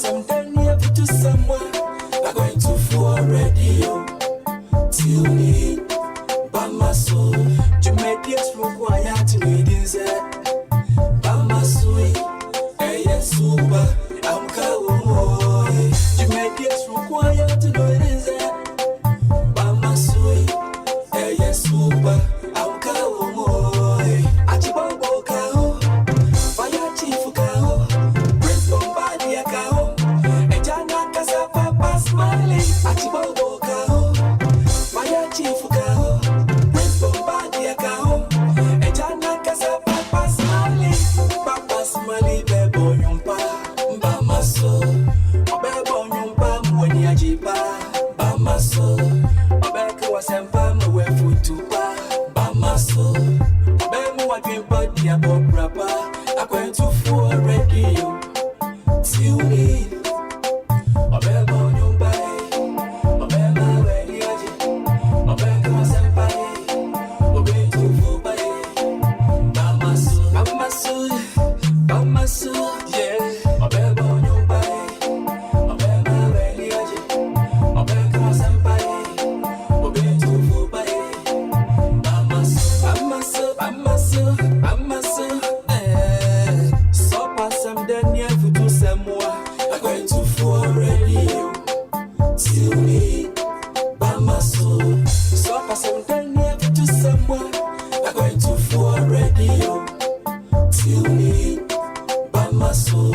some done here to someone. I'm going to for radio. Till me, Bama so. Jamaica's required to read in that. Bama sui, yes, super. I'm cowboy. Jamaica's required to know it is that. Bama sui, yes, super. I'm cowboy. Achibabo cow, fire chief cow, Prince Bombardier cow, and Jana Casa Papa smiling. Achibabo cow, fire chief cow, Prince Bombardier cow, and Jana Casa Papa smiling. Papa smiling, bebo yumpa, Bamaso, Bebo yumpa, Mwania jipa, Bamaso, Obeka was empa, Mwefutupa, Bamaso, Bemo wa dreampa, dia bob rapper, I'm going to for radio. Till me, Obebo yumpa, Obema weniaji, Obeka was empa, Obetu fupa, Bamaso, Bamaso, Bamaso, yeah, Obebo yumpa, Obema weniaji, Obeka was empa, Obetu fupa, Bamaso, Bamaso, Bamaso, Bamaso, so pass some Daniel to some more. I'm going to for radio. Till me, Bamaso, so pass some Daniel to someone. I'm going to for radio. Till me, Bamaso,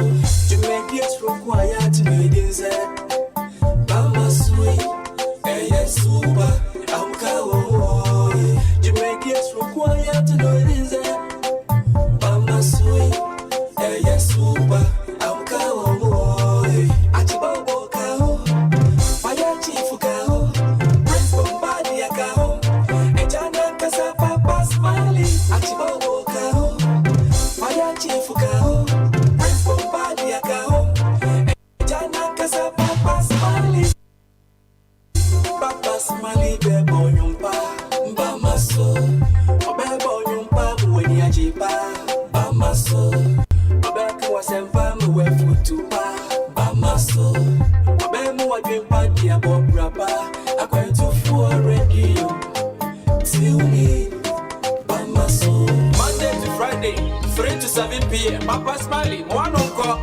Jamaica's required to read in that. Bamasui, yes, super. I'm cowboy. Jamaica's required to know it is that. Bamasui, yes, super. I'm cowboy. Achibabo cow, fire chief cow, Prince Bombardier cow, and Jana Casa Papa smiling. Achibabo cow, fire chief cow, Prince Bombardier cow, and Jana Casa Papa smiling. Papa smiling, bebo yumpa, Bamaso, Bebo yumpa, Mwania jipa, Bamaso, Obeka was empa, Mwefutupa, Bamaso, Obemo wa dreampa, dia bob rapper, I'm going to for radio. Till me, Bamaso. Monday to Friday, 3 to 7 p.m. Papa smiling, one on call.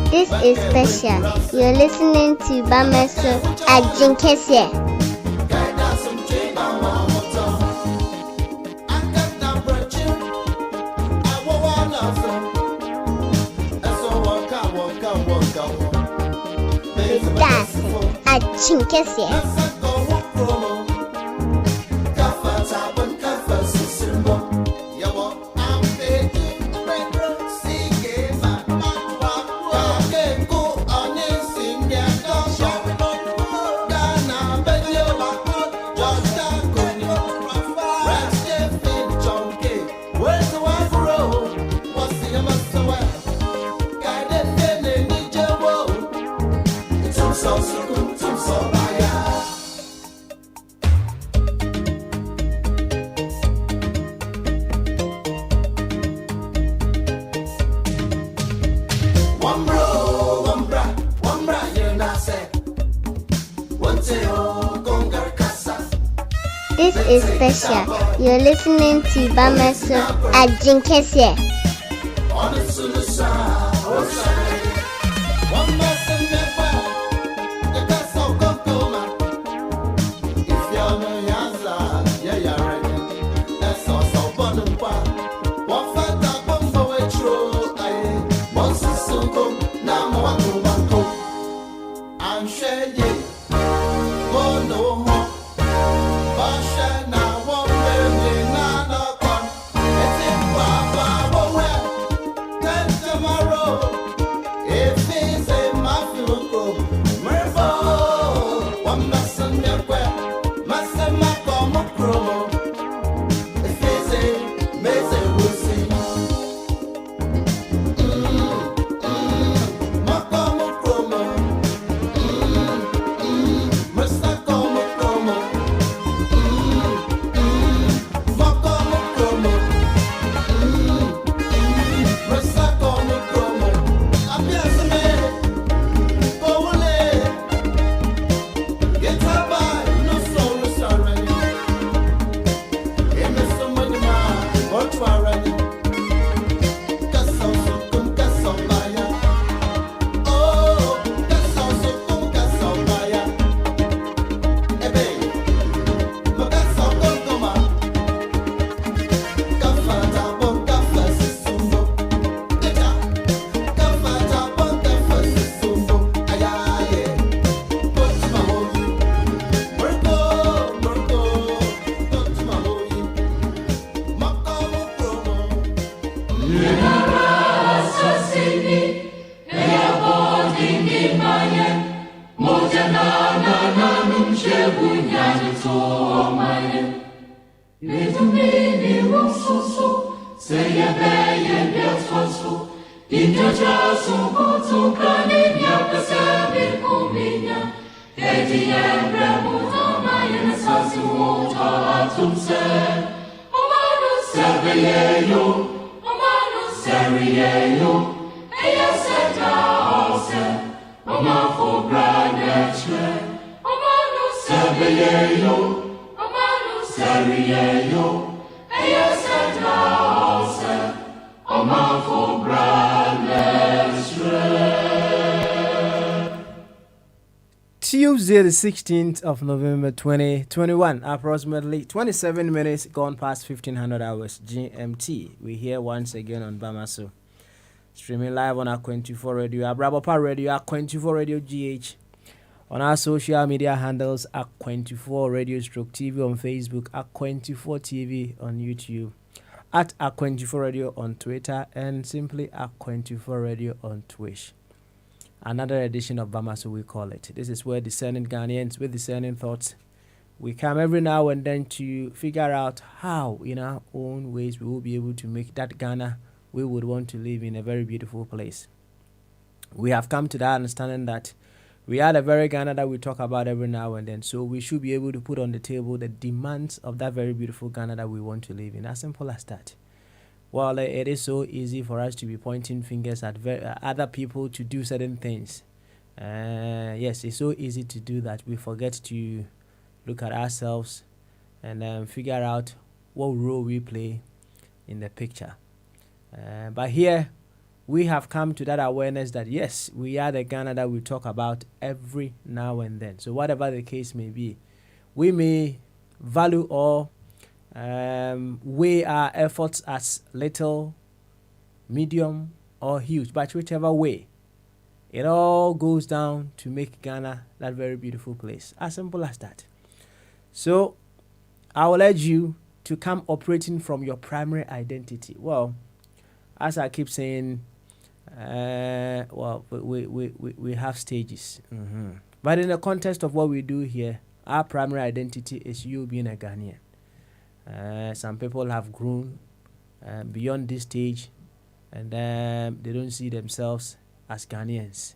This is special. You're listening to Bamaso at Jinkesie. That's at Jinkesie. This is special. You're listening to Bamaso at Jinkesie. my little baby so say a bay so in your house so can in your pacific comina Eddie and Ramuta my innocence water to say Omano Saviero Omano Saviero Oma for granite, Omano Saviero, Omano Saviero, Ayasata, Oma for granite. Tuesday, the 16th of November 2021, approximately 27 minutes gone past 1500 hours GMT. We're here once again on Bamaso. Streaming live on Aqua24 Radio, Abrabapa Radio, Aqua24 Radio GH, on our social media handles, Aqua24 Radio Stroke TV on Facebook, Aqua24 TV on YouTube, at Aqua24 Radio on Twitter, and simply Aqua24 Radio on Twitch. Another edition of Bamaso, we call it. This is where discerning Ghanaians with discerning thoughts, we come every now and then to figure out how, in our own ways, we will be able to make that Ghana we would want to live in a very beautiful place. We have come to that understanding that we are the very Ghana that we talk about every now and then. So we should be able to put on the table the demands of that very beautiful Ghana that we want to live in. As simple as that. Well, it is so easy for us to be pointing fingers at other people to do certain things. Yes, it's so easy to do that. We forget to look at ourselves and figure out what role we play in the picture. But here, we have come to that awareness that yes, we are the Ghana that we talk about every now and then. So whatever the case may be, we may value or weigh our efforts as little, medium, or huge. But whichever way, it all goes down to make Ghana that very beautiful place. As simple as that. So I will urge you to come operating from your primary identity. Well, as I keep saying, we have stages. But in the context of what we do here, our primary identity is you being a Ghanaian. Some people have grown beyond this stage, and they don't see themselves as Ghanaians.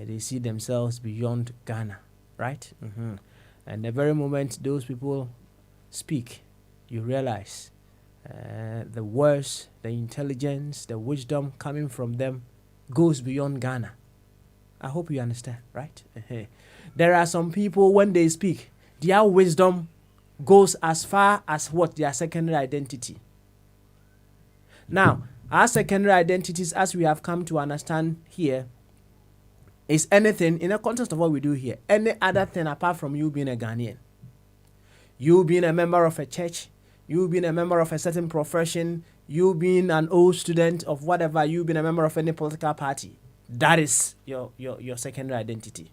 They see themselves beyond Ghana, right? And the very moment those people speak, you realize the words, the intelligence, the wisdom coming from them goes beyond Ghana. I hope you understand, right? There are some people, when they speak, their wisdom goes as far as what? Their secondary identity. Now, our secondary identities, as we have come to understand here, is anything, in the context of what we do here, any other thing apart from you being a Ghanaian. You being a member of a church, you being a member of a certain profession, you being an old student of whatever, you being a member of any political party. That is your secondary identity.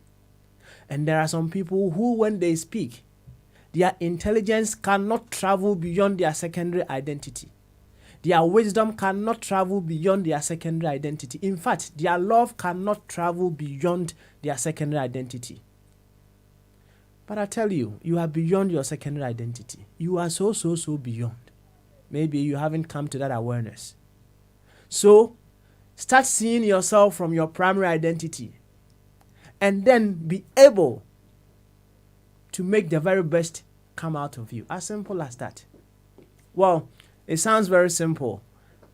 And there are some people who, when they speak, their intelligence cannot travel beyond their secondary identity. Their wisdom cannot travel beyond their secondary identity. In fact, their love cannot travel beyond their secondary identity. But I tell you, you are beyond your secondary identity. You are so beyond. Maybe you haven't come to that awareness. So, start seeing yourself from your primary identity. And then be able to make the very best come out of you. As simple as that. Well, it sounds very simple.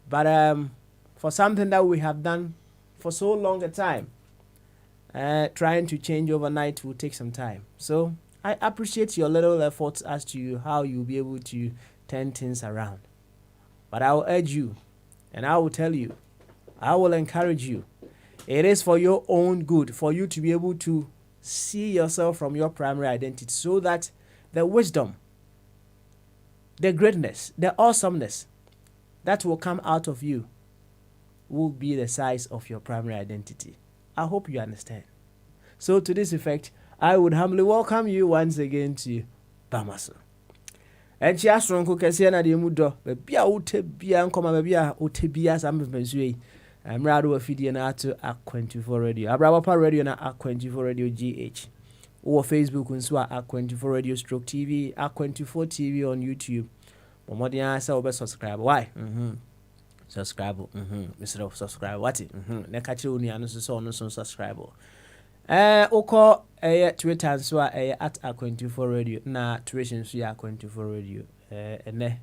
But for something that we have done for so long a time, trying to change overnight will take some time. So I appreciate your little efforts as to how you'll be able to turn things around. But I will urge you, and I will tell you, I will encourage you. It is for your own good, for you to be able to see yourself from your primary identity, so that the wisdom, the greatness, the awesomeness that will come out of you will be the size of your primary identity. I hope you understand. So to this effect, I would humbly welcome you once again to Bamaso. And she asked Ronko Kessiana de Mudo, Bia Utebia and Comma Bia Utebia Sam I'm Rado Fidiana to Aqua24 Radio. Abrabapa Radio na Aqua24 Radio GH. Or Facebook nso a Aqua24 Radio Stroke TV, Aqua24 TV on YouTube. Momodia say obe subscribe. Why? Subscribe. Mr. Subscribe. What? Na ka che oni anu so no so subscribe. Oko Twitter nso a at Aqua24 Radio na Twitter nso ya Aqua24 Radio. Ene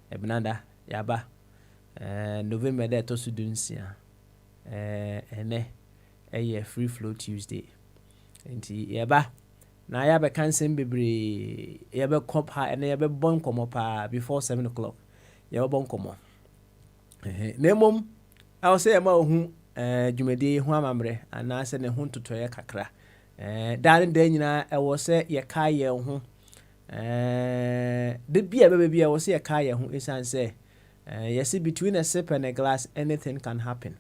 ebnada yaba. November de to so dunsia. Ene Free Flow Tuesday. Enti yaba na ya be cancel bebre ya be cop ha na ya be bon komo pa before 7 o'clock ya be bon komo na mom I will say ma hu dwumade hu amamre ana se ne hu totoye kakra dan dan nyina e wo se ye ka ye hu de bia be bia wo se ye ka ye hu isan se yes between a sip and a glass anything can happen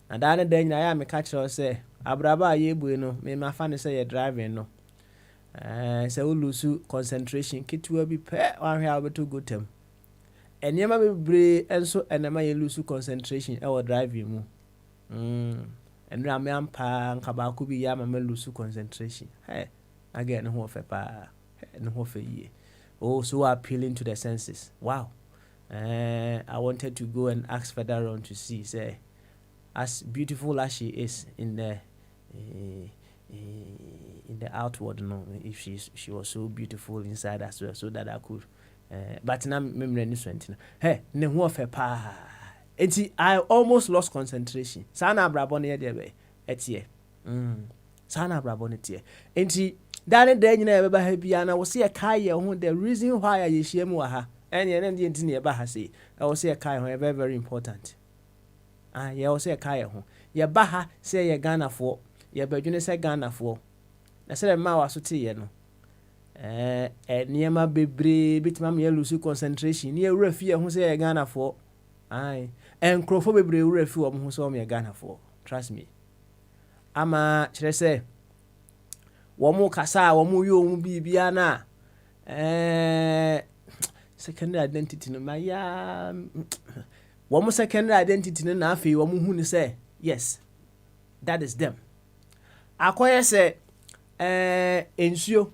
na dan dan nyina ya me ka kire se abraba ye bu no me ma fa ne se ye driving no se we lose concentration kitwa bi pe wan hwa beto go tem enyema bebre enso enema ye lose concentration e wo driving mu enra me ampa nka ba ko bi ya ma lose concentration again ho fe pa no ho fe ye so appealing to the senses. Wow. I wanted to go and ask further on to see say as beautiful as she is in the outward, no, if she was so beautiful inside as well, so that I could but now memory ni swentina ne ho fe pa enti I almost lost concentration sana brabo ne de be etie sana brabo ne tie enti dane de nyina e be ba ha bia na wo se e kai ye ho the reason why I share mu ha ene de enti ne e ba ha se e wo se e kai ho very very important ye wo se e kai ho ye ba ha se ye Ghana fo ye badwene se Ghana fo na se ma wa so tie ye no niema bebre bitima me lose concentration ni ewura fie ho se ye Ghana fo enkrofo bebre ewura fie wo ho se wo me Ghana fo trust me ama kire se wo mu kasa wo mu yo mu bibia na secondary identity no maya wo mu secondary identity no na afi wo mu hu ni se yes that is them akoye se ensuo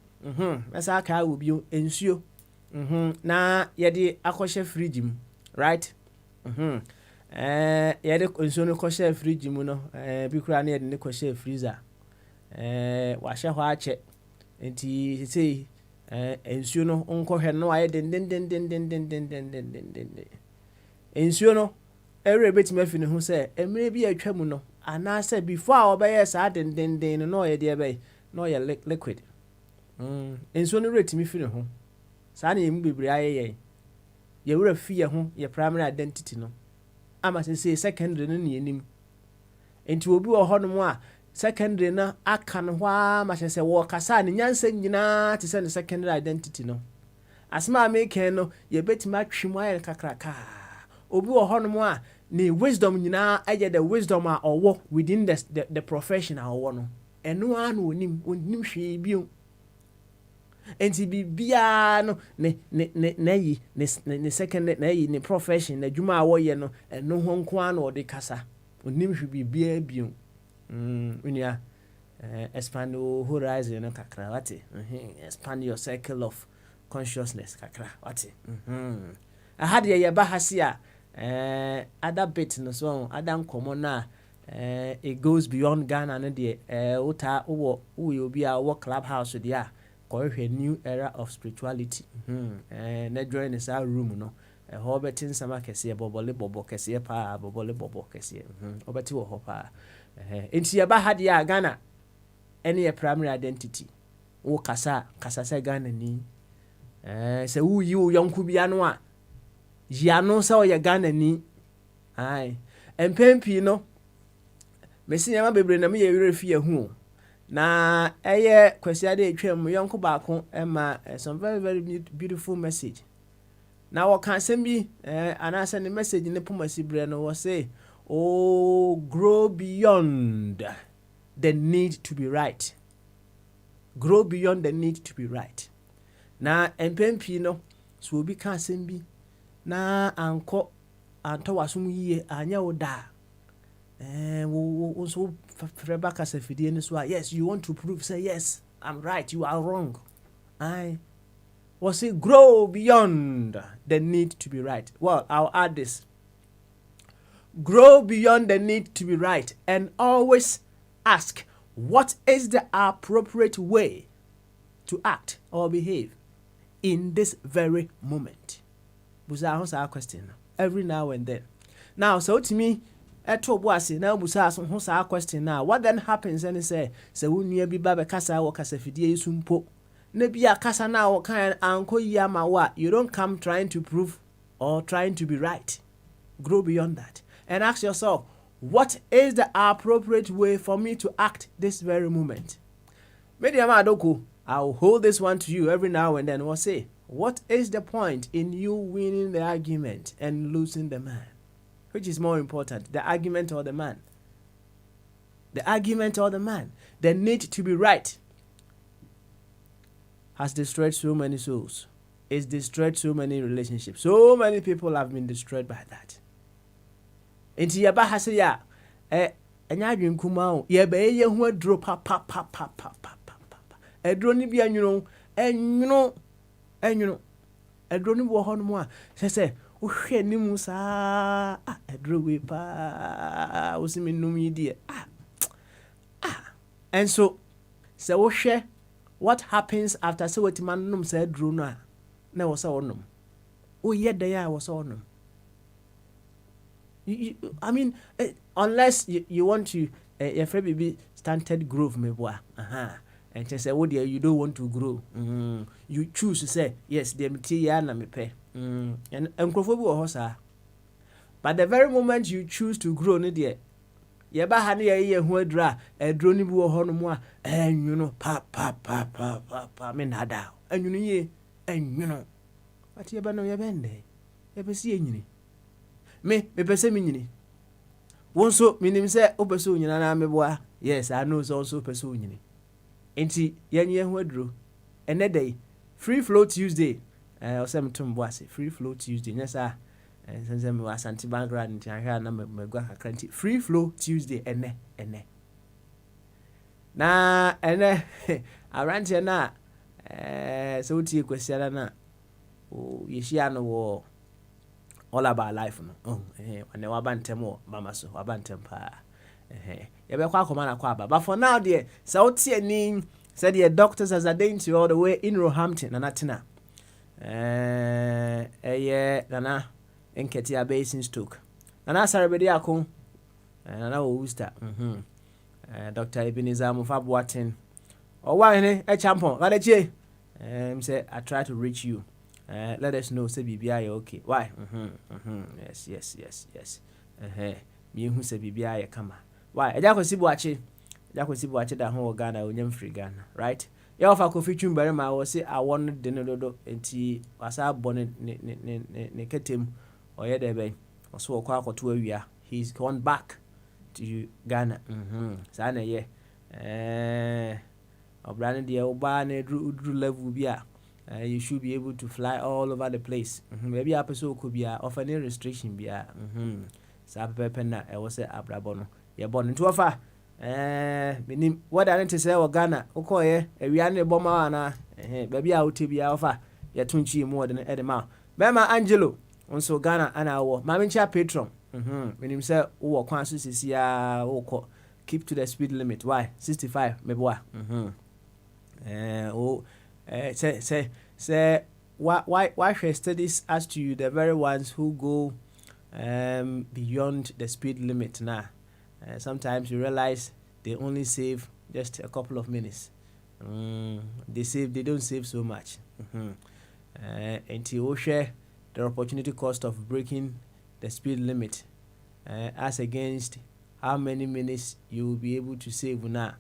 esa ka obio ensuo na yede akoshe fridge mu right yede ensuo no koshe fridge mu no bi kura na yede ne koshe freezer wa hye ho ache enti sei ensuo no onkohwe no aye den ensuo no ere betima fi ne ho se emre bi atwa mu no ana se before obeye sa den no yede ebe no ye liquid enso no rate mi fi ne ho saa na yemu bebre ayeye ye wura fi ye ho ye primary identity no ama se secondary no ne nim enti obi wo ho no mu a secondary na aka no hwa ma se wo kasa ne nyansa nyina te se ne secondary identity no asma make no ye betima twim aye kakraka obi wo ho no mu a ne wisdom nyina aye the wisdom a owo within the profession a owo no eno anu onim hwe bio enti bibia no ne second na yi ne profession na dwuma awo ye no eno ho nko an o de kasa onim hwe bibia bio unia expand your horizon no kakra wate expand your circle of consciousness kakra wate ahade ye ba hasia other bit no so other common na it goes beyond Ghana no de uta wo obi a wo clubhouse de a a new era of spirituality na join this room no ho betin sama kese bobo kese pa bobo kese obeti wo ho pa enti ya ba hade ya Ghana any primary identity wo kasa se Ghana ni se wu yi wo yonku bia no a ya no se o ye Ghana ni empempi no mesi nyama bebre na me ye were fie hu na eye kwesi ade etwam yonko baako ema some very very beautiful message na wo kan sembi anasa ne message ne pomasi bre no wo say grow beyond the need to be right. Grow beyond the need to be right. Na empempi no so obi kan sembi na anko anto wasum yiye anya wo da so Rebecca said, yes, you want to prove, say yes, I'm right, you are wrong. I was it grow beyond the need to be right. Well, I'll add this. Grow beyond the need to be right and always ask, what is the appropriate way to act or behave in this very moment? Busa answer our question every now and then. Now, so to me, eto boase na busa so ho sa question now. What then happens and say wonua bi ba be kasa wo kasa fidie yesu mpo. Na bi akasa na wo kan anko yi ma wa. You don't come trying to prove or trying to be right. Grow beyond that and ask yourself, what is the appropriate way for me to act this very moment? Mediama Adoko, I'll hold this one to you every now and then. We'll say, what is the point in you winning the argument and losing the man? Which is more important, the argument or the man? The argument or the man? The need to be right has destroyed so many souls. It's destroyed so many relationships. So many people have been destroyed by that. Inti yaba hase ya enya adwen kuma o ye be ye hu aduro pa aduro ni bia nwuno enwuno aduro ni bo ho no mo a se wo hwe ni mu sa aduro we pa wo simi num yi die and so wo hwe what happens after so what man num sa aduro no a na wo sa wonum wo ye da ya wo sa wonum. I mean, unless you want to, your friend be stunted growth, me boy. And just say, oh dear, you don't want to grow. You choose to say, yes, the material na me pay. And hosa. But the very moment you choose to grow, ne dear, ye ba hani ye hu adra, adro ni bu ho no mo a, you know, pa, me nada. And you know ye, and you know. But ye ba no ye bende. Ye be si enyini. Me pese me nyini. Wonso minim se opese onyina na meboa. Yes, I know so also pese onyini. Enti yenye hu aduro. Ene day Free Flow Tuesday. Osem tumboase Free Flow Tuesday. Nyesa sense me wasanti background nti ahwa na megwa kakranti. Free Flow Tuesday ene. Na ene arantie na so tie kwesiara na yeshia no wo all about life no ane wabantem wo mama so wabantem pa ye be kwa akoma na kwa aba but for now there so tie ni said the doctors as identity all the way in Roehampton na natina nana enketi abasin stoke nana sarebedi akon nana wo Worcester Dr. Ebenezer Mufabuatin owa ne champon gadache say I try to reach you. Let us know say bibia you okay. Why? Yes. Me hu say bibia you kama. Why? Eja kwesi buache da ho Ghana onyam free Ghana, right? Ya ofa Kofi Twumbere ma wo say I want de no dodo enti wasa bone ne ketem oye de ben. Oso okwa akoto awia. He's gone back to Ghana. Sa na ye. Obrane de oba na dru level bia. You should be able to fly all over the place. Maybe a person could be of any restriction be Sapepena, I was a abrabono. You're born into a far. Meaning what I need to say, Ghana, Okoye, a Rianne Bomana, baby out to be alpha, your tunchi more than Edema. Bema Angelo, also Ghana and our Mamincha patron. When himself, oh, Quansus is ya, keep to the speed limit. Why? 65, meboa. Say why studies as to you the very ones who go beyond the speed limit now. Sometimes you realize they only save just a couple of minutes. They don't save so much. And you share the opportunity cost of breaking the speed limit as against how many minutes you will be able to save now.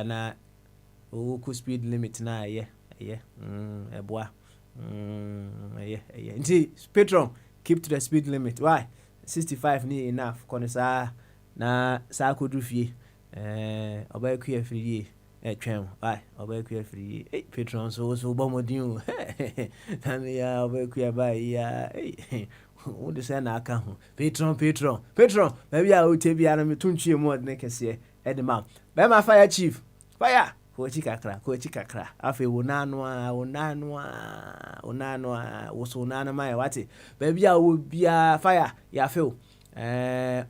Na ku speed limit na eboa nti patron keep to the speed limit. Why? 65 ni enough konisa na sa kodu fie oba ku afiri twem. Why? Oba ku afiri patron so bomodin tan ya oba ku aba ya wo de say na aka ho patron maybe I will tell you na me tunchie mo de kese edema be ma fire chief fire kochi kakra afi wonanwa woso nana mai wate baby a wo bia fire ya feel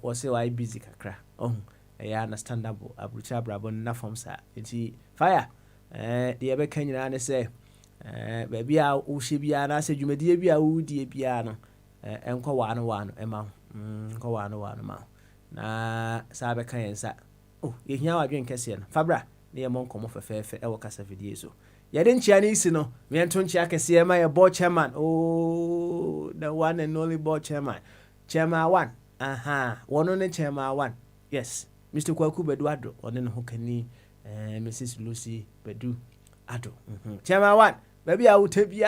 wo say why busy kakra ya understandable abrucha brabo na form sa nti fire de be kanyina ne say baby a wo hye bia na say dwumadie bia wo die bia no enko wano ema enko wano ma na sa be kan yensa yehia wadwen kese no fabra ne yemo nkomo fefefe e wo kasa video so yade nchia ne isi no me ento nchia kese ma ye board chairman the one and only board chairman 1 wono ne chairman 1 yes Mr. Kwaku Bedu Ado one ne hokani Mrs. Lucy Bedu Ado chairman 1 baby a wotabia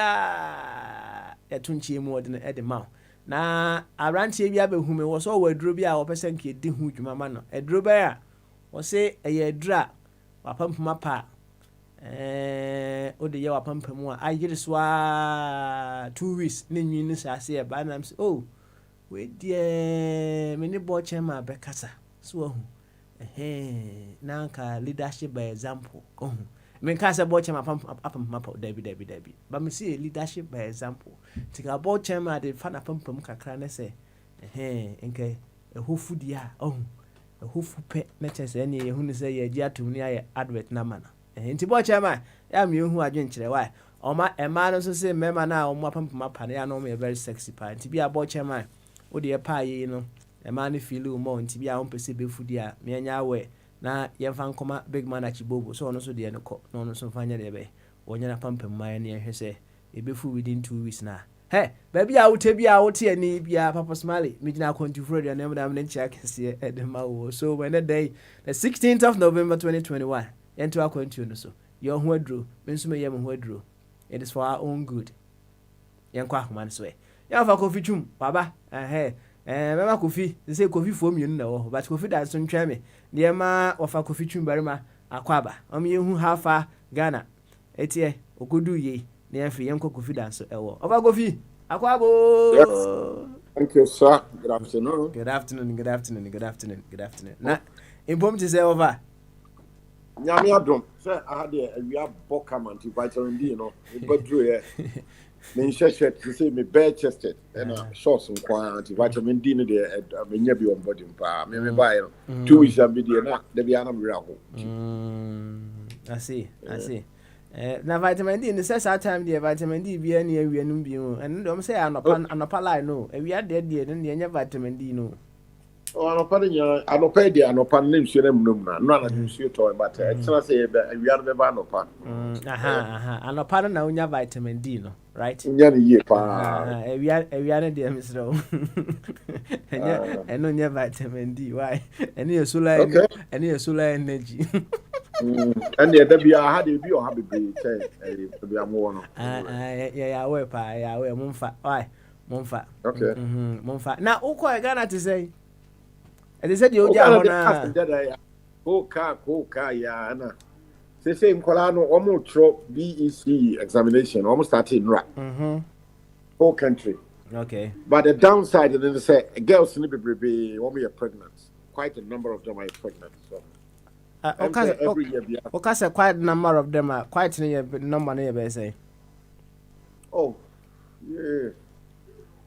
ya tunchie mu ode e de ma na arantie bia behume wo so waduro bia wo pese nke di hu dwuma ma no eduro ba ya wo se eye dura wapampuma pa ode ye wapampamu a ayire so 2 weeks ne nwini sase e ba na am oh we die me ne bo chema be kasa so hu na nka leadership by example me kasa bo chema apampuma pa dabi ba me see leadership by example tika bo chema de fa na pampam kakra ne se nke ehofu dia ehofu pe na chese ne yehu ne se ye gi atum ne aye advert na mana nti bo chema ya me hu adwen kire why oma ema no so se mema na o mo pampam pa ne ya no me very sexy pa nti bia bo chema o de pa yi no ema ne feel mo nti bia o pese be fu dia me anya we na yemfa nkoma big man achibobo so ono so de ne ko no ono so fanya de be wonya na pampam man ne hwese e be fu within 2 weeks na baby a wote bia wote ani bia Papa Smiley me gina control the name da me nchia kese edema wo so when the day the 16th of November 2021 ento akwantu no so your ho aduro me nso me yem ho aduro it is for our own good yenkwa ahoma so ya fa kofi twum baba mema kofi say kofi fo mienu na wo but kofi da so ntwa me de ma wafa kofi twum barima akwaba yehu hafa Ghana etie okodu ye na yafi yenko kofi da so ewo ofa kofi akwabo. Thank you, sir. Good afternoon. Na impom ti say over nyame adom say I had a we boka man to vitamin D no but do here me shirt to say me bare chested and shorts and quantity vitamin D no there me nya bi on body pa me buy 2 weeks am be there na de bia na me raho. I see na vitamin D in the set time the vitamin D bia na awianum bi o and dem say anopa line no awia de ne nya vitamin D no anopa de anopa ne nsuo na munum na no na nsuo to but it's not say awia be ba anopa anopa na unya vitamin D no right unya ne ye pa awia ne de misro eno nya vitamin D why eno solar energy and the be had be or have be say be am no yeah we pa yeah we mumfa why mumfa okay mumfa na uko Ghana to say they said you ja hona ko ya na say nkola no omo tro BEC examination almost started right whole country okay but the downside then they say girls need be omo are pregnant quite a number of them are pregnant so okay, quite a number of them are quite a number near say. Oh, yeah.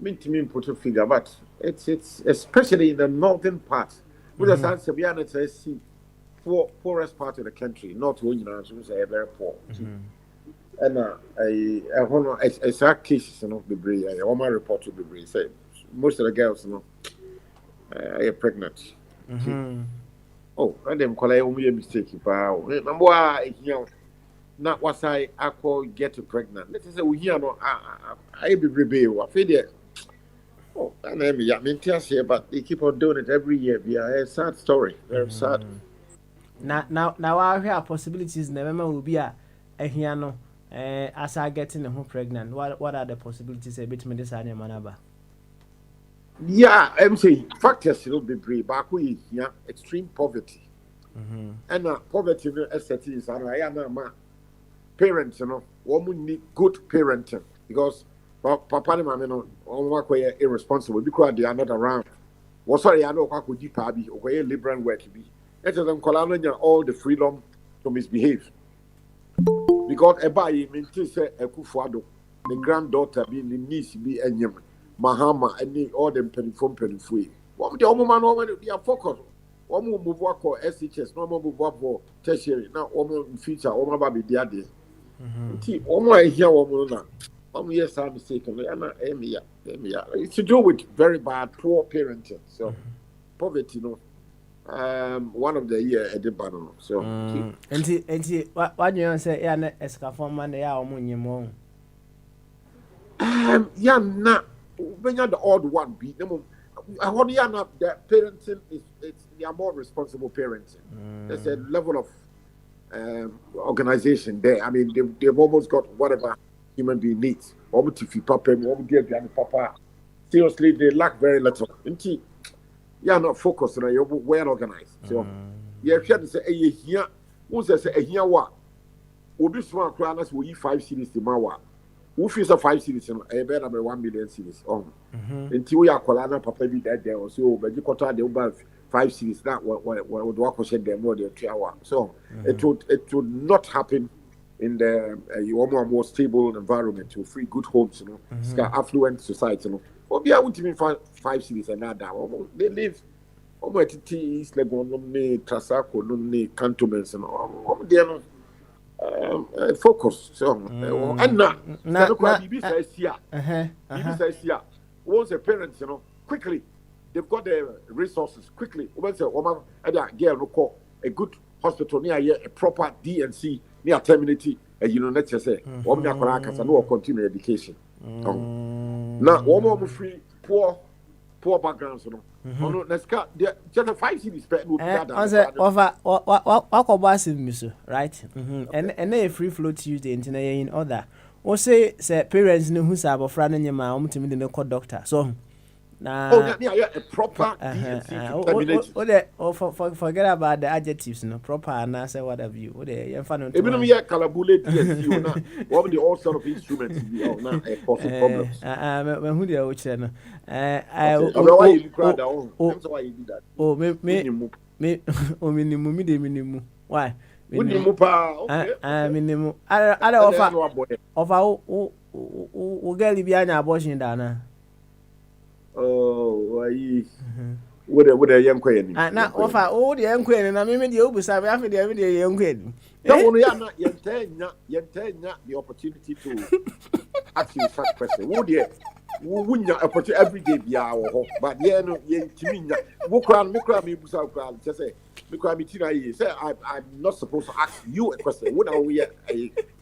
Mean put a figure, but it's especially in the northern part. With the San Sebastian, it's a poorest part of the country, not only very poor. And it's our cases, you know, the all my report to be say most of the girls, you know, are pregnant. Oh, and them call only a mistake. Number one, not what I call get pregnant. Let's say we hear no, I be rebel. I feel it. Oh, and I mean, here, but they keep on doing it every year. Yeah, it's a sad story. Very sad. Now I hear possibilities. Never will be a hiano. As I getting a home pregnant, what are the possibilities a bit medicine manaba? Yeah, I'm saying factors will be brief. But we extreme poverty, and poverty is my parents. You know, women need good parenting because papa and mama, you know, irresponsible because they are not around. Well, sorry, I know how could you pabi or liberal work be. Let them call all the freedom to misbehave. Because a boy maintains a Kufuado, the granddaughter being the niece be any Mahama and all them penny. What the woman over they are focused. One more move work or SHS, no more move work for tertiary, now one future, one baby the other. One more here, one more now. 1 year, I'm mistaken. It's to do with very bad, poor parenting. So, poverty, one of the year at the bottom. So, and what you say, yeah, escafon man, they are on yeah, nah, when you're the odd one, be them. I want you know that parenting they are more responsible parenting. There's a level of organization there. I mean, they've almost got whatever human being needs. Almost if you papa, papa. Seriously, they lack very little. You are not focused, you're well organized. So, yeah, if you had to say, hey, here, who's say, hey, here, what? We'll be small, class, we 5 cities in Mawa. Who feels a 5 cities, a better than 1 million cities. Until we are Colana, papa be dead there, or so, but you got the over 5 cities, that what would work with them more than 3 hours. So, it would not happen in the more stable environment to free good homes, affluent society, Well, we are not even 5 cities and that. They live almost East Legon, Trasaco, cantonments, and they are focused. So, and now, once the parents, quickly, they've got the resources quickly. Once a woman, a good hospital near a proper DNC near terminity, let's just say, woman can continue education. Now, one more free, poor backgrounds, let's cut just 5 cities. Right? And they free flow Tuesday in order. Or say, parents know who's our friend and your mom to me the no doctor. So, now, a proper forget about the adjectives, proper and I say what have you. You're fun. Even we are calabule DSC, one of the all sort of instruments problems. Who they are watching? Why you cried down? That's why you did that. Oh, me, minimum. Why? Minimum, minimum. I don't offer girl behind abortion down. Oh, why? With a young queen. Now, offer all the young queen, and I mean, the Obus after the everyday young queen. No, we are not yet the opportunity to ask you such question. Would you? Wouldn't you every day be our but yeah, no, Timina. Just say, because I'm not supposed to ask you a question. What are we a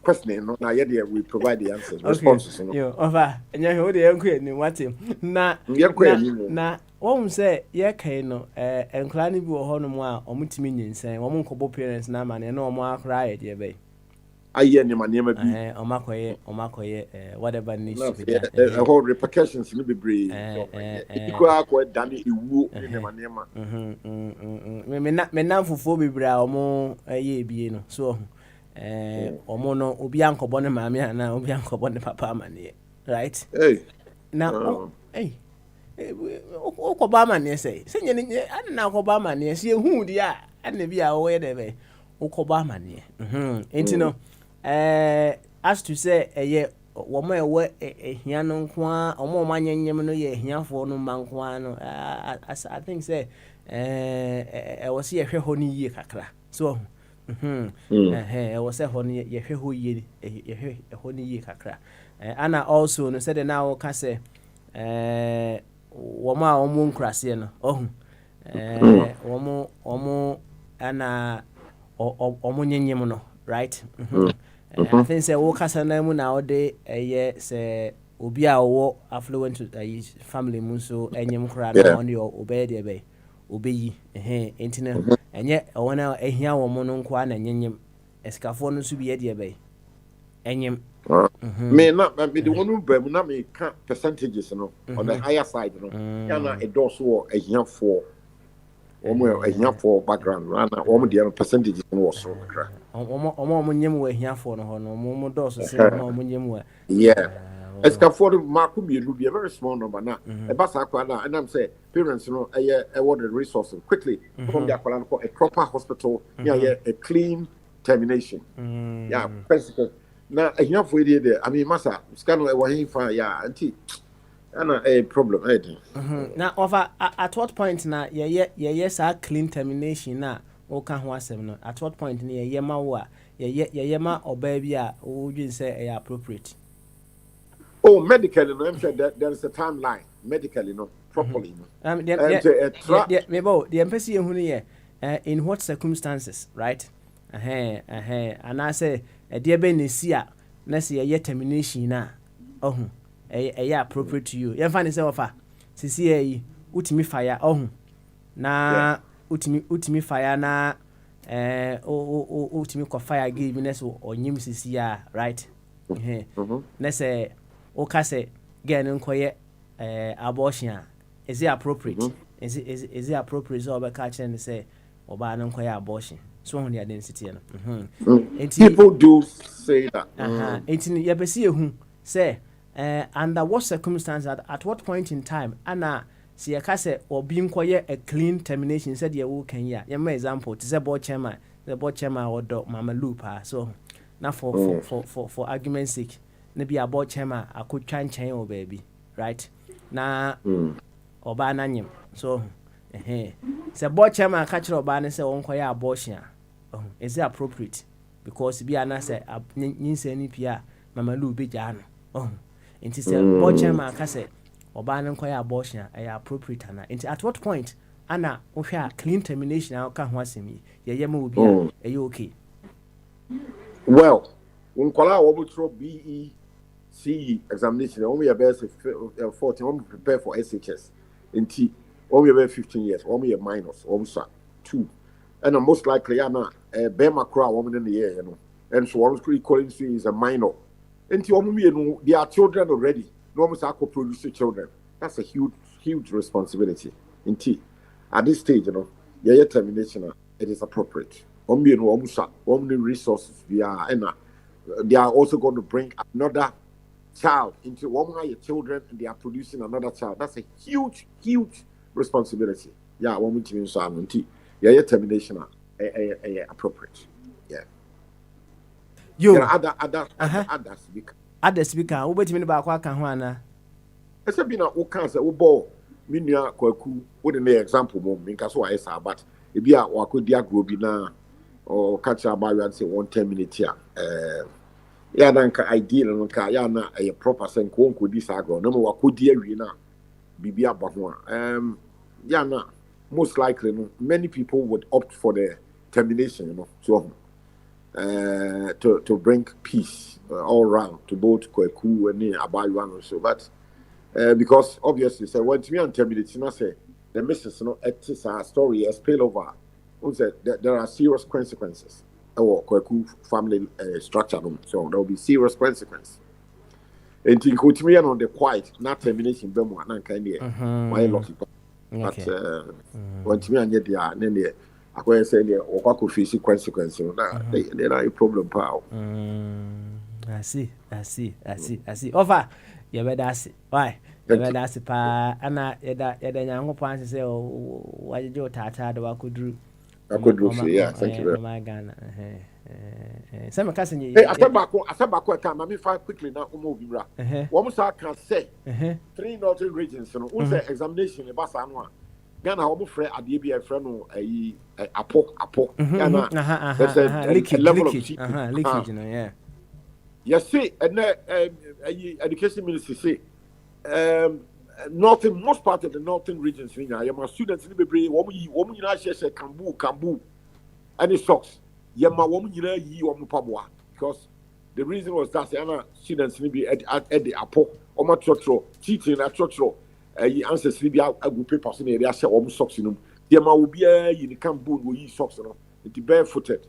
question? Now, yet we provide the answers, responses. You offer, and you hold the young queen, what him. Now, one say, yeah, Kano, and Clanny Boo Honoma, or Mutiminian saying, one couple parents now, and no more cry, dear bay. I hear my name, or whatever needs to be done. The whole repercussions will be brave. Quite Danny, you woo in my name. Me now for Phoebe Brow more a year being so. Or mono, Obianco Bonne Mammy, and now Obianco Bonne Papa Mani. Right? Hey. Now, hey. Obama near say, singing, I don't know Obama near see who they are, and they be aware there. Obama near. Ain't as to say, a year, one more way a hiano qua, or more money, no year here for no manquano. As I think, say, I was here a honey year cacra. So, I was a honey, a honey year cacra. Anna also no said now can say, Woma or moon crassian. Oh, Omo, Anna or Munyamono, right? I think say Wokasa Namu nowadays a year say Ubia or affluent to family Muso and Yam Crana on your obey the bay. Obey, internet, and yet I want a here or mononquan and Yam Escaphonus to be a dear bay. And Yam may not be the one who not make percentages on the higher side, Yana a dorsal a young for. A young for background, rather, almost the percentages was here for no more doors. Yeah, as for Mark will be a very small number now. A Basakwana, and I'm saying, parents, awarded resources quickly from the a proper hospital, a clean termination. Yeah, principle. Now, enough for you there. I mean, Massa, scan away for yeah, auntie. And a problem, I think. Now, over at what point now? Yes, I clean termination now. O can who no. At what point near yema wa? Yema or baby, would you say appropriate? Oh, medically, no, I'm sure that there is a timeline. Medically, no, properly. The embassy in what circumstances, right? And I say, a dear Benesia, Nessia, yet termination now. Oh, appropriate to you. You find yourself, CCA, utimi fire, oh, na utimi fire na, utimi ko fire give me or nyim CCA, right? Nese, okase, get inquire abortion. Is it appropriate? Is it appropriate? So I catch and say, or by an inquire abortion. So on the identity. People do say that. It's in Yabesi who say, under what circumstances, at what point in time, Anna, see a cassette or being quiet a clean termination said, you can, yeah. Your example, to the board chairman or dog Mama Lupa. So now for argument's sake, maybe a board chairman, I could try and change your baby, right? Now, or bananyim. So, say board chairman catch or ban and say, on quiet abortion. Is it appropriate? Because be an answer, any Pia, Mama Lu be Jan. It is a board chairman cassette or ban and quiet abortion, appropriate. At what point, Anna, clean termination, I can't want me. Yama will be, are you okay? Well, when Kola will throw BECE examination, only about 14, only prepare for SHS in T, only about 15 years, only a minus, almost 2. And most likely, Anna, a Bema Crow woman in the year, and so one calling is a minor. And there are children already. No one could produce children. That's a huge responsibility in T. At this stage, your termination, it is appropriate. Only resources they are also going to bring another child into one of your children, and they are producing another child. That's a huge responsibility. Yeah, one with T. Your termination appropriate. Yeah. You other speaker, who bet me about what can one? It's been a cancer, ball, Minia Kwaku, with an example, because I say, but if you are or could diagrobina or catch a barrier and say 1 minutes here. Yadanka ideal and Kayana a proper sense could disagree. No more could dear Rina Bibia Bahua. Yana. Most likely, many people would opt for the termination, to bring peace all around to both Kweku and Abayuan also. But because obviously, so when me and termination, I say the message, it is a story, a spillover. There are serious consequences. Or Kweku family structure, so there will be serious consequences. And to go to me on the quiet, not termination, Bemo, and why lucky. But when to me and yet, then I go say, or could face consequences. There are a problem, pal. I see. Over, you better see. Why? You better see, pa, and I, young point to say, why did you tata the Wakudru? I could do so, yeah, thank you very much. My Ghana. Some cousin, I said back, I come, let me find quickly now, moving right. One I can say 3 northern regions, the examination in Basanwa. Ghana, almost friend at the ABI friend, a poke, there's a level of leakage, yeah. Yes, see, and education ministry say, most part of the northern regions, my students in the brain, woman, I say, Kambu, and it sucks. Yama woman, because the reason was that students need be at the apple or my church teaching at church. Answers be out a good paper in the Asha almost socks in them. Yama will be in the Kambu will use socks on it barefooted.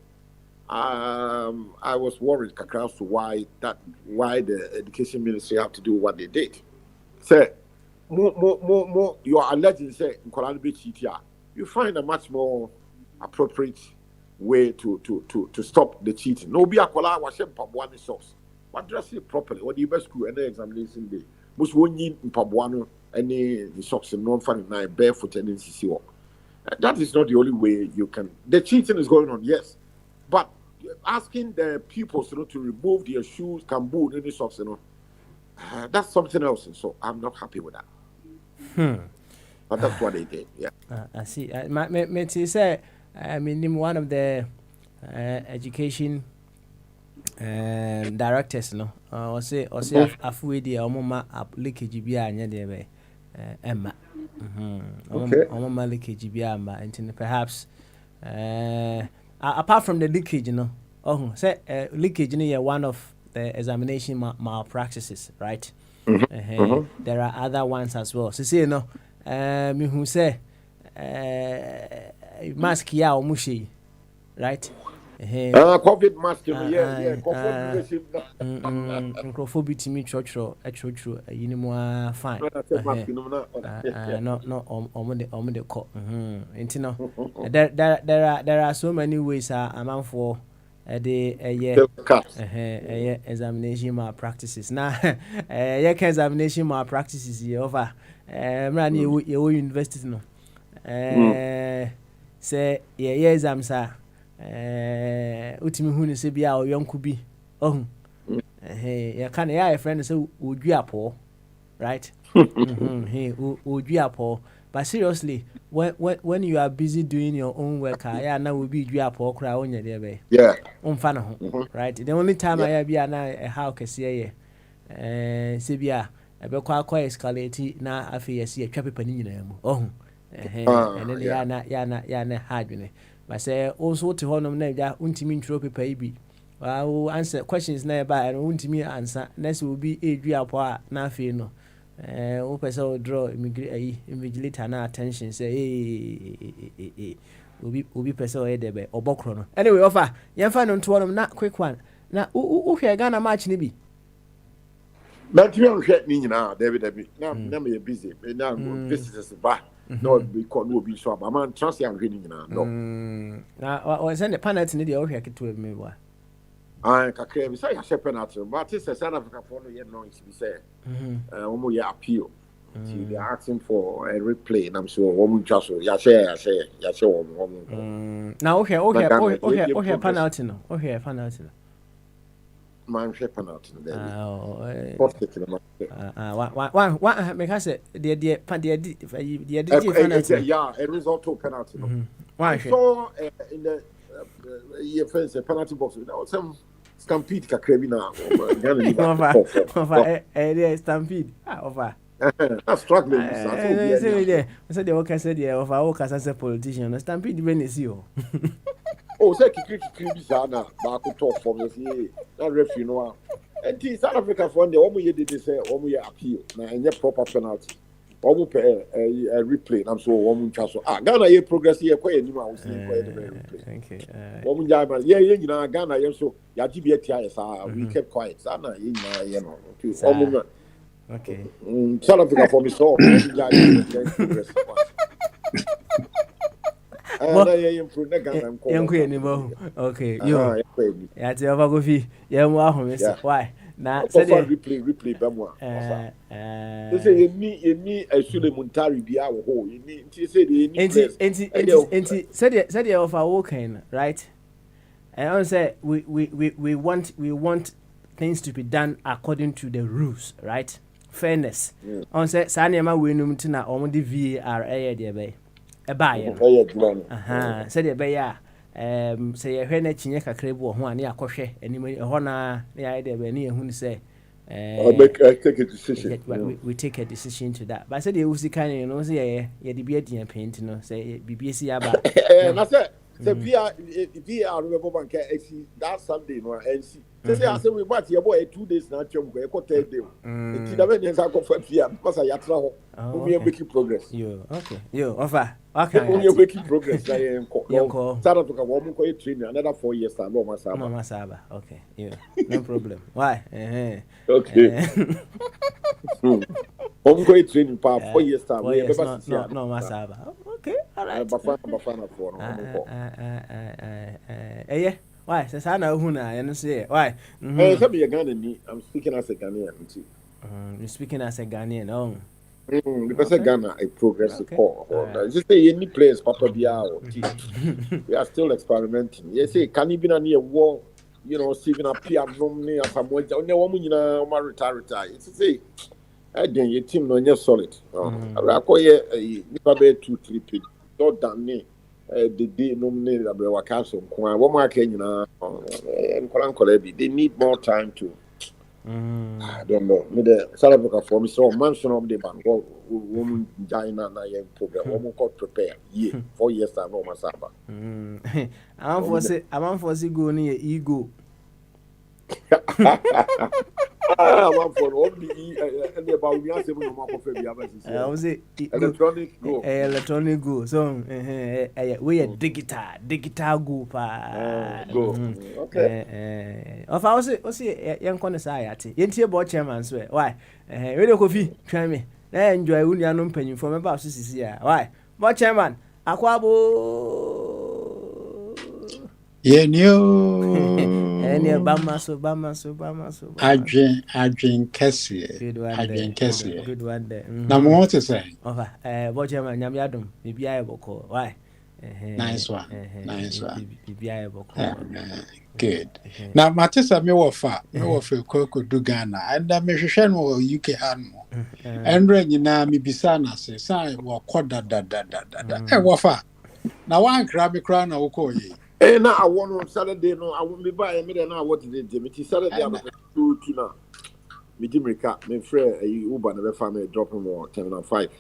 I was worried across to why the education ministry have to do what they did. Say more you are alleging say in Kolani Beach you find a much more appropriate way to stop the cheating. No be a kola was Pabuani socks. But dress it properly. What the best school and examination day. Most one in Pabuano any socks and non fun and barefoot and CC walk. That is not the only way you can. The cheating is going on, yes. But asking the pupils, to remove their shoes, camboot, any socks, that's something else. So I'm not happy with that. But that's what they did. Yeah. I see. Me say, I mean, one of the education directors, no, or say, afuwe di omoma leakage bi anya de be Emma. Omoma leakage bi amba, and perhaps apart from the leakage, say leakage is one of the examination malpractices, right? There are other ones as well. So say me who say mask ya omushi, right? COVID mask, yeah, microphobia to me church you know fine. No on the call. There are so many ways a man for examination malpractices. Now examination malpractices over your universities no. Say exams are utimi hu ne se bia o yonku bi ya kan ya friend say oduapo, right? Oduapo. But seriously, when you are busy doing your own work, ya na will be duapo kra onye there be. Yeah. Umfa na ho, right? The only time I bia na how kese ye se bia e be kwa escalate na afi yesi atwa pepa ni nyina mu. And then ya na hardware. But say also to honor na ja untimi ntro paper ibi. Answer questions na ba and untimi answer. Next will be duapo na afi no. O person draw invigilator na attention say obi person o dey be obokro no. Anyway, offer yemfa no nto na quick one. Na wo hwe Ghana match ni bi. But you don't ni nyina David. Now me busy. Now visitors ba. No because no be so but man trust you hwe ni nyina. No. Na o send the penalty ni dey o hwe keto me wa. Kakra bi say ya she penalty but it's South Africa for no yet no it be say omo ye appeal. They are asking for a replay and I'm sure woman just ya share woman. Now okay penalty no. Okay penalty no. Man share penalty there. One make I say the penalty. Yeah, a result to penalty no. Why so in the your friends a penalty box now some stampede kakra bi na over stampede over. I'm struggling. I said the worker said the of our workers as a politician. Stampede Venice. Oh, say kikiri bizana ba ko talk from the that referee no. And in South Africa for the omo ye did say omo ye appeal na enye proper penalty. Omo a replay I'm so omo ntwa so. Ghana ye progress ye kwa enim a wo see kwa replay. Thank you. Omo jama ye nyina Ghana ye so ya gibe atia ye sa we kept quiet. Sana ye nyina ye no. Omo okay. South Africa for me so progress. Okay, yo. Yeah, it's over go fi. Yeah, mo ahome say why? Na said replay ba mo. They say you need a Sule Muntari bia wo ho. You need say they need said of our working, right? And I say we want things to be done according to the rules, right? Fairness. On say sanema we num tina omo di VAR there be. Said ya say ye hwe na chinye kakra bi wo ho ani akohwe anim ho na ya de be na ehun say take a decision. We take a decision to that. But said you see kind say ye de bi adian paint no say BBC aba. Na say VR remember bank that Sunday no NC. Say I say we bat your boy 2 days na twem go e ko 3 day. Ti da be nsa ko fa VR because I atra ho. We are making progress. Yo offer. Okay. We are making progress like enko. Start up to go mo ko training another 4 years time no masaba. Okay. No problem. Why? Okay. Mo ko training pa 4 years time. No masaba. Okay. All right. Bafana for no. Why? Says I know who na say why? I'm speaking as a Ghanaian. You're speaking as a Ghanaian. Oh. Because Ghana a progressive Okay. core. Just say any place, Papa Bia or we are still experimenting. Yes, say can you be a near war? Steven appear nominee as a more woman in a retire. It's say, I didn't your team no solid. I call you a 2-3 pig. Not done me. The day nominated a council. One more can and they need more time to. I don't know. Me the Salabaka for me so mansion of the bank. Woman China na yen program. Woman called prepare. 4 years time no masaba. I'm for say go near ego. One for all the about we are saying no more for the I was say electronic go. Electronic go. So we are digital go pa. Go. Okay. Of I was say young connoisseur. Yenti about chairman swear. Why? We dey coffee try me. Enjoy unia no penny from about CCC. Why? But chairman akwabo Any Bamaso. Adwin kese. Good one there. Now mo want to say. But chairman nyam yadum bibi aye boko. Why? Nice one. Bibi aye boko. Good. Now Matisa me wofa ko do Ghana and me hwehwe no UK hanmo. Andre nyina me bisa na se sai wo koda da. Wofa. Na wan kra me kra na wo ko yi. Now I want on Saturday. No, I won't be by me. Now what did they do? Saturday I'm going to now. Me recap. Me friend Uber never family drop him or 10:05.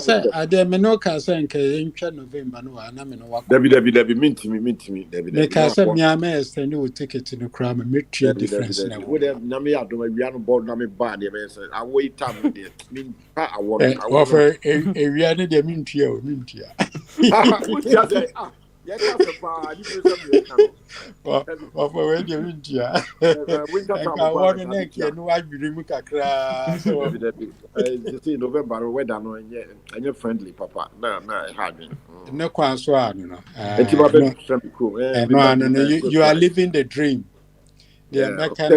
Say I dey me no ka say nke ntwa November no na me no wa. Debbie mint me. Me ka say me am extend wo ticket no kra me three difference na. Wo dem na me adom we an board na me ba dey me say I wait time dey. Me I want. Offer area ne dey mintia o mintia. Yes, that's a you for when you winter. I want to make you know I dream kakra. So November weather no and you're friendly, Papa. No, hardly. No kwanswa no. No, you are living the dream. The American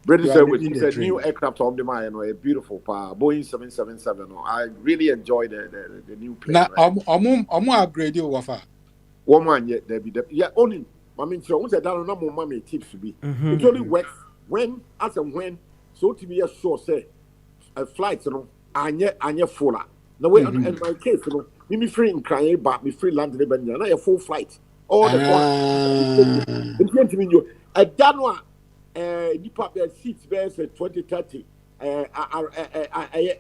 British Airways a new aircraft on the mind, a beautiful Boeing 777. I really enjoy the new plane. Now, I'm upgrade you wafa. Woman yet there be only I mean so once I down no more mommy tips to be. It only works when as and when so to be a sure say a flight anye full. No way in my case me free in crying but me free land in na a full flight. All the time. It went to me you a January the seats bears 2030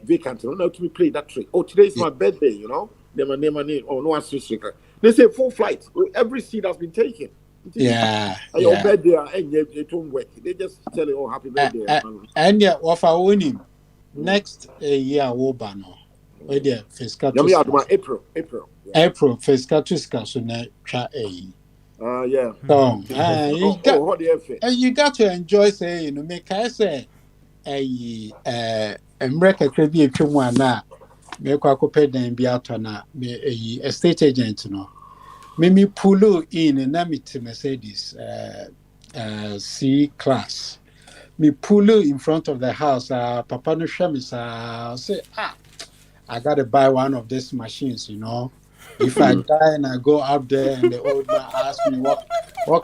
vacant. No to me play that trick. Oh, today is my birthday, Name or no association. They say full flight. Every seat has been taken. Yeah. Your birthday and it won't work. They just tell you, oh, happy birthday. And yeah, wafa winning next year wobano. Where the fiscal April fiscal to so na try yeah. So you got to enjoy say make I say America could be a one na me kwa kopɛ dan bi atɔ na me estate agent no me pull in na me to Mercedes C class me pull in front of the house papa no hwɛ me say I got to buy one of these machines if I die and I go up there and the old man asks me what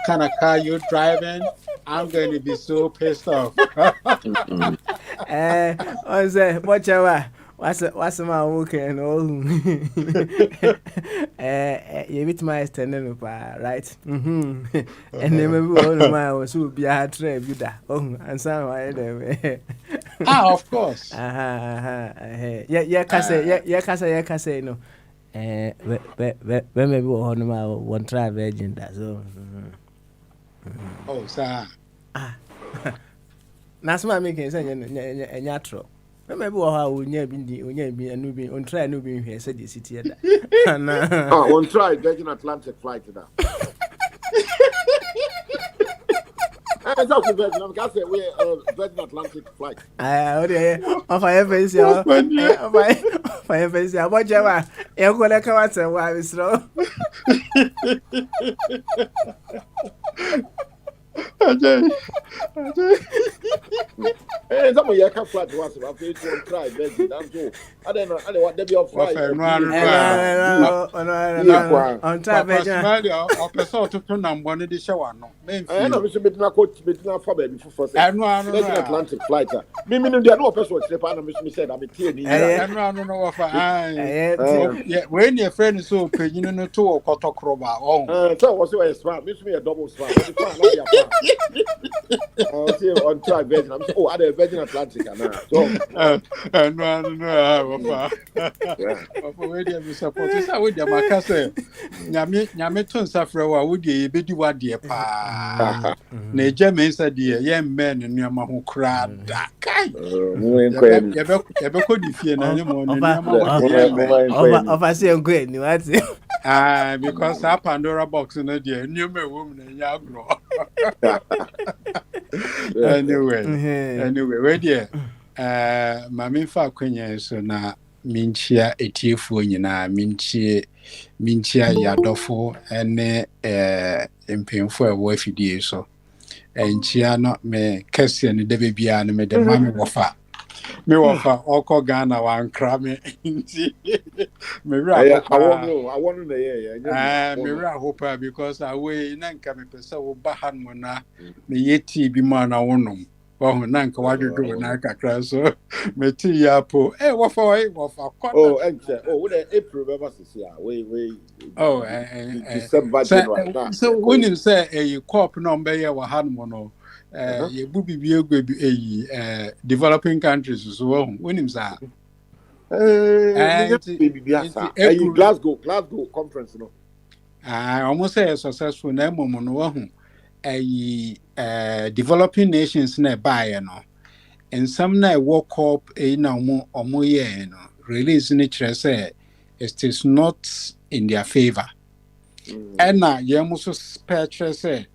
kind of car you're driving, I'm going to be so pissed off. What's my work and all? You meet my extended right? And then maybe all of my was be a trade with that. And some of course. Yeah, Cassa, no. When maybe one try virgin that so. Oh, sir. That's why I'm making a natural. Maybe how we never been a newbie on try newbie here, said the city. One try Virgin Atlantic flight now. It's up to Virgin. I'm going to say we're Virgin Atlantic flight. If I ever see what you are, you're going to come out and why we slow. Some of your flat was afraid to try Virgin. That's all. I don't know what they be of fly. On time, or person to put on one of the shower. No, I know Mr. Bettina coach Bettina for baby for Atlantic flight. Me, there no person was sleep. And Mr. said, I'm a tear. I don't know if when your friend is so open, you know, to a cotocroba. Oh, so was a smart. Miss me a double smart. I'll see on try Virgin. I'm oh, other Virgin Atlantic. Where do you support? Is that with your Macassa? Yameton Safra, would you be do what dear pa? Nature means a dear young man and your who cried. Ever could you fear no more? Of I say, great, you want it? Because our Pandora box in a dear new woman and Yagro. Anyway, where dear, Mammy Falcon, so now. Minchia etiefo nyina minchia yadofo ene mpemfo e wo afidie so enchia no me kase ne de bia no me de mame wofa me wofa oko Ghana wan kra me nti me ra I want to yeah me ra hope because away na nka me pese wo ba han mo na me yeti bi ma na wonom. Oh, Nanka, what you do, Nanka Crasso? Meti Yapo, wafa. Oh, what April, December, so when you say a corp number, you were Hanmono, you booby be a developing countries as well. When you say, Glasgow conference, no. I almost say a successful name on a developing nations nearby, and some night walk up a no more year, release nature say it is not in their favor. And now you must spare say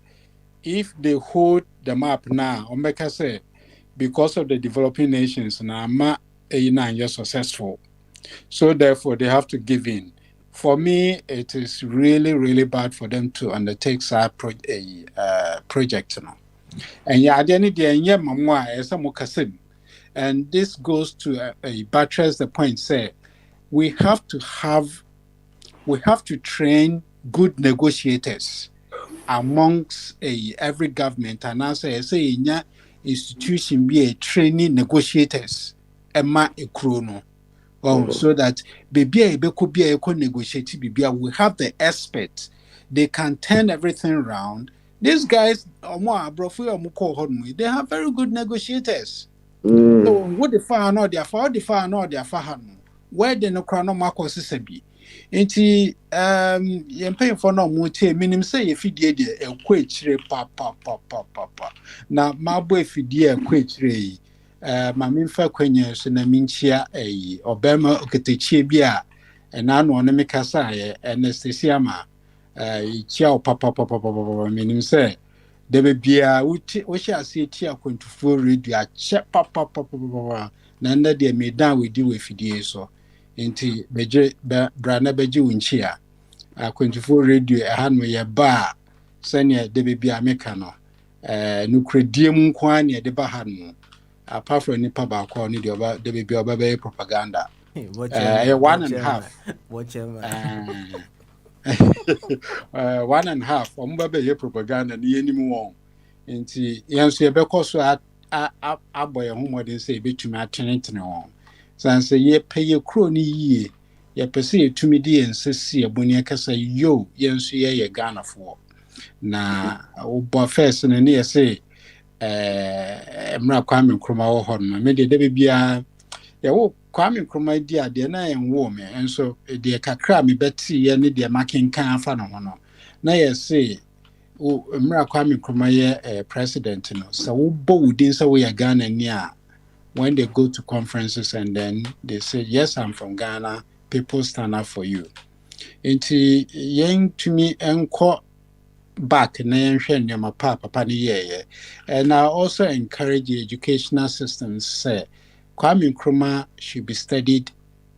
if they hold the map now, Omeka say because of the developing nations now, you're successful, so therefore they have to give in. For me, it is really, really bad for them to undertake such a project. And yeah, at the end of the day, and this goes to a buttress the point. Say we have to train good negotiators amongst every government, and also say institution be a training negotiators. Emma a chrono. So that baby could be a negotiating baby. We have the experts. They can turn everything around. These guys, they have very good negotiators. So what the far no their far the far no their far where the no crown no marcos sebi. Inti yen pay for no muti minim say if you a quechre papa. Na my boy if you a quechre. Mamimfa kwenye so na minchia obema oketechie bia na no ne mekasa anesthesia ma chia papa minim say de bia wo sha se tia kwantufo radio ache papa na nda de medan we di we fidie so enti beje brana beje wunchia kwantufo radio ha no ye ba sene de bia meka no nukredie mu kwa ne de ba ha no apart from any public call, need your baby propaganda. 1.5. Watch 1.5. Baby propaganda, the anymore. And see, yes, because I boy, whom what they say, between my tenant on. So, say, ye pay your crony ye, ye perceive to me, dear, and say, a bunyaka say, yo, yes, ye Ghana for. Na, but first, and near say, Mra Kwame Nkrumah hon me de bia ya wo Kwame Nkrumah dia de na en wo me enso de kakra me beti ye ne de makin kan afa no ho no na ye say o Mra Kwame Nkrumah ye president no so wo bo wudin so we Ghana ni a when they go to conferences and then they say yes I'm from Ghana, people stand up for you. Inti yen to me enko back and papa and I also encourage the educational systems say Kwame Nkrumah should be studied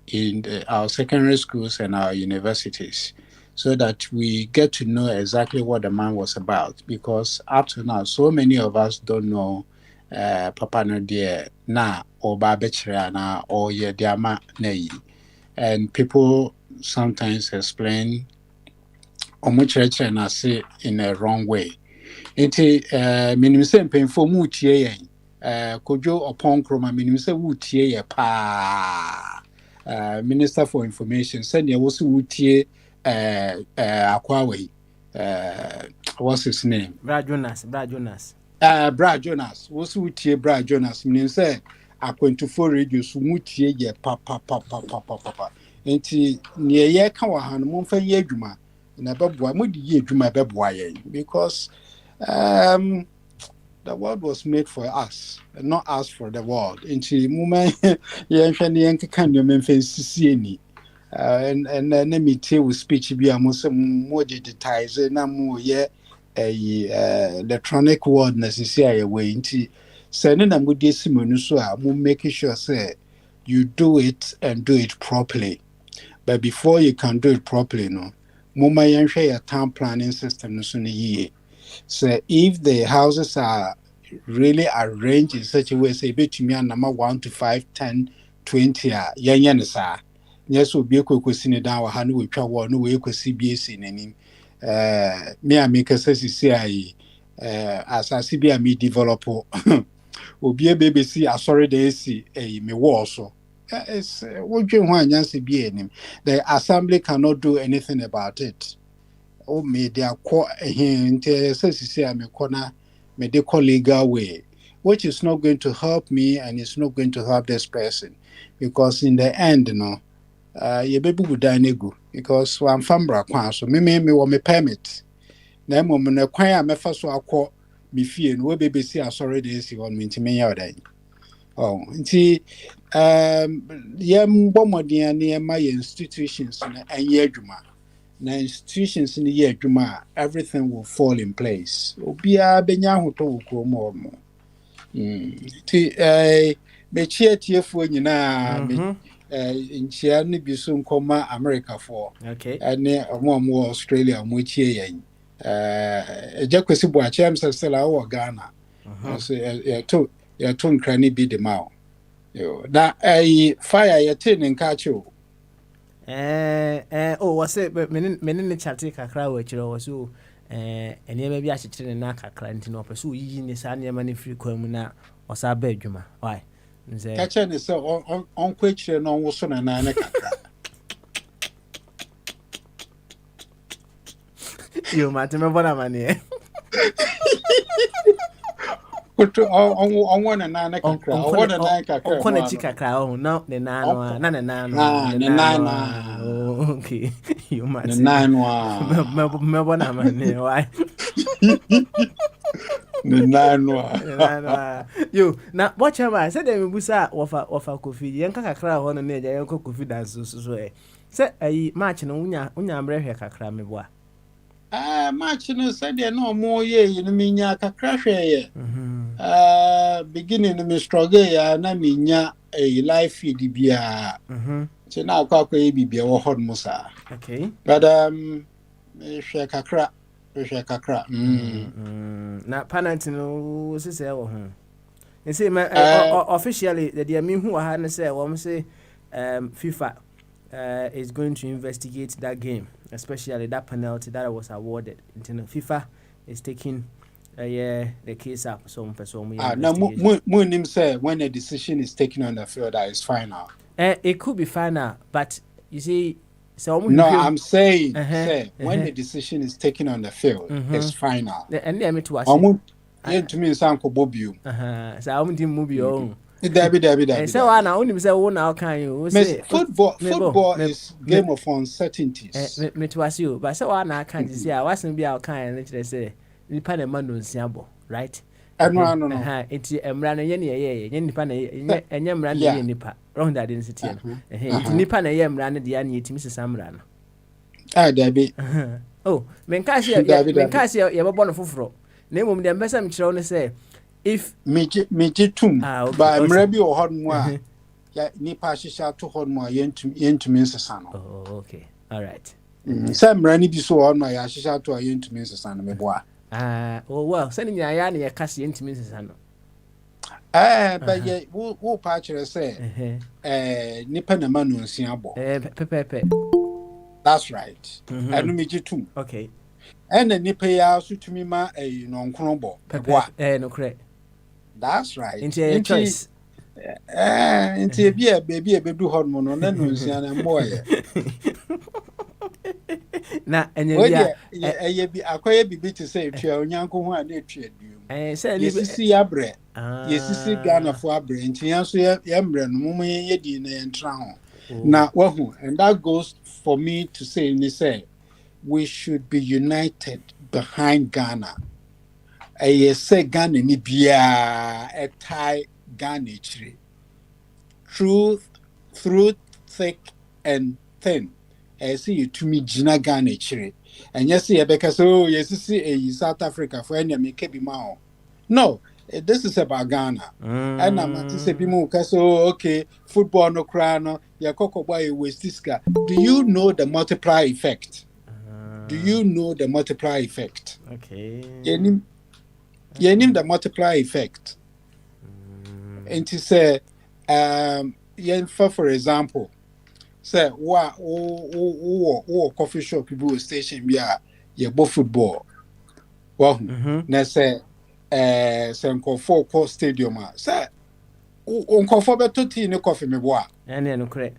in our secondary schools and our universities so that we get to know exactly what the man was about. Because up to now, so many of us don't know Papa no dear na or Babechra na or ye diama nei. And people sometimes explain omukyerɛkyerɛ na say in a wrong way. Nti menim sɛ mpanyinfoɔ mu tie yɛn kodwo ɔpɔn kroma menim sɛ wotie yɛ paa Minister for Information sɛnea wo so wotie akwawa yi what's his name Brad Jonas Bra Jonas wo so wotie Bra Jonas menim sɛ akwantufo radio so wotie yɛ papa nti nea yɛka wɔ ha no momfa yɛ adwuma na bɛboa mode yɛ adwuma bɛboa yɛn because the world was made for us, not us for the world. Into moment, and let me tell you, speech be a more digitized, na more electronic world necessary way. Into sending a good so making sure say you do it and do it properly. But before you can do it properly, no, mama share your town planning system no soon ye. So if the houses are really arranged in such a way, say between number 1 to 5, 10, 20, yan sa. Yes, will be a quick question down or hand with travel, no way could CBS in any. Me, I make a say, as I see be a me developer, will be a BBC, I sorry, they see a me war so. It's what you want, Yancy be in. The assembly cannot do anything about it. Oh, me, they are quite a hint, says, I'm a corner. Medical legal way, which is not going to help me and it's not going to help this person, because in the end, you know, your baby would die nego because I'm from Brakwan, so me want me permit. Then moment acquire me first so I call me fear and we baby see us already is on me to me out. Oh, see, bombardier near my institutions and yeduma. Na institutions in the year Juma, everything will fall in place. Obia benyahu to kromo mo. Me chia for nyina me nchia ne bi so nkoma America for. Okay. Ane mo Australia mo chie yen. Ejakwesi bo acham sesela wo Ghana. So ya to nkrani bi de mawo. Yo, na fire ya tin nka cho. Was it menin chatty kakra which was so and maybe I should train na kakra into no pursue yin is any money free comuna or sa bedjuma. Why? Catcher is so on quick and on was on a nine. You might remember money. On one and nine, on a chica crown, no, the nano, okay, you might the 9 why? The 9 You now watch him. I said, "Them we say offer coffee. Yanka crowd on the near yanko coffee dance so way." Say a match no unya mrehe kakra me boa. Match no said there no more ye in minya kakra hwe beginning me struggle ya na minya a life feed bia so na akwa bibia wo hod musa. Okay, but hwe kakra na panant no say wo ho you see officially the dear me who ha na say wo say FIFA is going to investigate that game, especially that penalty that was awarded. FIFA is taking the case up. So now Munim say when a decision is taken on the field, that is final. It could be final, but you see, so no, I'm saying when the decision is taken on the field, it's final. And let me to ask to me, Sanko Bobium. So I'm the movie on. Debbie. So I now only say one now can you say football is game of uncertainties. Me to ask you, but so I now can't see. I wasn't be our kind. Let's say the pan and man don't sample, right? No. It's a man and yen pan and yam ran the nipa. Wrong that didn't nipa and yam ran the annie to Mrs. Samran. Debbie. Oh, Mencasia, you were born of Fufro. Name of the ambassador Chirone say. If me tum by mrebi or hot moi ya ni pashisha to hot moi yen to Mrs. Sano. Oh, okay. All right. Some rani be so on my ashisha to a yin to Mrs. Sanameboa. Oh well, sending ya yani ya kasi intimacy ano. But yet, who patch say, Nipa na manu siabo. Pepe. That's right. And me too. Okay. And the Nipa ya su to me ma a non crumble. Pepe. No correct. That's right. Into a choice. Into a baby a baby hormone on no siana boy. Na enye bia be akwaya bibi to say twa onyanko ho ane twa duum say yesisi abre yesisi Ghana fo abre ntia so yembre no mum yedi na yentra ho na wahu, and that goes for me to say ni say we should be united behind Ghana. Say Ghana ni bia a tie Ghana chiri through thick and thin. See you to me Gina Ghana chiri. And yes, see because so yes see South Africa for any me kebi mao. No, this is about Ghana. And I'm to say people so okay, football no crano, ya koko boy westiska. Do you know the multiplier effect? Do you know the multiplier effect? Okay. You name the multiplier effect. And to say for example, say coffee shop people station be both football. Well, na say Senko call stadium say unko for better tea no coffee me boa. No correct.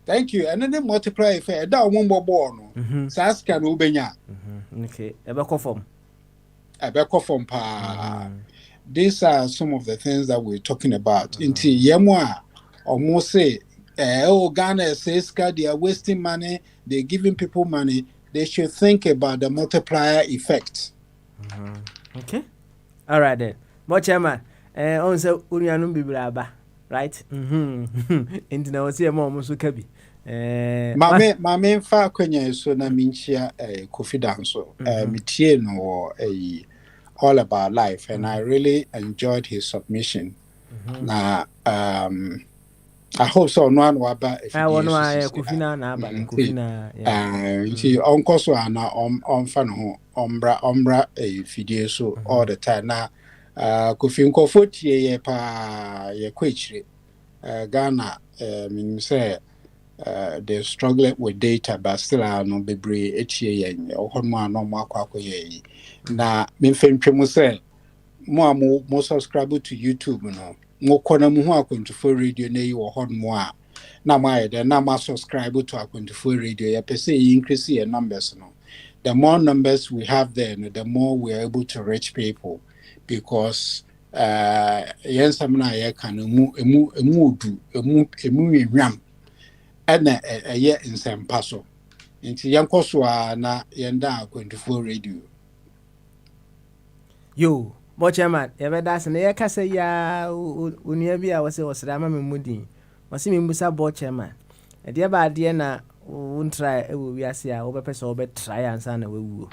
Thank you. And then the multiply effect that one ball no. Sas can ubenya. Okay. Ebeko form pa. These are some of the things that we're talking about. Inti yemwa almost say Ghana says they are wasting money, they're giving people money. They should think about the multiplier effect. Okay. All right then. But chairman, on say unianum bibraba, right? Into na wasi mo musu kabi. Mame fa kwenye so na minchia Kofi Danso. Mitie no all about life, and I really enjoyed his submission. Na I hope so. No one waba. I want to Kofina na ba Kofina. Nti onko so ana onfa no ho ombra fidie so all the time na Kofi nkofo tie ye pa ye kwechire Ghana mean say they struggle with data but still no bebre etie ye ohonmo ano mo akwa ye na me mfentwemu say mo subscribe to YouTube no mo kona mu ho Akwantufoɔ radio na yi wo hodmo a na ma de na ma subscribe to Akwantufoɔ radio ya pese increase your numbers no. The more numbers we have there, the more we are able to reach people, because yen samna ya kan emu nwam ana ye nsempa so nti yankoso na yenda Akwantufoɔ radio. Yo but chairman, that's an air cassa ya unia be I was Rama Mudin. Was him Musa board chairman. A dear bad dear na won't try we are see over person over try and son away.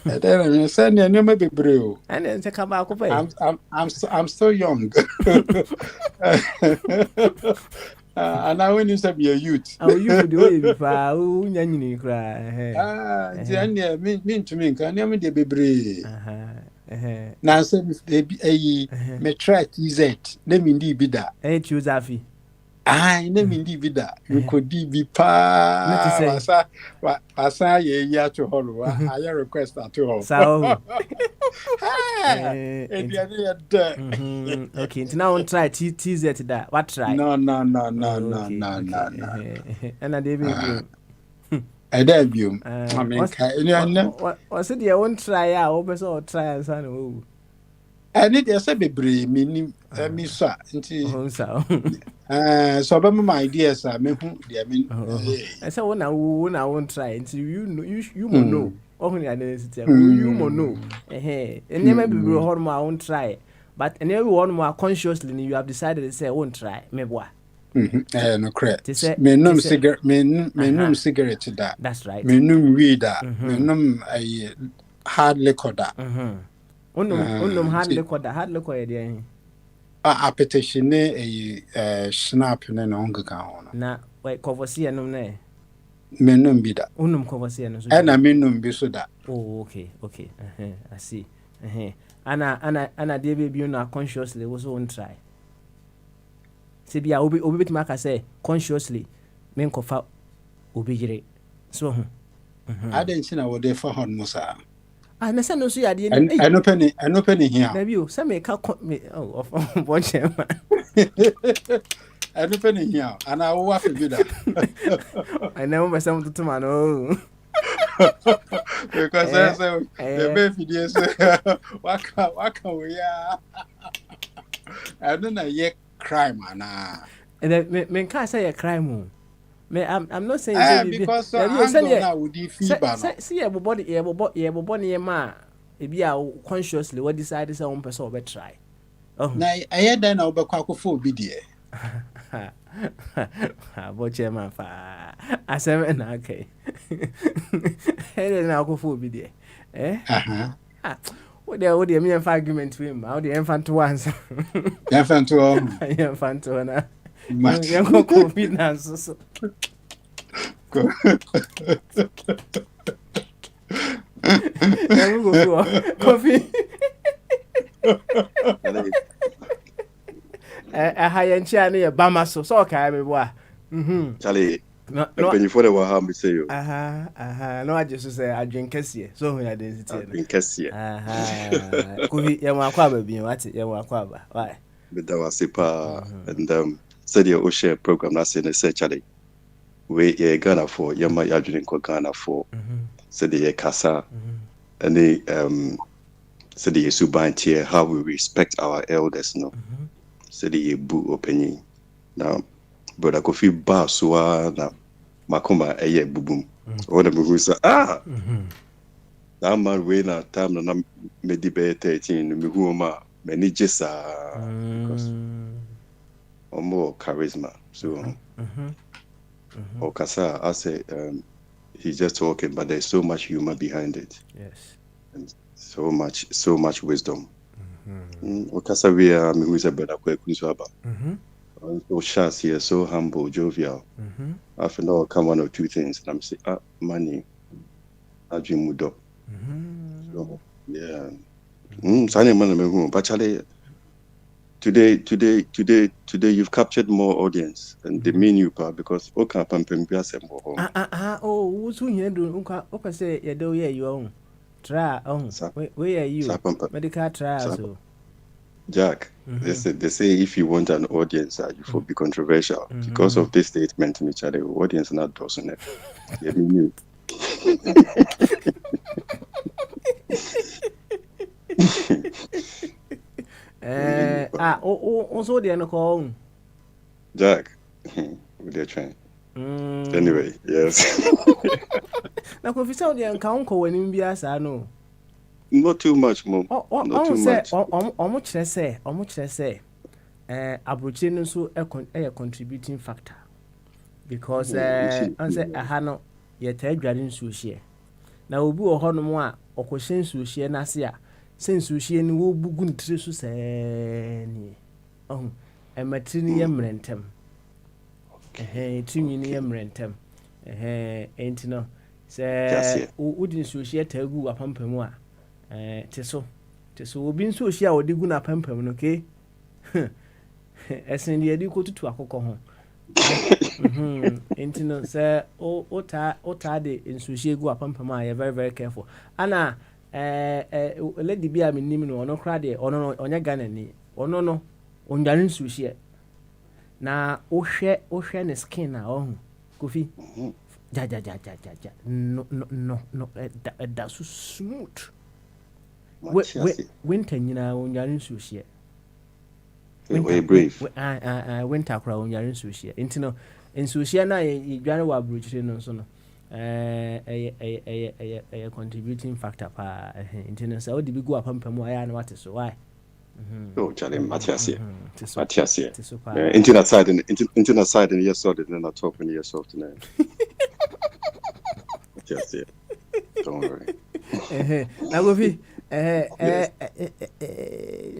And then I said, "You never be brave." And then to come back. I'm so young. And now when you say be a youth, oh, you do it before you cry. Mean to me, can you be brave? Now, say me try TZ, name indeed be that. Hey, choose Afi. I name indeed be that. You could be pa. I say, yeah, to Hollow. I request that to her. So, okay, now on try TZ that. What try? No. And I did. I debut. I mean, what's it? You won't try out, open so try and son. I need a say be meaning me so. So my ideas are me who they mean. I said when I won't try until you know. Only identity you know. And never be hormone I won't try. But and everyone more consciously you have decided to say I won't try. Me boy. No correct. Me num cigarette me num cigarette that. That's right. Me num weed that. Me num a hard liquor that. Unum hard liquor there. A petition a snap na onga ka hono. Na wait, Covosia no ne. Menum bi da. Unum Covosia no. Ɛna menum bi so da. Oh, okay. I see. Ana dear baby, you know, consciously was won't try. See, be a obi bit mark, I say, consciously, men cofa obijere. So, I didn't see na wode for hon musa. I understand no see idea. I no penny here. Maybe you some make me of watch him. I no penny here. And I will waff you that. I never myself to man. Oh, because I say the baby dear say waka we are. I don't know yet crime na. And then men can't say a crime. I'm not saying because now would you fever. See a body ma if you are consciously what decided some person will try. Oh, now I had then I'll be quite for video. But chairman fa I said okay. Then I'll go for video. Eh? What the me argument to him? How the infant to answer? Infant to infant to honor. Young COVID so. Coffee. A high and channel, a bama so can be what? Charlie, when you follow what I'm say you. No, I just say I drink Cassia, so we are in Cassia. Could be Yamaquaba being what it Yamaquaba. Why? But that was and said your Osha program, that's in a say, Charlie. We are Ghana for Yama Yajin Ghana for said the Casa and the said the Subantia, how we respect our elders, no. Said the Boo opinion. Now, but I could feel Basua now. Makoma a year boom. Or the who say, that man way now time and I'm debate 13, Mihuma, many just because or more charisma. So, or Kasa, I say, he's just talking, but there's so much humor behind it. Yes. And so much wisdom. Or Kasa, we are, who is a better quick, so Shas here, so humble, jovial. After all, come one or two things, and I'm saying, money, I dream wood up. So, yeah. Signing money, but Charlie, today, you've captured more audience, and they mean you, because okay, oh, who's who you do? Okay, say, you do, yeah, you own. Try, where are you? Medical trial, Jack, they say if you want an audience, you will be controversial because of this statement in each other. Audience not doesn't it? They mean you. Also they are call Jack, with their train. Anyway, yes. Now, if you tell the uncle when you be as I know. Not too much, Mom. Not too much. Almost say, Abuchin so a contributing factor because I say a hano yet a dragon sushi. Now, we will hold more or question sushi and Asia since sushi and will bugun trisu say, oh, a matrinium rentum. Trinium rentum. Ain't no say, wouldn't sushi at a goo upon Pemoa. Teso obi nso ohia odi gu na pampam no ke esen de edi kotutu akoko ho entino se ota de nso ohia gu apampam a very very careful ana lady bi a menim no ono kra de ono onye Ghana ni ono no onware nso ohia na ohwe ne skin na ohu kofi ja no that so smooth. Winter, you know, when you're in sushi. We're brave. Winter crowd when you're in sushi. Intino in sushi, now you got what bridge no so a contributing factor. Intino, so the big go up and I know what is so why. Oh, Charlie, Matthias here. Internet side and yes, so they're not talking yourself tonight. Matthias here. Don't worry. Now, will be.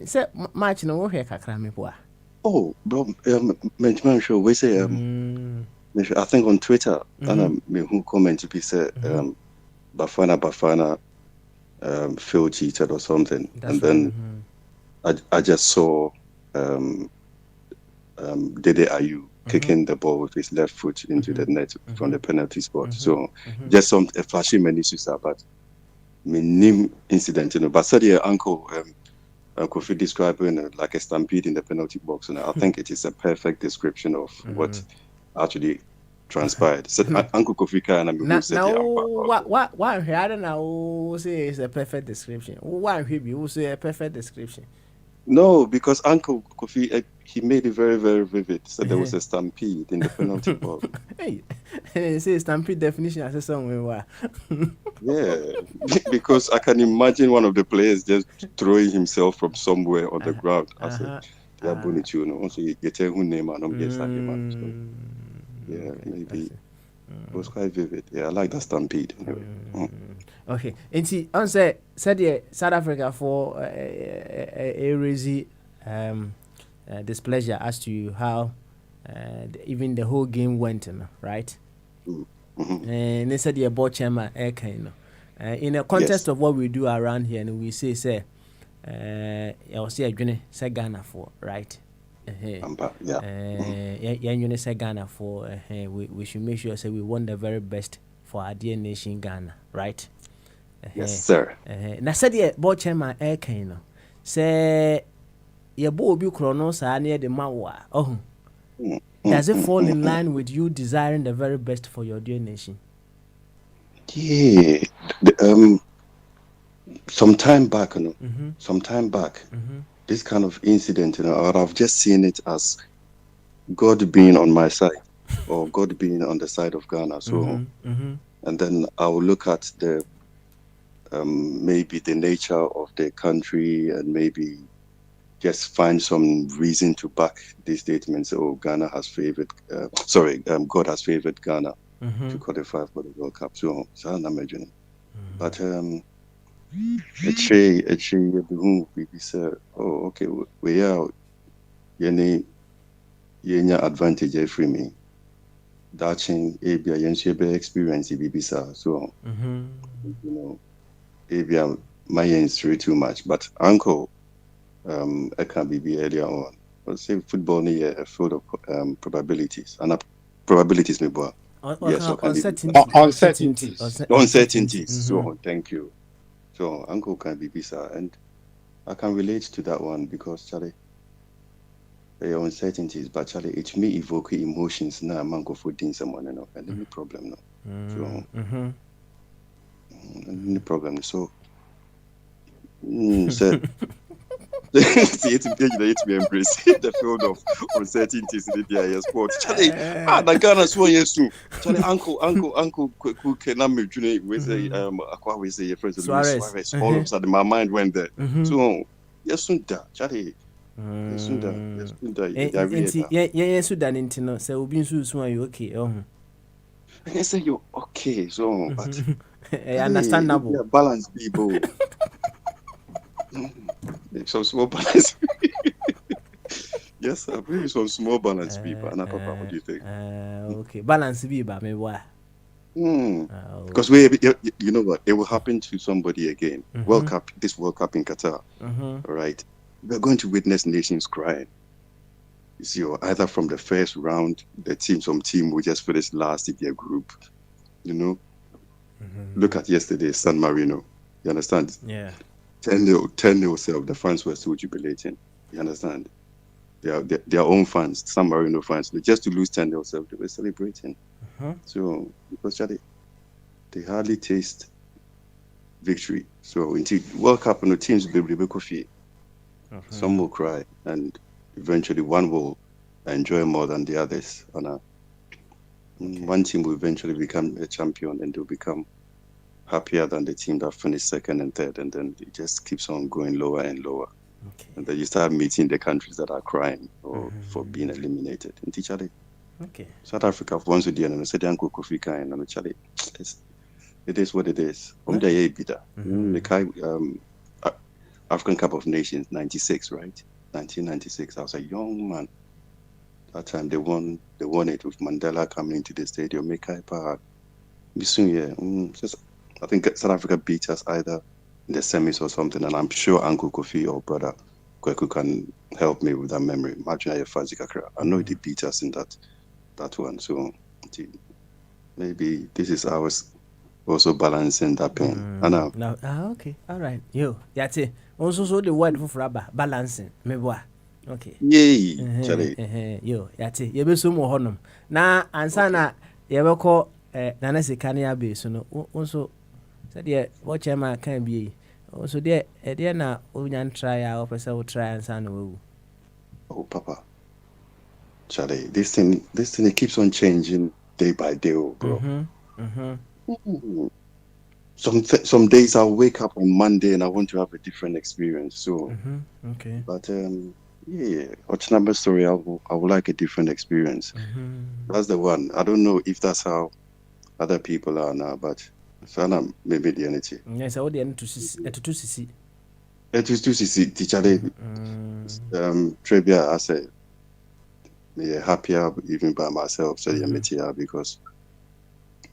Say match no here kakra me boa. Oh, bro, management show we say I think on Twitter, and who commented, he said, Bafana Phil cheated or something. That's and then I just saw Dede Ayew kicking the ball with his left foot into the net from the penalty spot. So just some flashing many but minim incident, But said Uncle Kofi describing like a stampede in the penalty box, and I think it is a perfect description of what actually transpired. So Uncle Kofi and I said, why I don't know say it's a perfect description. Why he say a perfect description? No, because Uncle Kofi he made it very, very vivid. So there was a stampede in the penalty box. Hey, say stampede definition as somewhere. Yeah, because I can imagine one of the players just throwing himself from somewhere on the ground. I said, also you tell who name and yeah, maybe it was quite vivid. Yeah, I like that stampede. Anyway. Okay, and see, on said South Africa for a raisy displeasure as to how even the whole game went, right? And they said the board chairman in the context of what we do around here, and we say I was say Ghana for, right? Say Ghana for we should make sure say we want the very best for our dear nation Ghana, right? Yes, sir. Na said the board chairman say your boy be chronos near the mawa. Oh, does it fall in line with you desiring the very best for your dear nation? Yeah, some time back, this kind of incident, or I've just seen it as God being on my side or God being on the side of Ghana. So, and then I'll look at the maybe the nature of the country and maybe just find some reason to back these statements. Oh, Ghana has favored, God has favored Ghana to qualify for the World Cup. So I'm imagining. But we said, oh, okay, we are any advantage free me. Daching ABA Yenshebe experience BBSA. So ABA my is too much. But Uncle I can be earlier on. But say football near a field of probabilities. And probabilities me boy. Yes, uncertainties. So thank you. So Uncle can be bisa, and I can relate to that one because Charlie, there are uncertainties, but Charlie, it may evoke emotions now. Man go for doing someone, and any problem no. So any problem. So said. It's me embrace the field of uncertainties in the sport. Charlie, the Ghana so yes too. Charlie, uncle, who can I make you we say Aqua we say your friend Suarez. All of a sudden my mind went there. So yes, Charlie. Yes, Sudan intino. So we been so you okay? I say you okay. So but understandable. Yeah, balance people. Some small balance. Yes, sir. Maybe some small balance people. And Papa, what do you think? Okay, balance people, maybe why? Because you know what? It will happen to somebody again. This World Cup in Qatar. Right? We're going to witness nations crying. You see, either from the first round, some team will just finish last in their group. Look at yesterday, San Marino. You understand? Yeah. 10-0 self, the fans were still jubilating. You understand? Their own fans, San Marino fans, just to lose 10-0 self, they were celebrating. So, because they hardly taste victory. So, until World Cup, and the teams will be able to some will cry, and eventually one will enjoy more than the others. And one team will eventually become a champion, and they'll become happier than the team that finished second and third, and then it just keeps on going lower and lower. And then you start meeting the countries that are crying for being eliminated. And Charlie, South Africa once again, and I said, Uncle Kofi Kine, and Charlie, it is what it is. African Cup of Nations, 96, right? 1996. I was a young man. That time they won it with Mandela coming into the stadium. Mekai Park. I think South Africa beat us either in the semis or something, and I'm sure Uncle Kofi or brother Kweku can help me with that memory. Imagine I know they beat us in that one. So maybe this is ours also balancing that pain. No. Okay. All right. Yo, that's it. Also, the word for rubber balancing. Maybe. Okay. Yay, Charlie. Yo, that's it. You be so more honum. Na ansana you will call Nana Sikania base. So also said yeah, what chairman can be. Also there na unyan try our person will try and san. Oh, Papa. Charlie, this thing it keeps on changing day by day, bro. Some days I'll wake up on Monday and I want to have a different experience. So, okay. But yeah, what's number story? I would like a different experience. That's the one. I don't know if that's how other people are now, but Sana maybe the energy. Yes, I would end to see. It was to see teacher. Trivia, I said, me happier even by myself. So yeah, because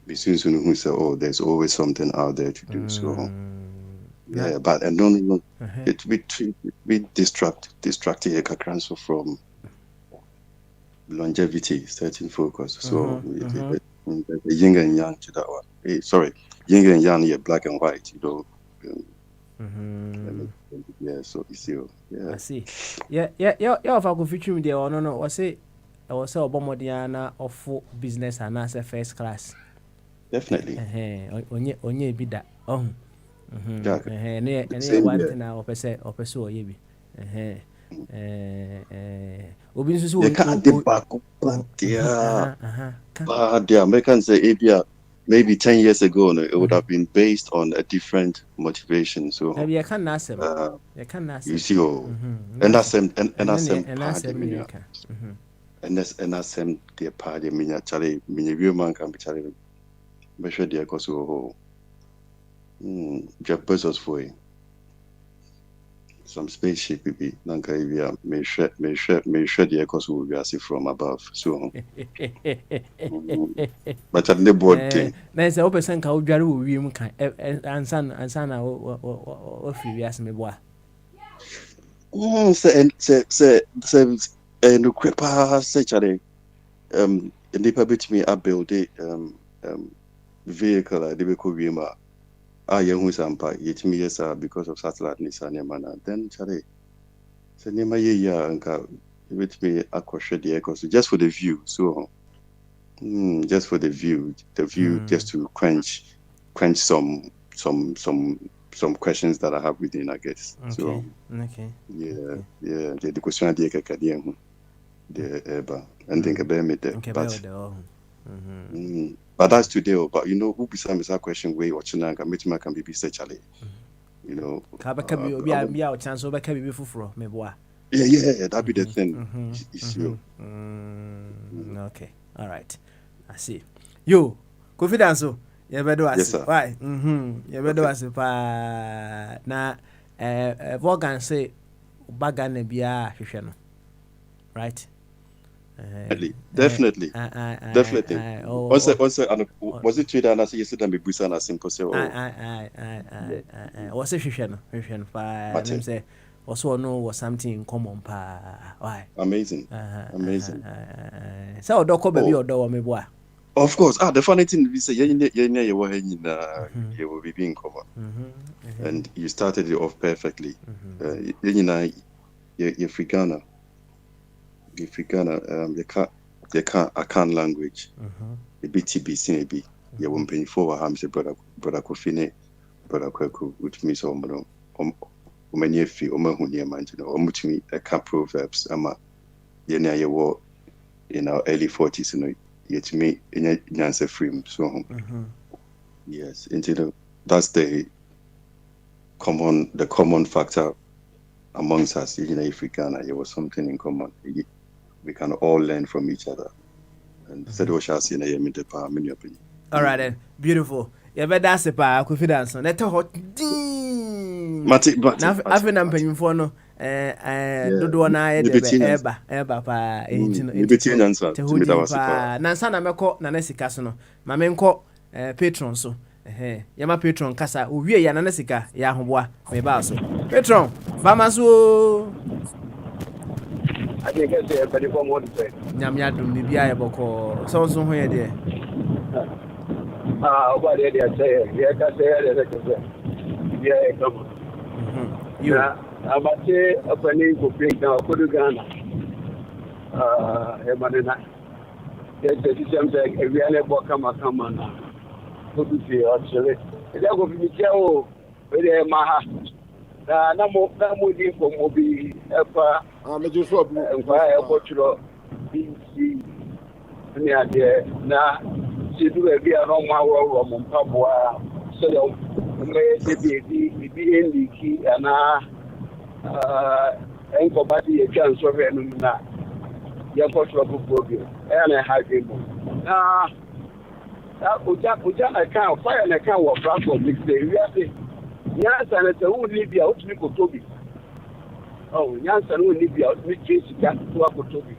we soon who say, oh, there's always something out there to do. So yeah, but no. It we distracted Kakranso from longevity, certain focus. So the yin and yang to that one. Yin and yang, yeah, black and white, you know. Yeah, so you see, yeah. I see. Yeah. If I could feature me there, or no, was it Obamodiana or full business and as a first class. Definitely. Onye bi da. Oh. Ne one thing na opese o yebi. Obi nso so you can't dip back the Americans say Abia maybe 10 years ago it would have been based on a different motivation. So you can ask them. You see, and that's them the party minya chale minya view man can be chale measure the cost of Jeff Bezos for some spaceship be nanka ivia me share the cost will be as from above. So but at the board thing there's a person ka odware wo wiem kan ansan na o fi wi asme boa say no crepa say chale nipa betimi abuild vehicle they be ko wiema yehu sampa yetimi yesa because of satellite nisane mana then chale say nema ye anka betimi akoshe the echo so just for the view. So just for the view just to quench some questions that I have within, I guess. Okay. So yeah the question the kakadian the eba and think about me there but that's today. But you know who beside me that question way watching can meet my can be Charlie. You know be our chance over can be fufuro me boa. Yeah, that be the thing. Okay, all right, I see. Yo, confidence. You better ask. Why? You better ask. Na Morgan say bagane biya hwehwe no. Right? Definitely. Was it Twitter and I say yesterday be busa na simple say was it hwehwe no pa them say also no was something in common pa. Why? Amazing. So do ko baby odo me boa. Of course. The funny thing we say you will be in common. And you started it off perfectly. You Africana, the Akan language. The BTBC maybe. You won't pay for Hamse brother Kofine, brother Kweku, which means many fi omahunia manjino omutumi eka proverbs ama yena yewo in our early 40s, you know, yet me in nyanse frame. So yes, that's the common factor amongst us. You know, Africana, there was something in common. We can all learn from each other. And said we shall see in the power many opinion. All right then, beautiful. You better that's a confidence. Let her hot. But I've been for no. dodo na ye de eba pa entino ebeti nyansa timi da wasipa na nsa na meko na sika so no ma menko patron so yama patron kasa owie ya na sika ya ahoboa me ba so patron ba maso I think I say everybody from what to say. Nyam ya dum ni bia ye boko so so ho ye de What did I say? Yeah, I say that. Yeah, come. You I'm at a penny to bring now to Ghana. Emanina. There's something a real book come on. Good to see actually. They go to Michel with a maha. No more for Mobi, I'm just so blue and fire cultural BC. Now, she do a bit around my world on Papua. So, be in the key and Uncle Batty a chance of your cultural program. And I have him. Ujana can't fire and I can't walk back from this day. Yes, and it's a wood Libya out to Toby. Oh, yes, and would Libya out to Chase got to Toby.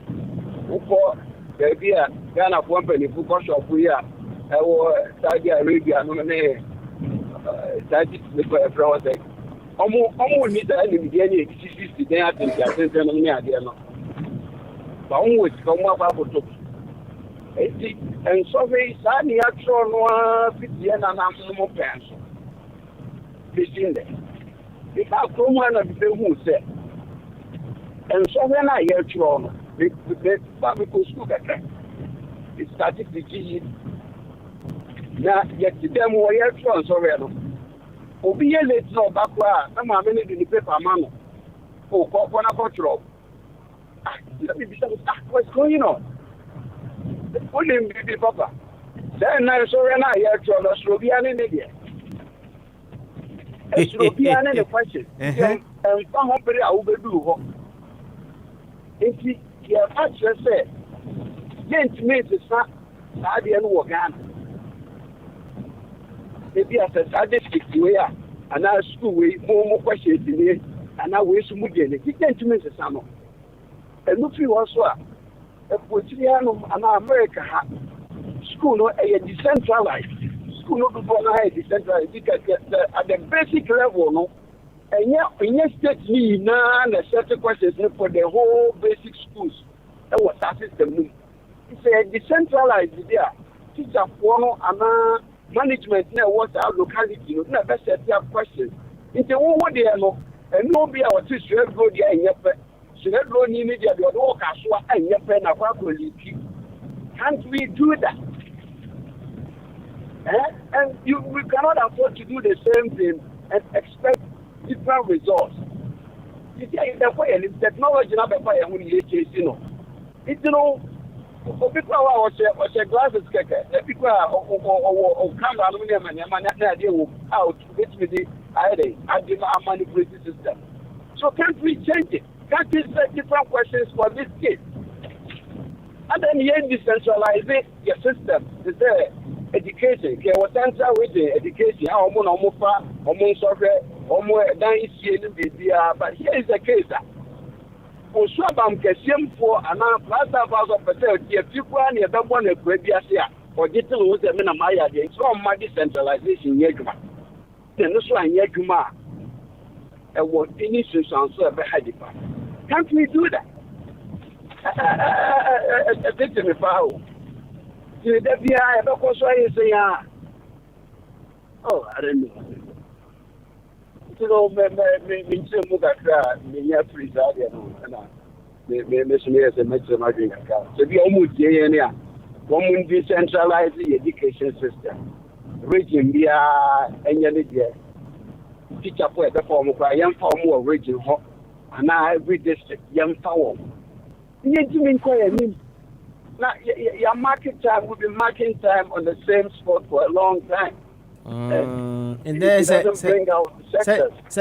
For the idea, Ghana company, who got shop we are, Saudi Arabia, no name. That is the project. Almost need the enemy getting 60 days after the idea. But almost come up for Toby. And so they sign the actual 50 and I'm more pencil. If I come one of the who said, and so when I hear you, the public school it started to see now, yet the demo were yet from Sorrento. Obi a late no backward, some are many in the paper man. Oh, Copona Control. Let me be what's going on? Only baby papa. Then I saw an eye here to the Slovian in India. Slovian in the question. And some of them will do. If you have actually said, Gent made the Saudi and Wagana. Maybe as a sadistic way, and our school way, more questions in it, and I wish to move in it. He can't make the summer. And look, you also a Portugal and America school, no, a decentralized school, no, before decentralized because at the basic level, no, and yet, state me now, and a certain questions for the whole basic schools. That was our system. It's a decentralized there. Teacher, for and management now was our locality, you know, never set up questions. It's a one day, no, and no be our teacher go there in your pet. She had no immediately or walk as well, and your pen of our can't we do that? And we cannot afford to do the same thing and expect different results. You see, if technology not by when you know, it's people was a glasses people or camera aluminum and out with the manipulated system. So can't we change it? Can't we set different questions for this case? And then you decentralize your system. The education, okay, what answer with the education, how software, but here is the case. Oswabam Kasiam for an +1,000%, if people are near the one of Arabia or getting with the Minamaya, it's all my decentralization Yaguma. Then this one Yaguma, and what any institutions are behind it. Can't we do that? A bit in the power. The FBI, because I say, oh, I don't know. You know, me free as a maximum account. So the almost one decentralize the education system. Region be any teacher for the form of a young form of region and now every district young form. You mean now your market time will be marking time on the same spot for a long time. And there said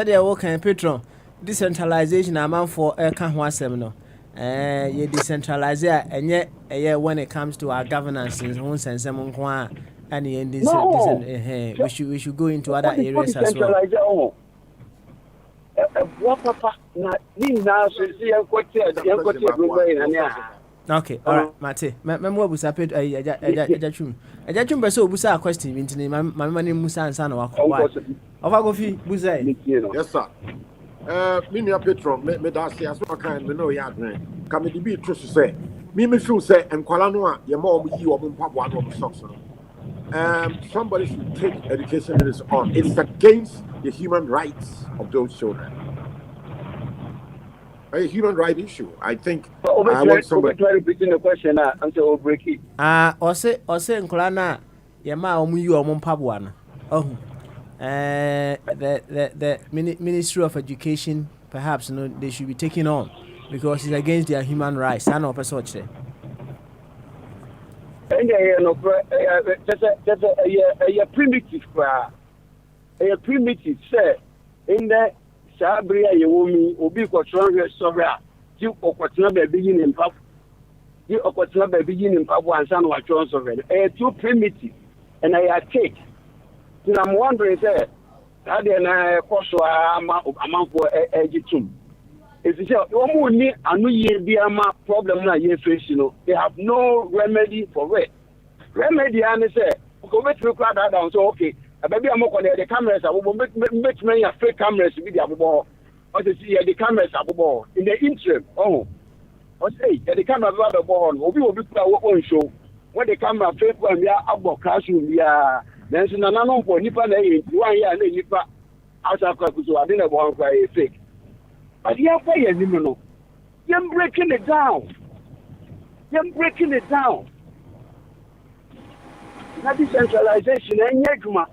they are working Petron decentralization amount for a seminar. You decentralize and yet when it comes to our governance in one sense and in this we should go into other areas as well. papa na nina so see yankote bro na ne Okay, all right, Mate. Memo busa pet ajachum. Ajachum be so busa question intini mama ni musa ansa na wakwa. Ofa go fi busa. Yes sir. Me nua patron me da se aso kan me no ya adwen. Ka me di true so say. Me feel say enkwala no a ye ma omo yi omo mpaboa no omo socks no. Somebody should take education that is on. It's against the human rights of those children. A human right issue. I think I want somebody to repeat the question until we break it. Ose nkola na ye ma omu yi omu mpaboa no. Oh. The Ministry of Education perhaps they should be taken on because it's against their human rights. I know person what say. And a primitive a primitive say in the Sabria Yomi Obi Quatron Sobra, you Oquatna begin in Pap, you Oquatna begin in Papua and San Watron Sovereign, too primitive, and I take. So I'm wondering, sir, that then I cost amount for Egitum. If you say, only a new year be a problem now, you face, they have no remedy for it. Remedy, and say, go back to that down, so okay. Maybe I'm on the cameras. I will make many fake cameras with the above. Or to see the cameras above in the interim. Oh, or say the camera above born. We will be our own show. When the camera fake one, we are above classroom. We are then so none for Nipa 1 year and Nipa outside so I didn't want to a fake. But you are paying him. You're breaking it down. You're breaking it down. That decentralization and Yegma.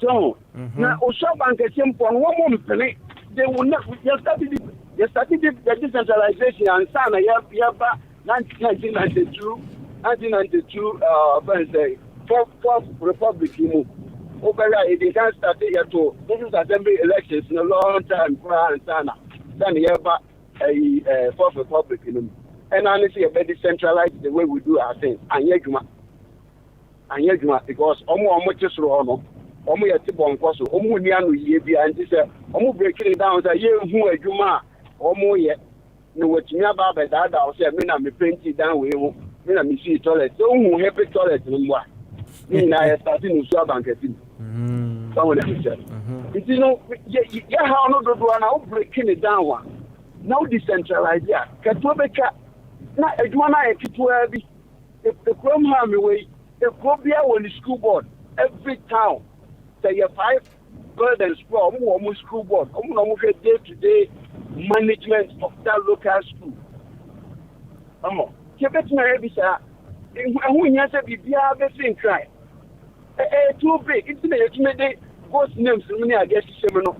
So now Osha Bank is simple. One more penny. They will not. You started the decentralization and Sana Yaba 1992. Fourth Republic. They can't start here to. This is assembly elections in a long time. Sana Yaba a Fourth Republic. And honestly, a very decentralized the way we do our things. And Yegma because almost just wrong. Omo yeti bonko so omo ni anu yie bia nti se omo breaking it down say ye hu adwuma omo ye no watumi aba be dada o say me na me paint it down we hu me na me see toilet so hu happy toilet no mwa ni na ye start no so abankati so we dey say nti no ye how no do na o breaking it down wa now decentralize ya keto beka na adwuma na ye kitwa bi e krom ha me we e kro bia won school board every town. Say 5 buildings for almost school board. Almost day-to-day management of that local school. Quebec Marabisa, who has a BBA cry. Too big. It's the ghost names. I guess seminal.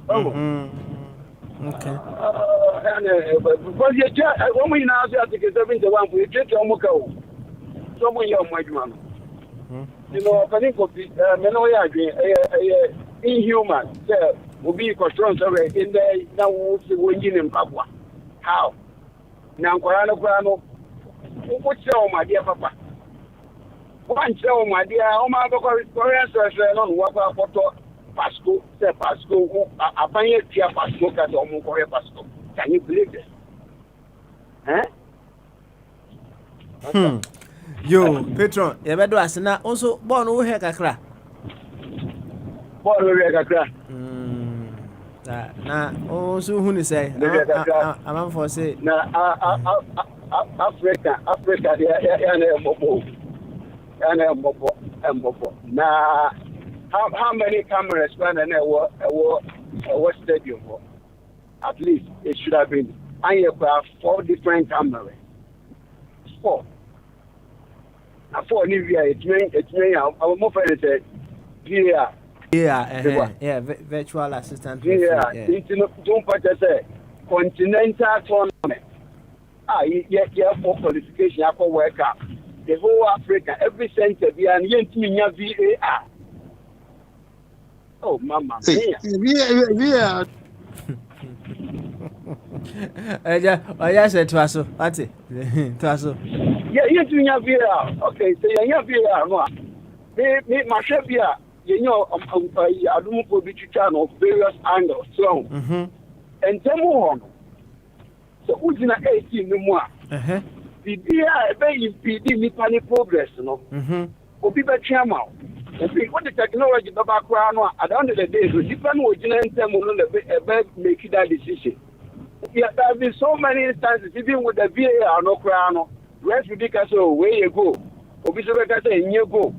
Okay. Because you when we now say I think it's 71 for you, take your moko. Someone your man. I think of the inhuman. Will be controlled in the now winning in Papua. How? Now, Grano, what's all my dear papa? One show, my dear, my Korean on Waka Photo Pasco, Pasco, I find it here Pasco at Omo Korea Pasco. Can you believe this? Huh? Yo, Petron, you better ask now. Also, born over here, Kakra. Born over here, Kakra. Nah, also, who is say? I'm for say. Nah, Africa, Nah, how many cameras run and what stadium for? At least it should have been. I have 4 different cameras. 4. For Nivea, it's me. Our more friends said, yeah, virtual assistant. Yeah, don't say continental tournament. Yeah, for qualification, for work up. The whole Africa, every center, we are near VAR. Oh, mama. Yeah. I said to us, what's it? To us. Yeah, you're doing your VAR. Okay, so you're VAR. Me, my chef here, you know adumu bi twitwa no various angles so and temo on so ujina 18 no mu a bibia ebe impede nipa ni progress no obi be twama what the technology baba kra no at the end of the day so nipa no ojina ntemo no ebe make that decision. Yeah, there have been so many instances even with the VAR no kra no rest be because where you go obi so be ka say nye go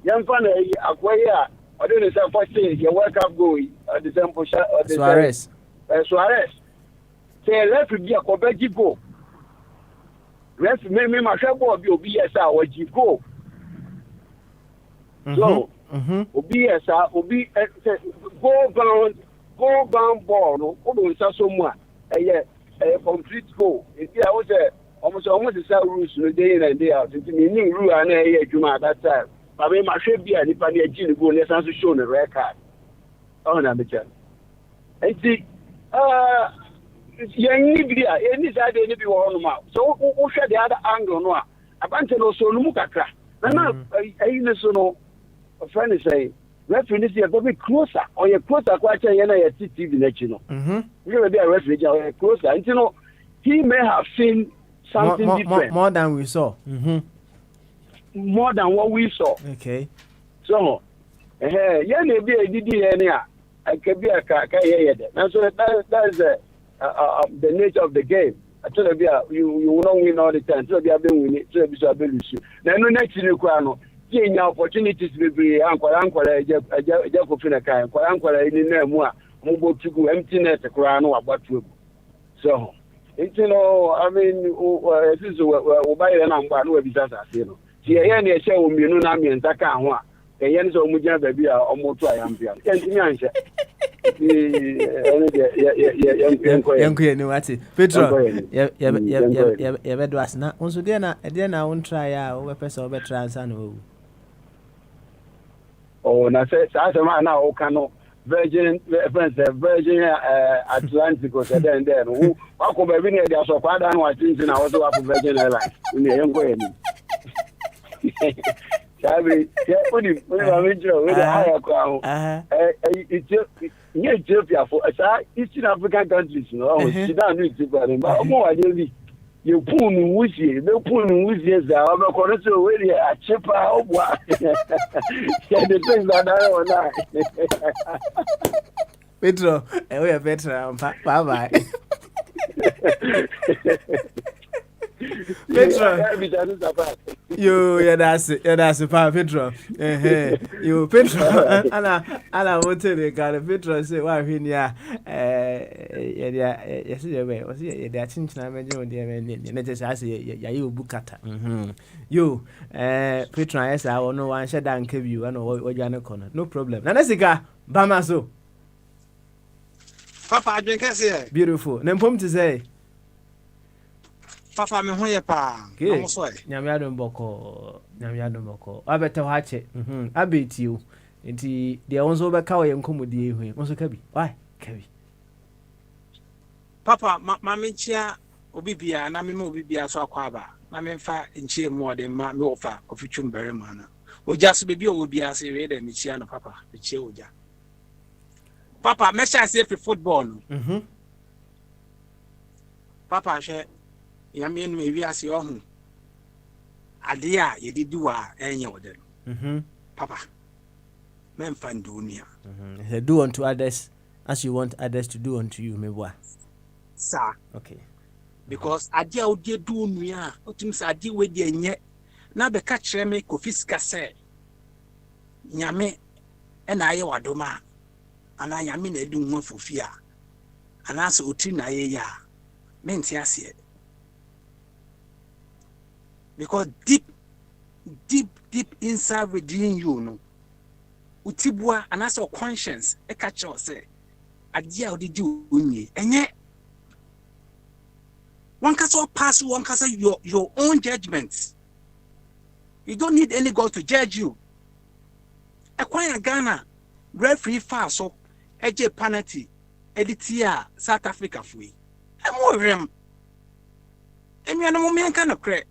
yamfa na akwaye a ode ne say for say your world cup goal at the tempo Suarez say ref be akobeji go ref me ma hwe ball bi obi yes a waji go so obi yes a obi go bound ball no obo nsa so mu a complete goal it I was almost say rules no day in and day out it meaning rule na adwuma at that time but me ma hwe bi a nipa na agi ne goal ne san so show no red card oh na me chan enti yenni bi a yenni side ni bi wo no ma so wo hwe the other angle no a abante no so no mu kakra na ayi ne so no a friend is saying referee is very closer or you closer kwa cha yana ya TV na chi no you be a referee ja closer and you know he may have seen something different more than we saw more than what we saw okay so yeah na be edidi here ni a akabi aka ye de na so that is the nature of the game I tell you will not win all the time so be a be win it so be so be lose na no na chi ni kwa no any opportunities be ankwara eja ko fina kan ankwara ni na mu a mo bo tugu emptiness kura no abatu so you know I mean this is we buy na ngba no we bisa say no ti ye na e hye o mienu na mi ntaka ho a e ye nso mu gina baabi a o mo to ayampia enti anhye Yankuye ni wati Petro ya bedo asna onso de na won try a we person we betra ansa no oh na say asema na o kano Virgin Atlantic or then who wako baabi na dia so kwada na watinti na wo so wako Virgin Airlines ni yankuye ni Sabi, when I mention with the higher crown, Ethiopia for Eastern African countries, Sudan is different, but more ideally, you pull me with you, no pulling with you, I'm a corrector already a cheaper of what the things that I don't know. Petro, we are better. Bye bye. Petro, you that's pa Petro. You Petro, ana motel ka Petro say wa hwini a yes we was ye dey chinchina meje o dey na je say ya you bukata. You Petro yes I no wan sheda nka bi we no wodwane kono. No problem. Na sika bama so. Papa adwenkase. Beautiful. Na mpom to say Papa me ho ye pa na mo so e nyame adom boko abeta ho ache abeti o enti de wonso be ka wo ye nkomodi ehwe wonso ka bi why ka bi Papa ma me chia obibia na me obibia so akwa ba na me mfa nchie mu ode ma me ofa ofitwum bere ma na oja so bebi obibia se we de me chia no papa me chia oja Papa me sha say football no Papa she yami no wi ase ohun ade a ye didi wa enye wode Papa men fan dunia do unto others as you want others to do unto you meboa sir okay because ade a odi do nua otum sa ade we de enye na be ka kire me ko fisika se nyame e na aye wadoma ana nyame na edu nwa fofia ana so oti na aye ya menti ase because deep inside within you no utibua and as your conscience e catch you say adia odidi unye enye one can so pass one can say your own judgments. You don't need any God to judge you. Ekwanya Ghana referee fa so eje penalty editia South Africa fui emo rem emiano mo menka no kre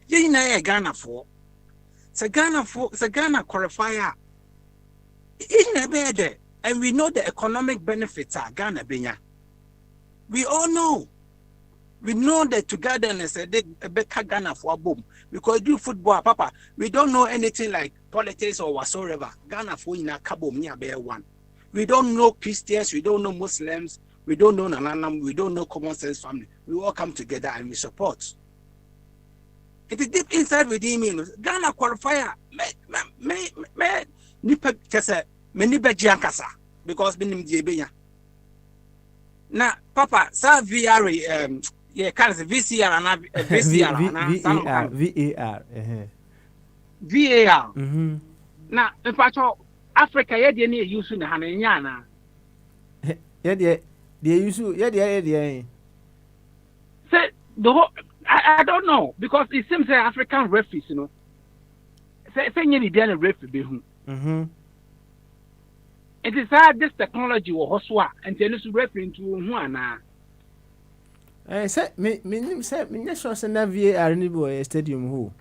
ye na ye Ghana for se Ghana qualifier In a bed, and we know the economic benefits are Ghana Benya. We all know. We know that togetherness a better Ghana for a boom. Because do football, Papa, we don't know anything like politics or whatsoever. Ghana for in a cabo near bear one. We don't know Christians, we don't know Muslims, we don't know Nananam, we don't know common sense family. We all come together and we support. It is deep inside within me. Ghana qualifier, me nipa kese, me nipa jiankasa because me nim jebenya. Na Papa, sa VR yeah, can say VCR and VCR VAR. Na in fact Africa ye dey na use na nya na. Yeah, they use yeah. Say the whole, I don't know because it seems that African referees, you know. Say you dey na referee be hu. It is hard this technology will hoswa and tell us referring to who ana. Say me sure say na VAR ni boy stadium who.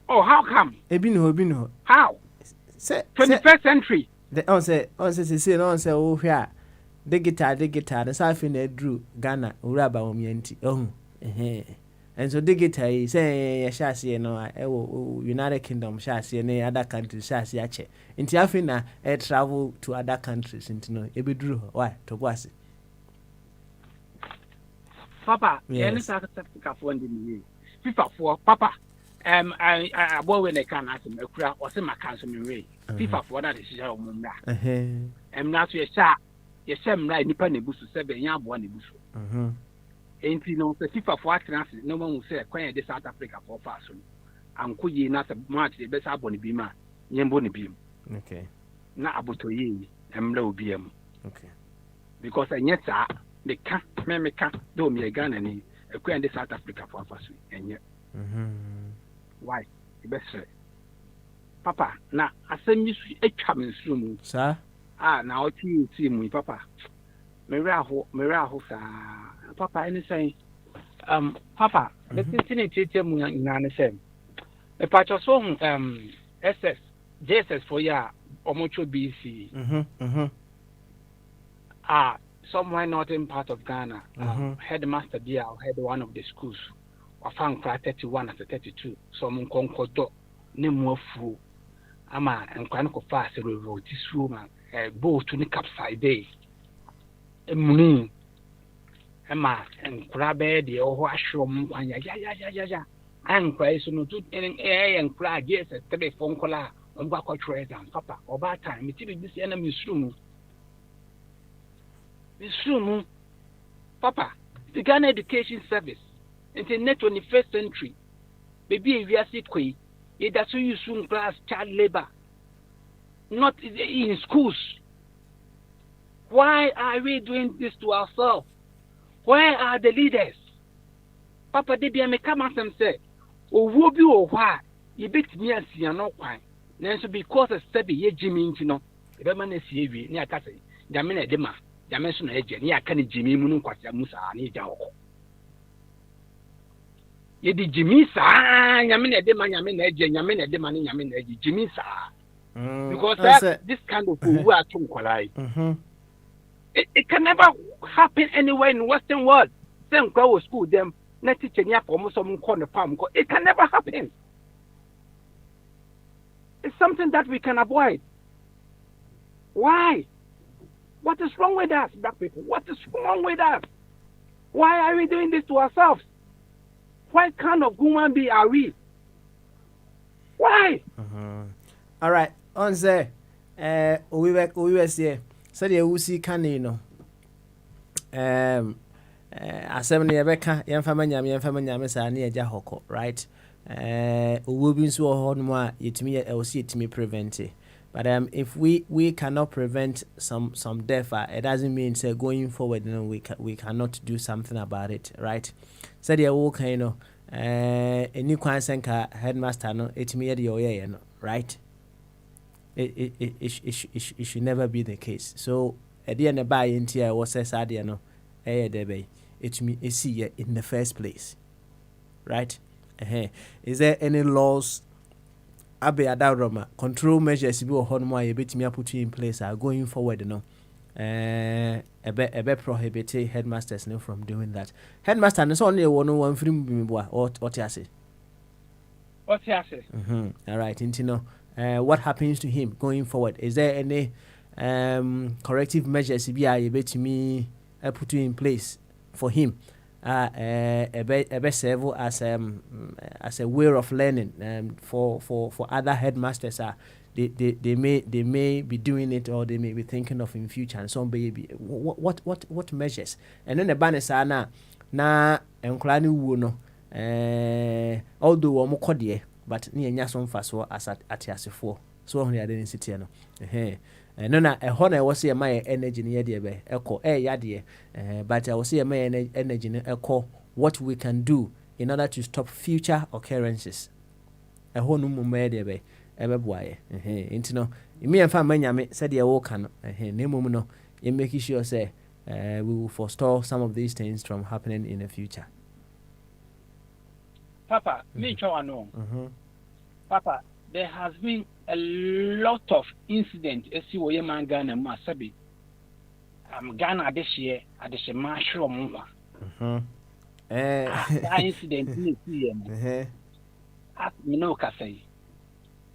Oh, how come? Ebi no. How? Say 21st century. The on say oh hwea digital the safi na drew Ghana ura ba omianti and so digital say shase no United Kingdom shase ne other countries shase ache nti afi na travel to other countries nti no e be drew why to kwase Papa yes. South Africa for the FIFA for Papa I boy when they can ask me kura o se makanso me we FIFA for that decision o mumra na so ye sha mra nipa na busu se be nya abo na busu enti no se FIFA for atransi no ma mu se kwan de South Africa for pass no anko yi na se match de be sa abo ne bi ma nyembo ne bi okay na aboto yi emra obi am okay because anya ta me ka do me Ghana ni kwan de South Africa for pass enye why the best Papa na asem yisu etwa me nsuru mu sir na o ti mu Papa me raho sa Papa any say Papa let's continue to mu na ne say e pa cho so SS JSS for ya omocho BC somewhere northern part of Ghana headmaster there head one of the schools afan kra 31 at 32 so mun konkodo ne mu afu ama nkwan ko fa se ro tisu ma boat ni capside emuni ama nkra be de o ahwom kwanya ya ankra iso no tu nkra gs 3 fonkola on ba ko treasure Papa oba time mi ti bi se na mi suru mu Papa the Ghana Education Service in the 21st century, baby, we are sick. It does use soon class child labor, not in schools. Why are we doing this to ourselves? Where are the leaders? Papa, they be come and say, "Oh, who be or why? You beat me and see no why." Then so because a step ye Jimmy, you know, the man is here near Cassie, Jamina Dema, Dimension agent, near Kenny Jimmy Munuquasa Musa, and Ijao. Ye di Jimmy sa nyame na de ma nyame na eje nyame na de ma nyame na eje Jimmy sa because this kind of who are too kwalai it can never happen anywhere in Western world. Same go school them na teacher nya for some call the farm. It can never happen. It's something that we can avoid. Why? What is wrong with us, black people? What is wrong with us? Why are we doing this to ourselves? What kind of human being are we? Why? All right. On say, we were here. So the UC canino. Assembly Rebecca, Yamfamanyam, Sani, Jahoko, right? We be so hard more, it me, I will see it me prevent it. But if we cannot prevent some death, it doesn't mean say going forward, you know, we cannot do something about it, right? So the walk, you know, a new Kwansenka headmaster, no, it me the oya, no, right? It should never be the case. So at the end of buy into I was said, you know, it me see in the first place, right? Is there any laws Abe Adauroma, control measures be or honma a bit me put in place are going forward, no. A bit prohibit headmasters no from doing that. Headmaster is only one film or say. What's he say? All right, Intino. What happens to him going forward? Is there any corrective measures be able to me put in place for him? A serve as a way of learning for other headmasters. They may be doing it or they may be thinking of in future. And some baby, what measures? And then the banners are na enklani wuno. Although omo kodie, but ni enya so mfa so atiase fo. So ho ya den city no. No na ehɔ na ɛwɔ sɛ yɛ ma yɛ energy ne yɛ deɛ bɛ ɛkɔ ɛyɛ adeɛ but ɛwɔ sɛ yɛ ma yɛ energy ne ɛkɔ what we can do in order to stop future occurrences ɛhɔ no mu ma yɛ deɛ bɛ ɛbɛboa yɛ nti no imi yɛmfa mma nyame sɛdeɛ wɔka no na mmom no yɛ make sure sɛ we will forestall some of these things from happening in the future. Papa, me no. Papa, there has been a lot of incidents. Esi wo ye man Ghana ma sabi. Ghana this year at the Shemashro Mwa. That incident ni see as me no ka say.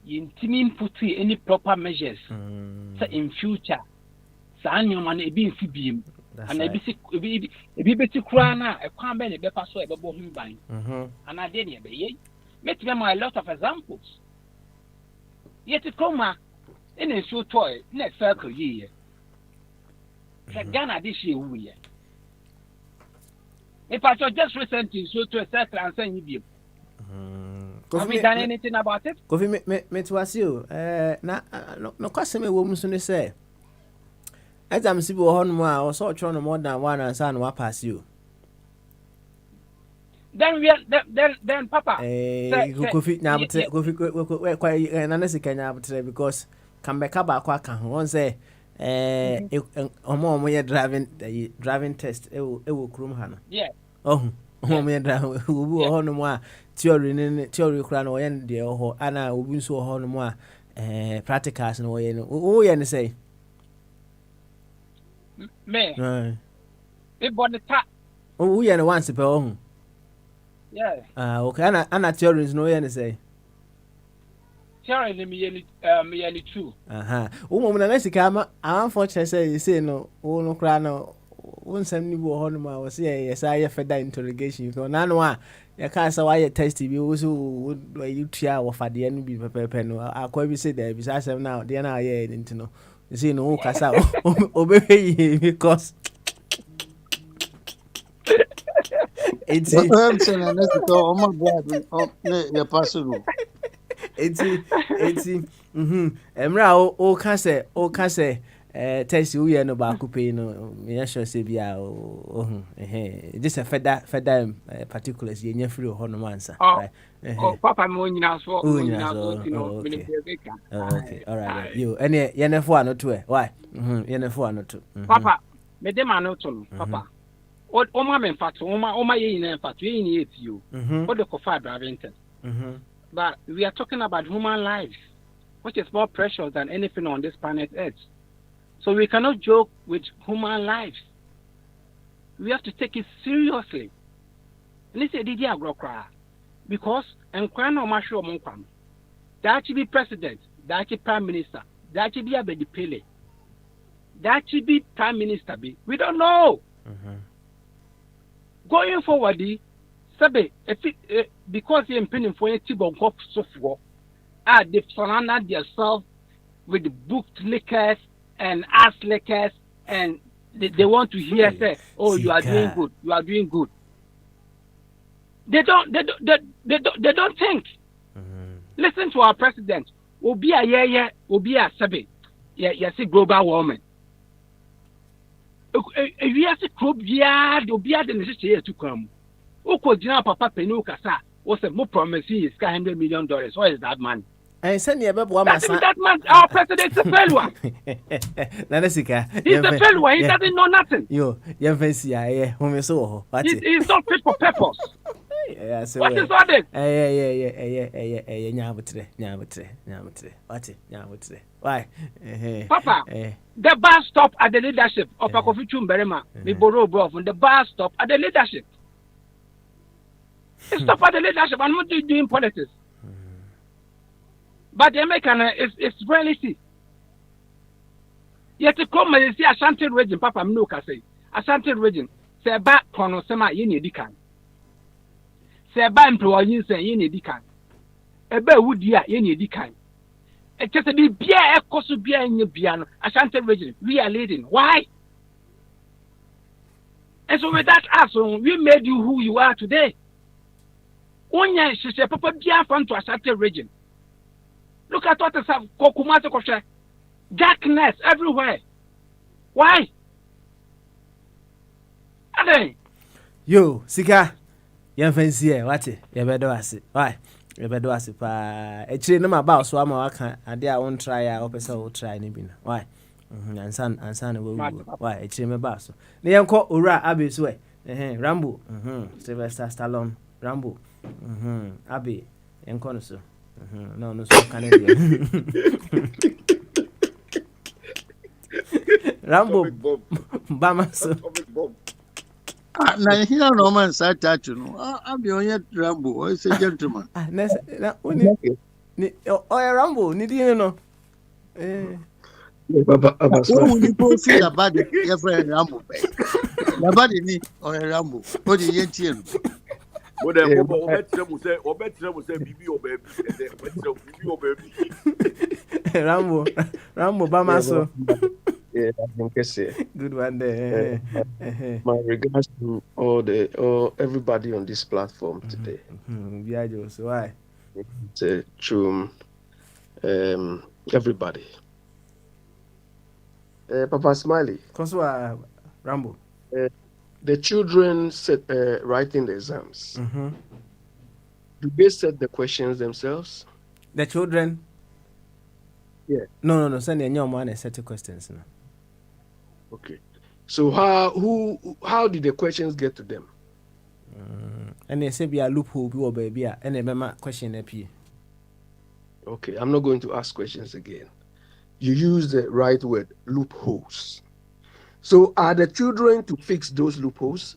Yintimi put any proper measures so in future. Sa anyoma na ebi nfi biem. And ebi beti kura na ekwan be ne befa so ebebo hu ban. And I did ye be ye. Make them a lot of examples. Yet it come in a show toy next circle year. Ghana this year we ye. If I just recently show to a circle and send you. Have we done anything about it? Kofi me to ask you. Na no kwase me wo mu so ne say. Exam si bi wo hono a o so tro no more than one and san wa pass you. Then we are then Papa. Kofi na Kofi kwa na nesi Kenya abutre because kambeka ba kwa ka ho say omo ye driving test e wo krum ha no. Yeah. Omo ye driving obi wo hono mo a theory kura no ye de ho ana obi nso ho no mo a practicals no ye no wo ye ne say me e body ta wo ye ne once pe ho. Yeah. Okay. Ana theories no yen say. Theory me true. Wo na sika ma unfortunately say you say no, wo no kra no, won sam ni bo ho no ma wo say yes I further interrogation. So na no a ya ka say why test bi wo so you tua wo fade no bi pepepe no. Akwa bi say there bi say asem na de na aye nti no. You say no wo kasa obehwe because it's Emra o ka say test you ye no ba ku pay no me sure say bia this a further particulars ye nya free ho no answer right papa mo nyina so no me okay all right you ene ye ne fo anoto why ye ne fo anoto papa me dem anoto papa Oma men fatu, Oma ye in fatu, ye in you. What the cofa driving test. But we are talking about human lives, which is more precious than anything on this planet Earth. So we cannot joke with human lives. We have to take it seriously. And this is the idea because and no masho monkwam. That should be president, that should be prime minister, that should be Abedi Pele, that should be prime minister. We don't know. Going forward, because you're impending for a table of software, they've surrounded themselves with booked liquors and ass liquors, and they want to hear say, "Oh, you are doing good. You are doing good." They don't think. Listen to our president. Obi a Obi a sabe. Yeah, see global warming. We have to crop yard or be at the necessity to come. Oko Jina Papa Penu Kasa was a more promising is $100 million. What is that man? And send you about that man, our president's a failure. He's a failure. He doesn't know nothing. Yo, fancy, yeah, whom you saw. He's not fit for purpose. Yeah, so What is all this? Why? Papa, the bus stop at the leadership of Akofi Chumberema, the Borough Bro, the bus stop at the leadership. Stop at the leadership. I'm not doing politics. But the American is reality. Yet to come and see Ashanti region, Papa Mnuka say, Ashanti region, say back Konosema Yini Dikan. Say back employees say Yini Dikan. Ebe Woodia Yini Dikan. It's just a bit beer, Kosu beer in your piano, Ashanti region. We are leading. Why? And so with that asshole, we made you who you are today. Onya, she said, Papa beer fun to Ashanti region. Look at what is happening. Kokumata Kosha. Darkness everywhere. Why? Ade. Yo, Sika. Yan fancy here, what it? You better ask it. Why? You better ask it. Actually, no my boss, so I'm a can. And I won't try. I hope I will try. Why? And son will. Why? Actually, my boss. The uncle Ura Abbey's way. Rambo. Sylvester Stallone. Rambo. Abbey. And Conoso. No, so Canadian. Rambo. Bama so. Na here no man say touch no. I'm the only Rambo. I say gentleman. Rambo, ni di no. Baba so we feel about your friend Rambo. Nobody ni Rambo. What do you hear? What the Bibi or baby. Rambo Bama so. Yeah, I think I say. Good one there. My regards to all everybody on this platform today. Yeah, so why? To everybody. Papa Smiley. Cause Rambo. The children writing the exams. Do they set the questions themselves? The children? Yeah. No. Send your man set the questions. No. Okay. So how did the questions get to them? And they say be a loophole, be or baby, and they remember question appear. Okay, I'm not going to ask questions again. You use the right word, loopholes. So are the children to fix those loopholes?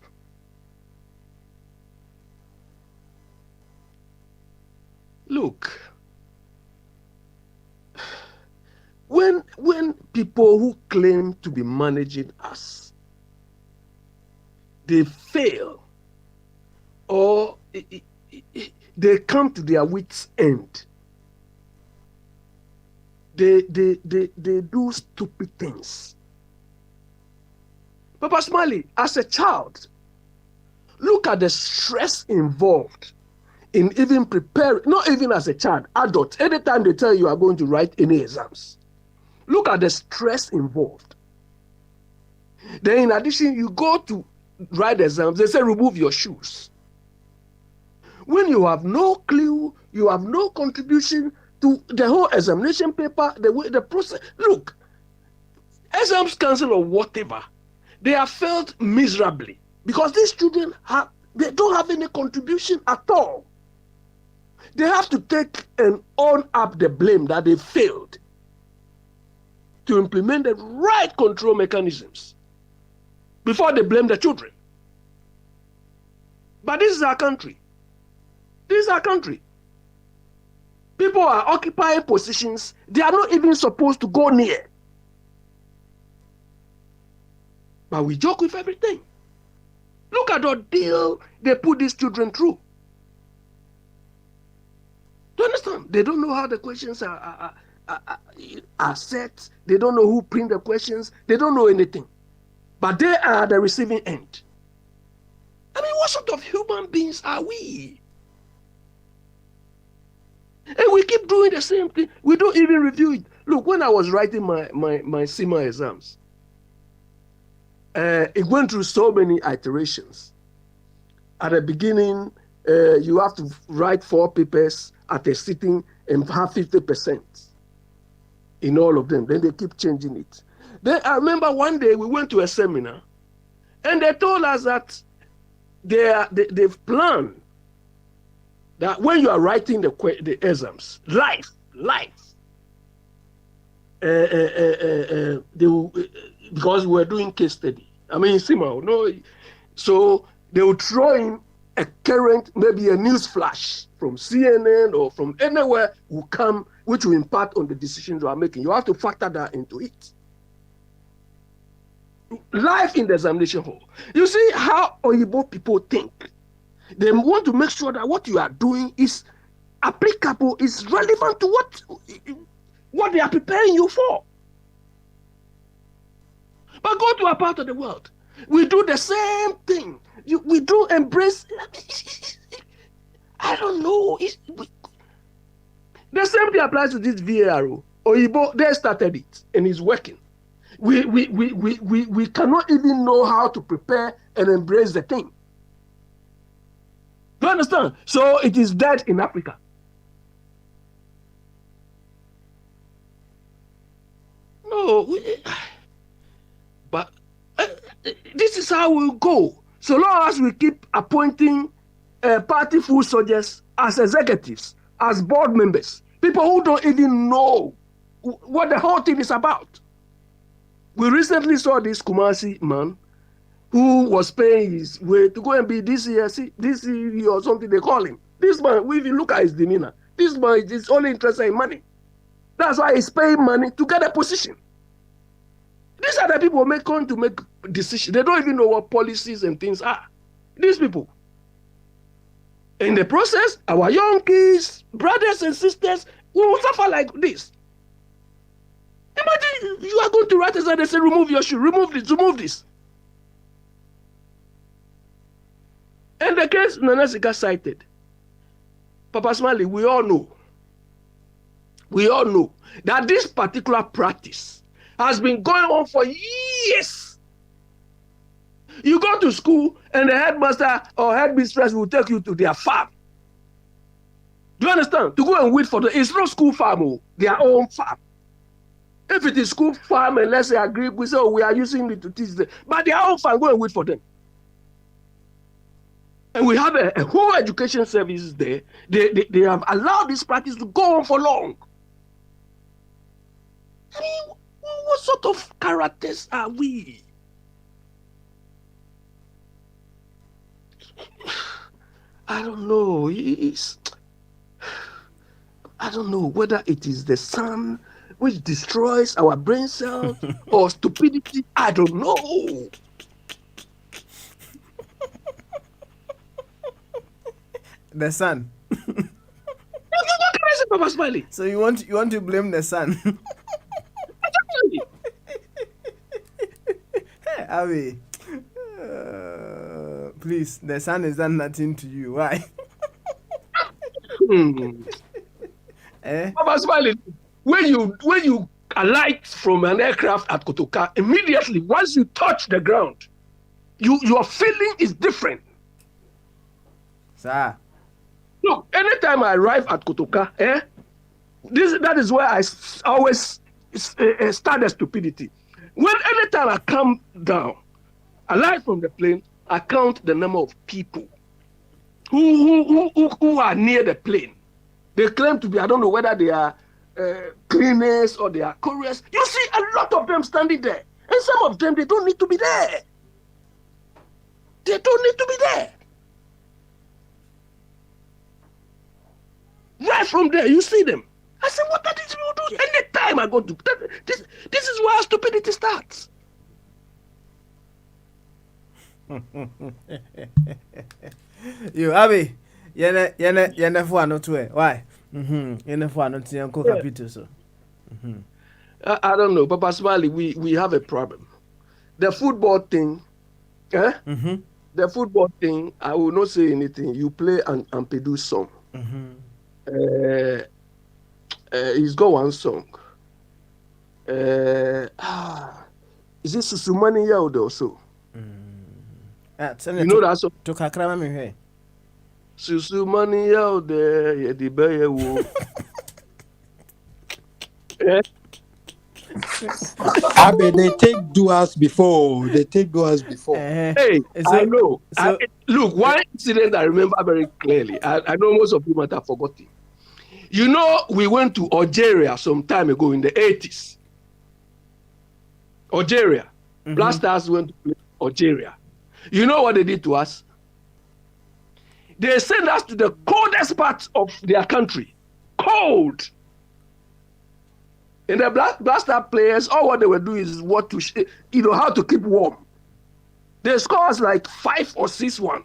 Look, when people who claim to be managing us, they fail or they come to their wits' end, they do stupid things. Papa Smiley, as a child, look at the stress involved in even preparing, not even as a child, adult, anytime they tell you are going to write any exams. Look at the stress involved. Then in addition, you go to write exams, they say remove your shoes. When you have no clue, you have no contribution to the whole examination paper, the way the process. Look, exams cancel or whatever, they have failed miserably because these children they don't have any contribution at all. They have to take and own up the blame that they failed to implement the right control mechanisms before they blame the children. But this is our country. This is our country. People are occupying positions they are not even supposed to go near. But we joke with everything. Look at the ordeal they put these children through. Do you understand? They don't know how the questions are set. They don't know who print the questions. They don't know anything. But they are the receiving end. I mean, what sort of human beings are we? And we keep doing the same thing. We don't even review it. Look, when I was writing my CIMA exams, it went through so many iterations. At the beginning, you have to write 4 papers at a sitting and have 50% in all of them. Then they keep changing it. Then I remember one day we went to a seminar and they told us that they've planned that when you are writing the exams, life, they will, because we're doing case study. I mean, so they will throw in a current, maybe a news flash from CNN or from anywhere will come, which will impact on the decisions you are making. You have to factor that into it. Life in the examination hall. You see how Oyibo people think. They want to make sure that what you are doing is applicable, is relevant to what they are preparing you for. But go to a part of the world. We do the same thing. We do embrace. I don't know. The same thing applies to this VARO. Oyibo, they started it and it's working. We cannot even know how to prepare and embrace the thing. Do you understand? So it is dead in Africa. No, but this is how we'll go. So long as we keep appointing party full soldiers as executives, as board members, people who don't even know what the whole thing is about. We recently saw this Kumasi man who was paying his way to go and be DCE or something they call him. This man, if you look at his demeanor, this man is only interested in money. That's why he's paying money to get a position. These are the people going to make decisions. They don't even know what policies and things are. These people. In the process, our young kids, brothers and sisters, will suffer like this. Imagine you are going to write and they say, remove your shoe, remove this. And the case Nana Sika cited, Papa Smiley, we all know that this particular practice has been going on for years. You go to school and the headmaster or headmistress will take you to their farm. Do you understand? To go and weed for them. It's not school farm, their own farm. If it is school farm and let's say agree, we say, we are using it to teach them. But their own farm, go and weed for them. And we have a whole education services there. They have allowed this practice to go on for long. I mean, what sort of characters are we? I don't know. I don't know whether it is the sun which destroys our brain cells or stupidity. I don't know. The sun. What can I say, Papa Smiley? So you want to blame the sun? Hey, Avi. Please, the sun has done nothing to you. Why? Papa Smiley, when you alight from an aircraft at Kotoka, immediately once you touch the ground, your feeling is different. Sir. Look, anytime I arrive at Kotoka, that is where I always start the stupidity. Anytime I come down, alight from the plane, I count the number of people who are near the plane. They claim to be, I don't know whether they are cleaners or they are couriers. You see a lot of them standing there. And some of them, they don't need to be there. They don't need to be there. Right from there, you see them. I said, what are these people doing? Anytime I go to this is where stupidity starts. You Abby, yene for no to why? Yene for no to Uncle Capito so. I don't know, Papa Smiley, we have a problem. The football thing, the football thing, I will not say anything. You play an Ampedou song. He's got one song. Is it Susumani Yaudo also? You know that song? To Kakrama me here. Susumani Yaudo, Yedibe wo. Abe, they take duals before. Hey, I know. Look, one incident I remember very clearly. I know most of you might have forgotten. You know, we went to Algeria some time ago in the 80s. Algeria. Black Stars went to play Algeria. You know what they did to us? They sent us to the coldest part of their country. Cold. And the Black Star players, all what they were doing is how to keep warm. They score us like 5 or 6-1.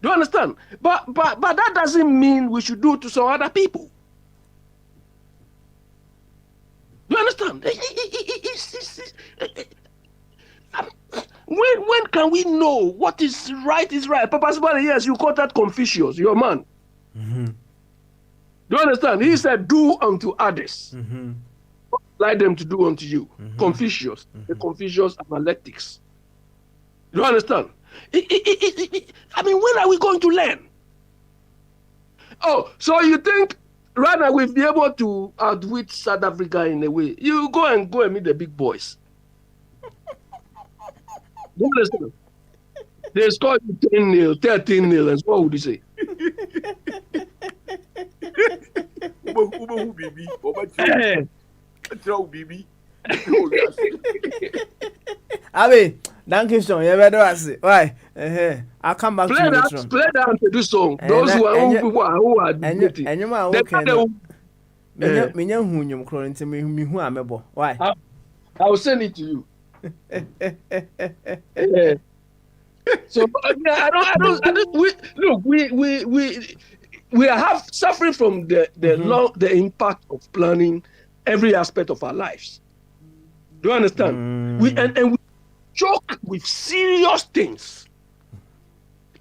Do you understand? But that doesn't mean we should do it to some other people. Do you understand? When can we know what is right is right? Papa Sibale, yes, you quoted Confucius, your man. Mm-hmm. Do you understand? He said, do unto others. Like them to do unto you. Confucius. The Confucius Analytics. Do you understand? I mean, when are we going to learn? Oh, so you think right now we'll be able to outwit South Africa in a way? You go and meet the big boys. Do you understand? They scored 10-0, 13-0, and what would you say? Abi, thank you, Sean. You better ask it. Why? I'll come back play to you that, later on. play that to this song. Those who are debating. And you might okay. Menya hunyum kro nti me hu amebo. Why? I will send it to you. Yeah. So I don't. We are suffering from the impact of planning every aspect of our lives. Do you understand? We choke with serious things.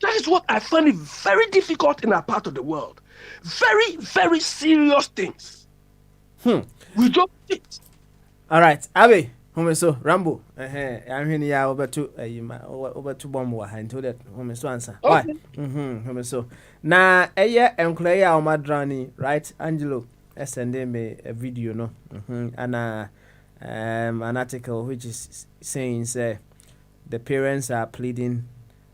That is what I find it very difficult in our part of the world. Very, very serious things. We joke it. All right, Abi. So Rambo, I'm here ya over to bomb wa until that so answer. Why? So na enclare ya madrani, right? Angelo sending me a video no. And an article which is saying the parents are pleading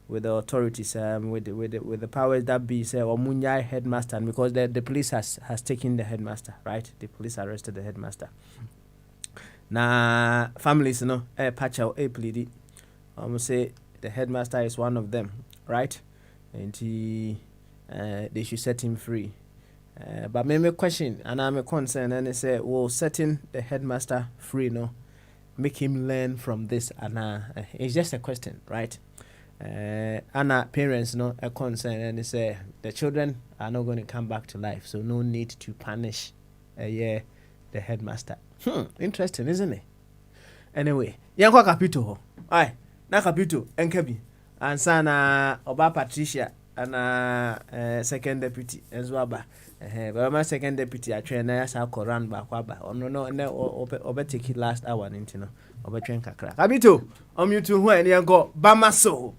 with the authorities with the powers that be Omunyai headmaster, because the police has taken the headmaster, right? The police arrested the headmaster. Na families patch plead say the headmaster is one of them, right? And they should set him free. But my question and I'm a concern, and they say, well, setting the headmaster free, make him learn from this, and it's just a question, right? And parents a concern, and they say the children are not going to come back to life, so no need to punish the headmaster. Interesting, isn't it? Anyway, yankwa kapito. Aye, na kapito enkebi. Ansa na Oba Patricia and second deputy Ezwaba. But my second deputy atwe na yasa koran ba kwaba. Ono no obe take it last hour ntino. Obe twen kakra. Kapito, omutu hu ene yanko bamaso.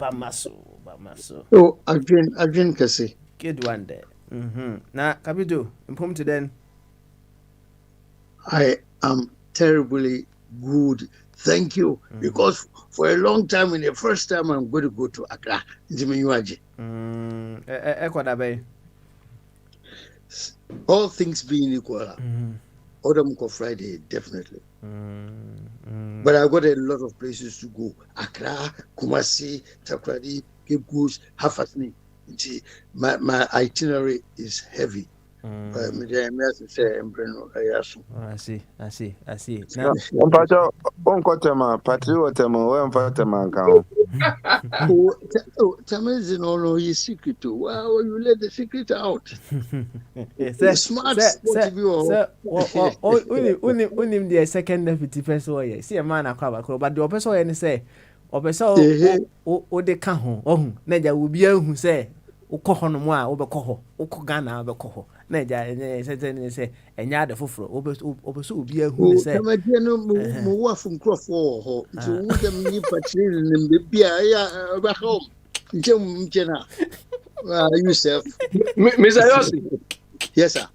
Oh, Adrian Kase. Kid one there. Na kapito, impom to then. I am terribly good. Thank you. Because for a long time, in the first time, I'm going to go to Accra. All things being equal, Odamko Friday, definitely. But I've got a lot of places to go. Accra, Kumasi, Takrady, Cape Coast, Hafasni. My itinerary is heavy. I see. Now, Tamazin all his secret too. Wow, you let the secret out. Smart unim the second deputy person. See a man a crab, but the person any say, or de cajon, Naja will be who say, Ukohon moa, Obercoho, Ukogana, Obercoho. Naja, and say, and yard of Fufro, Obersu be a who say, more from Crawford, to them new patrol and the beer back home. Jenna, yourself, Mr. Yossi. Yes, sir.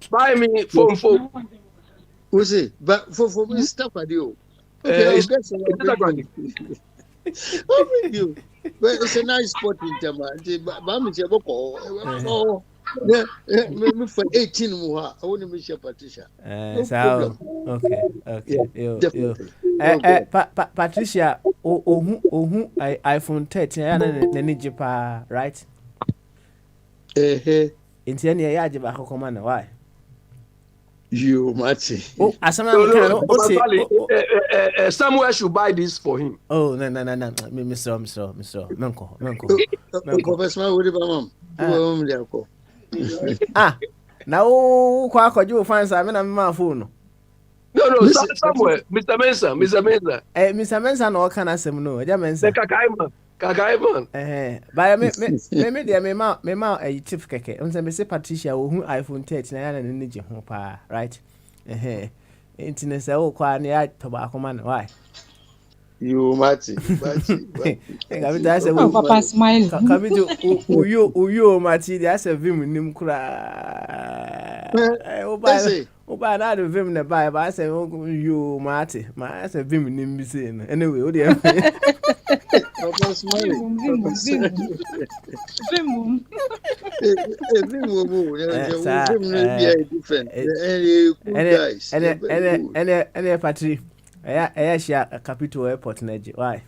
Buy me phone. We'll see. But for me, stop at you. Okay, I'll get some. I'll bring you. But it's a nice spot in Tama. Mama, oh, yeah, maybe for 18 more. I want to miss your Patricia. No problem. Okay. Yeah, definitely. Patricia, iPhone 13, I need you, right? Into any age of a command, why? You, Matty. Oh, as Somewhere should buy this for him. Oh, no, Mr. Menko. Now, quack, you find Simon and my phone. No, somewhere. Mr. Mensah. Mr. Mensah, no, can I say no? Kakaiman. But me ma a tip keke. Me say Patricia who iPhone 13 and energy pa, right? Internet say oh kwa ne tobacco man why? You Matty. Papa smile. Come to uyo Matty, that's a vim nim kura. Oba na do vim na buy, but I say you Matty. My say vim nim be saying. Anyway, oh dear. Papa smile. And Patri, I share a capital airport Naji. Why?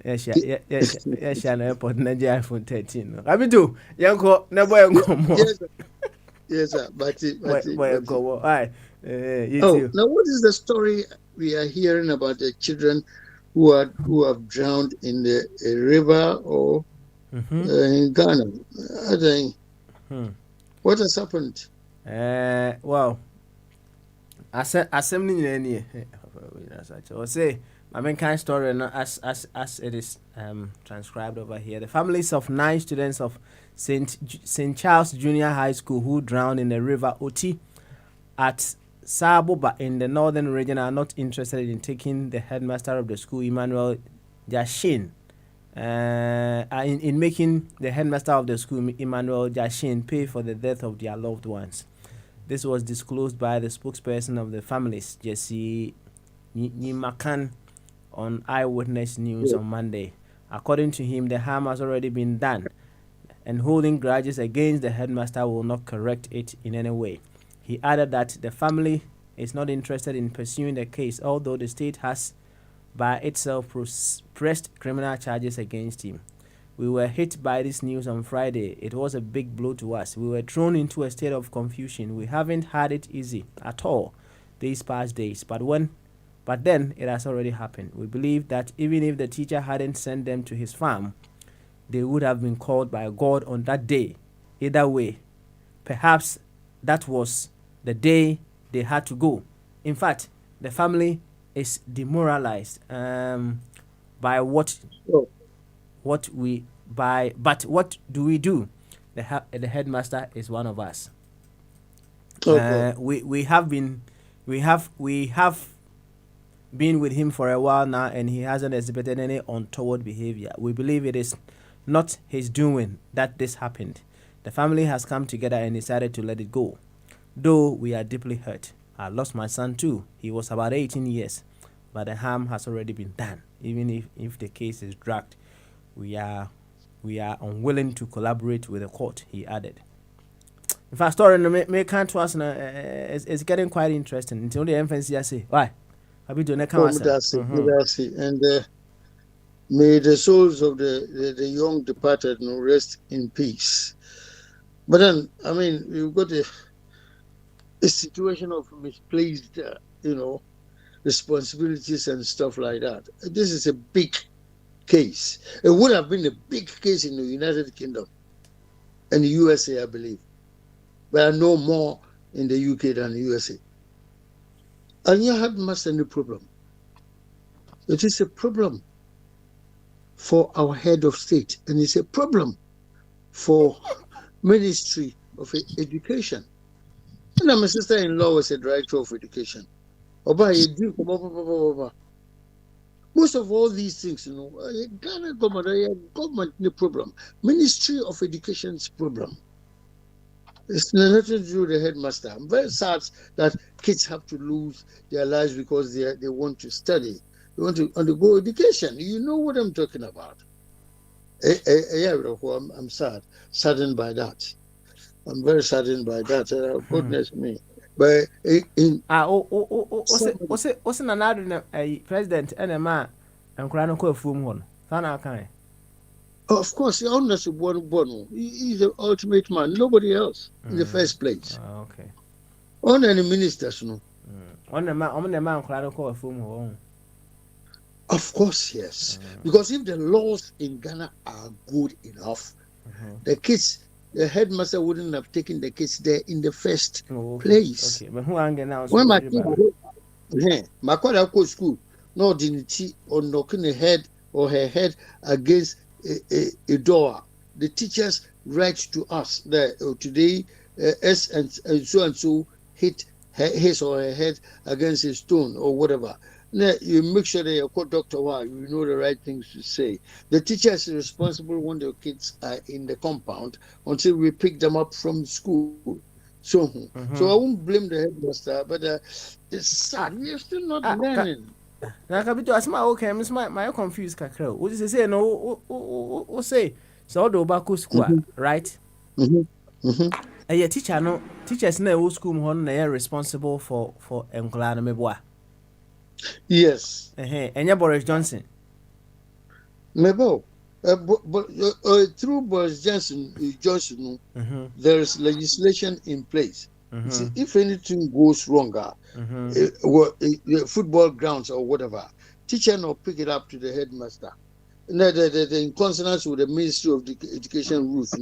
Yes, an airport Naji iPhone 13. I do, Yanko, never go. Yes, sir. But go. Why? Now what is the story we are hearing about the children who have drowned in the river or in Ghana? I think. What has happened? Well, assembly any. Or say, I mean, kind story as it is transcribed over here. The families of 9 students of St. Charles Junior High School who drowned in the river Oti at Saboba in the northern region are not interested in taking the headmaster of the school, Emmanuel Jashin, in making the headmaster of the school, Emmanuel Jashin, pay for the death of their loved ones. This was disclosed by the spokesperson of the families, Jesse Nimakan, on Eyewitness News on Monday. According to him, the harm has already been done, and holding grudges against the headmaster will not correct it in any way. He added that the family is not interested in pursuing the case, although the state has by itself pressed criminal charges against him. We were hit by this news on Friday. It was a big blow to us. We were thrown into a state of confusion. We haven't had it easy at all these past days. But then it has already happened. We believe that even if the teacher hadn't sent them to his farm, they would have been called by God on that day. Either way, perhaps that was the day they had to go. In fact, the family is demoralized by what do we do? The headmaster is one of us. We have been with him for a while now, and he hasn't exhibited any untoward behavior. We believe it is not his doing that this happened. The family has come together and decided to let it go. Though we are deeply hurt. I lost my son too. He was about 18 years, but the harm has already been done. Even if the case is dragged, we are unwilling to collaborate with the court, he added. In fact, story me can't to us it's getting quite interesting. Until the emphasis I say, why? Have you done a And may the souls of the young departed rest in peace. But then, I mean, you've got a situation of misplaced, responsibilities and stuff like that. This is a big case. It would have been a big case in the United Kingdom and the USA, I believe. But I know more in the UK than the USA. And you have much any problem. It is a problem for our head of state, and it's a problem for Ministry of Education. And my sister-in-law was a director of education. Most of all these things, Ghana government no problem. Ministry of Education's problem. It's nothing to do with the headmaster. I'm very sad that kids have to lose their lives because they want to study. They want to undergo education. You know what I'm talking about. Yeah, I'm saddened by that. I'm very saddened by that. Goodness me. But what's another president and man and crying on from one. of course, honestly, Bono, he's the ultimate man. Nobody else in the first place. Okay. On any ministers, no. On the man crying from home. Of course, yes. Because if the laws in Ghana are good enough, the kids, the headmaster wouldn't have taken the kids there in the first place. Okay, but who are now? When my father go school, no dignity or knocking her head or her head against a door. The teachers write to us that today S and so hit his or her head against a stone or whatever. Now, you make sure that you're called Dr. Wow, you know the right things to say. The teacher is responsible when the kids are in the compound until we pick them up from school. So I won't blame the headmaster, but it's sad. We are still not learning. Now, Kabito, as my okay, Miss my confused kakro. What is it say? No, say so do back school, right? A teacher, no teachers no school one they are responsible for Englana Meboa. Yes. And your Boris Johnson. Mebo. Through Boris Johnson, there is legislation in place. See, if anything goes wrong, football grounds or whatever, teacher will pick it up to the headmaster. In consonance with the Ministry of Education rules,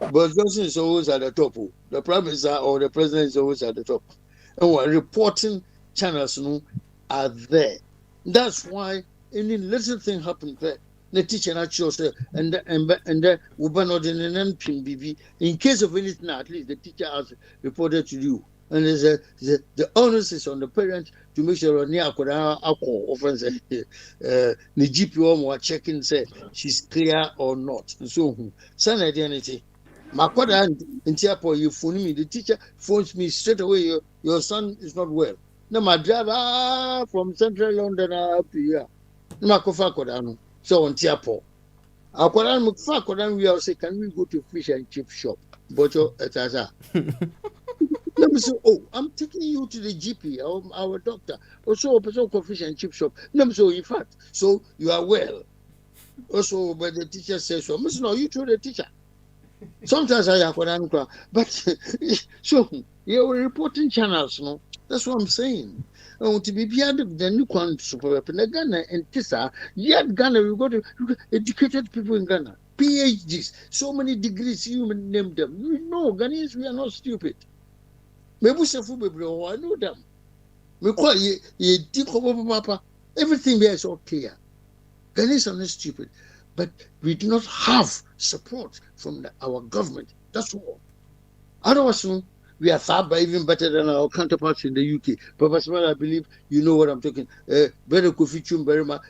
Boris Johnson is always at the top. The Prime Minister or the President is always at the top. And reporting channels are there. That's why any little thing happens there. The teacher actually say, and in case of anything, at least the teacher has reported to you. And the onus is on the parent to make sure near offense the GPO checking say she's clear or not. So son identity. My father in Tiapo, you phone me, the teacher phones me straight away, your son is not well. No, my driver from central London up to here. No, so on Tiapo. I will say, can we go to fish and chip shop? But let me say, I'm taking you to the GP, our doctor. Also, fish and chip shop. Let me say, in fact, so you are well. Also, but the teacher says so. No, you told the teacher. Sometimes I have but so you're reporting channels, no? That's what I'm saying. To be beyond the new country, Ghana and Tisa, yet Ghana, we got educated people in Ghana, PhDs, so many degrees, you name them. You know, Ghanaians, we are not stupid. I know them. Everything there is so clear. Ghanaians are not stupid, but we do not have support from our government. That's all. Otherwise, we are far even better than our counterparts in the UK. Professor, I believe you know what I'm talking. Better Kofi Chum very much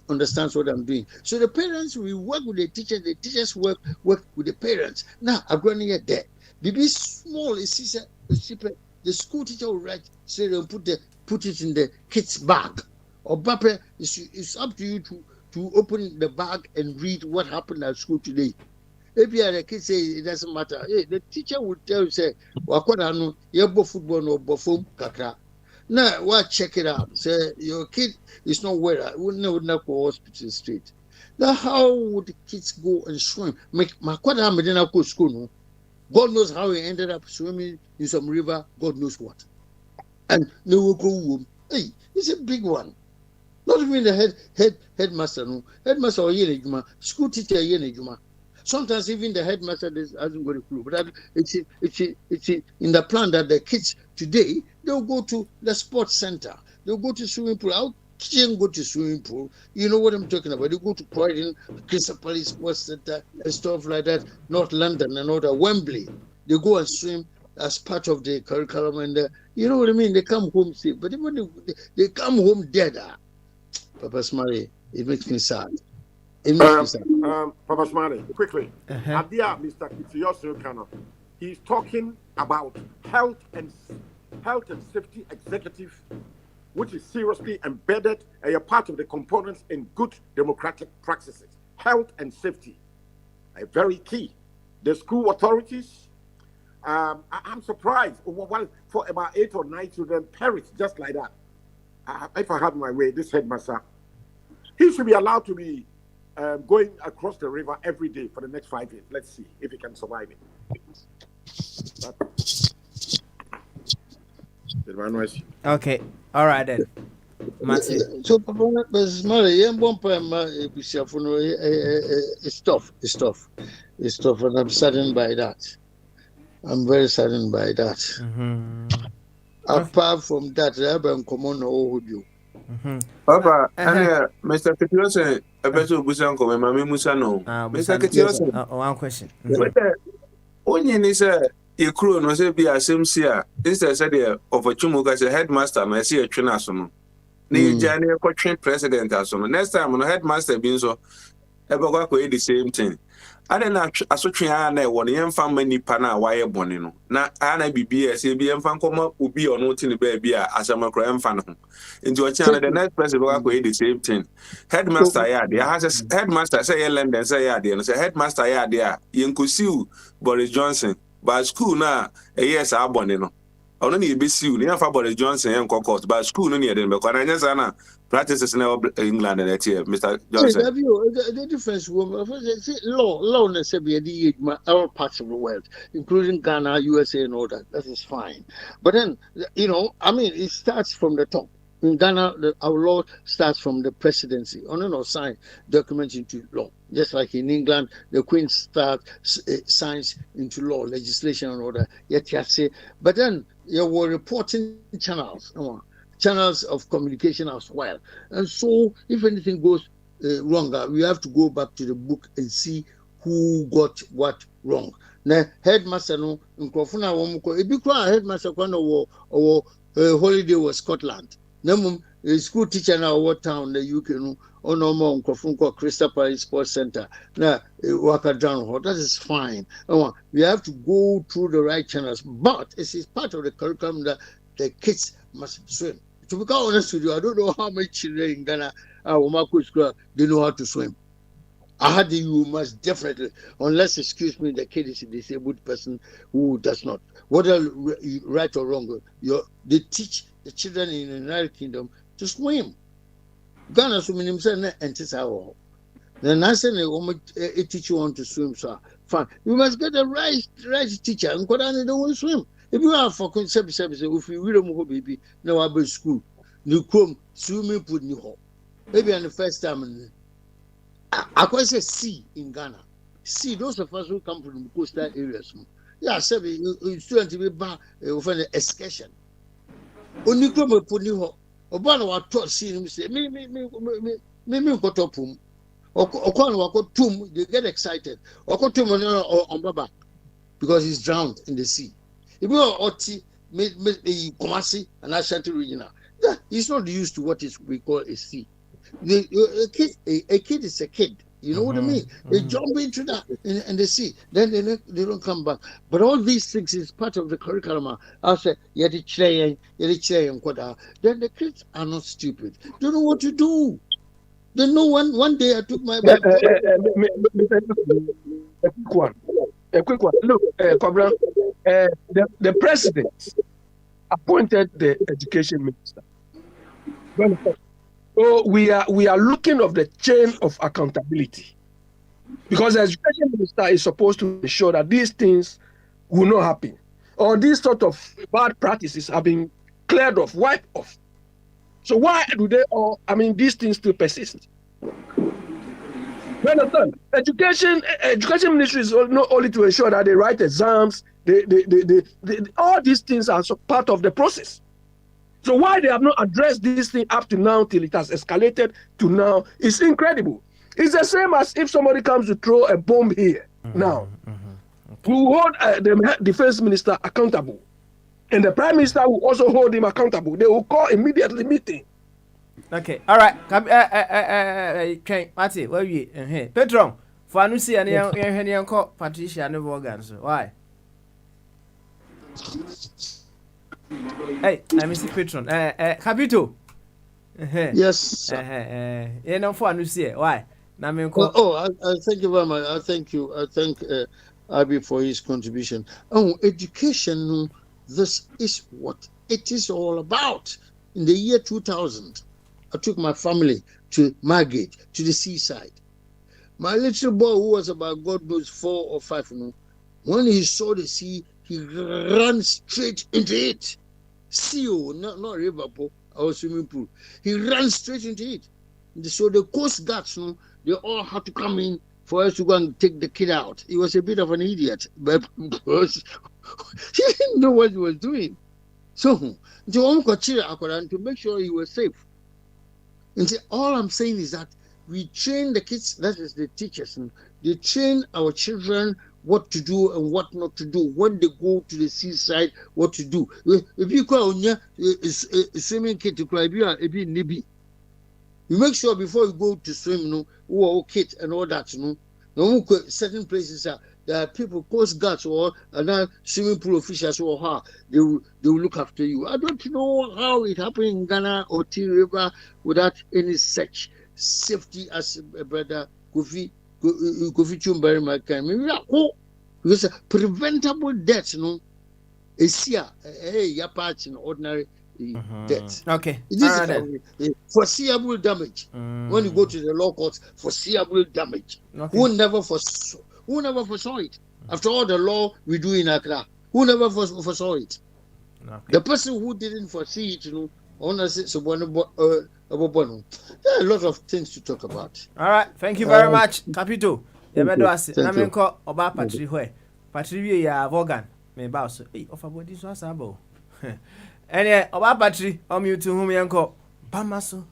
understands what I'm doing. So the parents, we work with the teachers work with the parents. Now, I'm going to get there. Be small, the school teacher will write, say they'll put it in the kid's bag. Or Bape, it's up to you to open the bag and read what happened at school today. If the kid say it doesn't matter, the teacher will tell you, say, Wakwano, you go football no bofum kakra. Now, what check it out? Say your kid is not well, would not go hospital straight. Now, how would the kids go and swim? Makwada Medina go school, no? God knows how he ended up swimming in some river, God knows what. And no go. Hey, it's a big one. Not even the headmaster, no. Headmaster or Yenejuma, school teacher Yenejuma. Sometimes even the headmaster hasn't got a clue. But it's in the plan that the kids today, they'll go to the sports center. They'll go to swimming pool. Our kids go to swimming pool. You know what I'm talking about. They go to Croydon, Crystal Palace Sports Center and stuff like that. North London and all that. Wembley. They go and swim as part of the curriculum. And you know what I mean? They come home safe. But even they come home dead. Papa Smiley, it makes me sad. Papa Smiley, quickly. Adia, Mr. Kitioso Kano, he's talking about health and safety executive, which is seriously embedded and a part of the components in good democratic practices. Health and safety are very key. The school authorities, I'm surprised for about 8 or 9 children perish just like that. If I had my way, this headmaster, he should be allowed to be going across the river every day for the next 5 years. Let's see if he can survive it. Okay, all right then. Martin. So, but small, young bumper, it's tough, and I'm saddened by that. I'm very saddened by that. Apart from that, I've been common over you. Papa, Mr. Ketiosen, I bet you Busan come, Mammy Musano. Mr. Ketiosen, one question. Only is a crew no say be a same seer. Instead said of a chumuka as a headmaster, I see a trinasono. Ni Jani a train president as on. Next time on a headmaster being so ever go the same thing. I don't know as so triana one young family pana wire bonino. Na Anna be a CBM fan come will be or not in the baby as a macro fan. Into a channel the next person will go the same thing. Headmaster there has a headmaster say London say and say headmaster there. Yankusiu Boris Johnson. But school now, a yes, I bonino. I don't need to be sued. You have Boris Johnson and Cockles, but school no near them because I just practices in England and here, Mr. Johnson. The difference, law necessarily all parts of the world, including Ghana, USA, and all that. That is fine. But then, it starts from the top. In Ghana, our law starts from the presidency. Sign documents into law. Just like in England, the Queen signs into law, legislation and all that. Yet you say, but then you were reporting channels of communication as well. And so, if anything goes wrong, we have to go back to the book and see who got what wrong. Now, headmaster no, Nkrofuna womuko. Ebi kwa headmaster kwa no holiday was Scotland. Nemum a school teacher now what town the UK no ono mo Nkrofuna Crystal Palace Sports Center. Na waka down. That is fine. We have to go through the right channels, but it is part of the curriculum that the kids must swim. To be honest with you, I don't know how many children in Ghana they know how to swim. You must definitely, unless, excuse me, the kid is a disabled person who does not. Whether right or wrong, they teach the children in the United Kingdom to swim. Ghana swimming himself and how. Then I say a teacher want to swim, so fine. You must get the right teacher and go down and don't want to swim. If you are for service, if you really want baby, now I be school. You come swimming pool new home. Maybe on the first time. I quite say sea in Ghana. Sea, those of us who come from the coastal areas. Yeah, students to be back for an excursion. Only come and put new home. Obana was taught see him say, me, got up home. Or tum, they get excited. Or tum on Baba because he's drowned in the sea. If you are Oti, Kumasi, and Ashanti regional, he's not used to what we call a sea. A kid is a kid. You know what I mean? They jump into that and they see. Then they don't come back. But all these things is part of the curriculum. I say, then the kids are not stupid. They know what to do. They know one day I took my bag. A quick one. Look, Cobra, the president appointed the education minister. So we are looking of the chain of accountability, because the education minister is supposed to ensure that these things will not happen, or these sort of bad practices have been cleared off, wiped off. So why do these things still persist? You understand? Education ministry is not only to ensure that they write exams, all these things are part of the process. So why they have not addressed this thing up to now till it has escalated to now is incredible. It's the same as if somebody comes to throw a bomb here now. We will hold the defense minister accountable, and the prime minister will also hold him accountable. They will call immediately meeting. Okay, all right. Okay, Marty, where you? Petron, for Anusi and young Patricia and Morgan. Why? Hey, I'm Mr. Patron. Capito. Yes. You know for why? I thank you very much. I thank you. I thank Abi for his contribution. Oh, education. This is what it is all about. In the year 2000, I took my family to Margate, to the seaside. My little boy, who was about God knows 4 or 5, when he saw the sea, he ran straight into it. Sea, not river, or swimming pool. He ran straight into it. So the Coast Guards, they all had to come in for us to go and take the kid out. He was a bit of an idiot, but because he didn't know what he was doing. So, to make sure he was safe. And all I'm saying is that we train the kids, that is the teachers, they train our children what to do and what not to do when they go to the seaside, what to do. If you call on your swimming kit to cry, you make sure before you go to swim, kit and all that, certain places there are people, Coast Guards or other swimming pool officials or they will look after you. I don't know how it happened in Ghana or T River without any such safety as brother Kofi Chumbari Makan. Maybe because preventable death, is here. Your part in ordinary death. Okay. This is foreseeable damage. When you go to the law courts, foreseeable damage. Okay. Who never foresaw it? After all the law we do in Accra, who never foresaw it? Okay. The person who didn't foresee it, there are a lot of things to talk about. All right. Thank you very much, Capito. Thank you. Oba Patri Hwe. Patri ya Vogan. Me boss. Ofa body so asabo. Ene Oba Patri, mute whom yanko. Pamaso.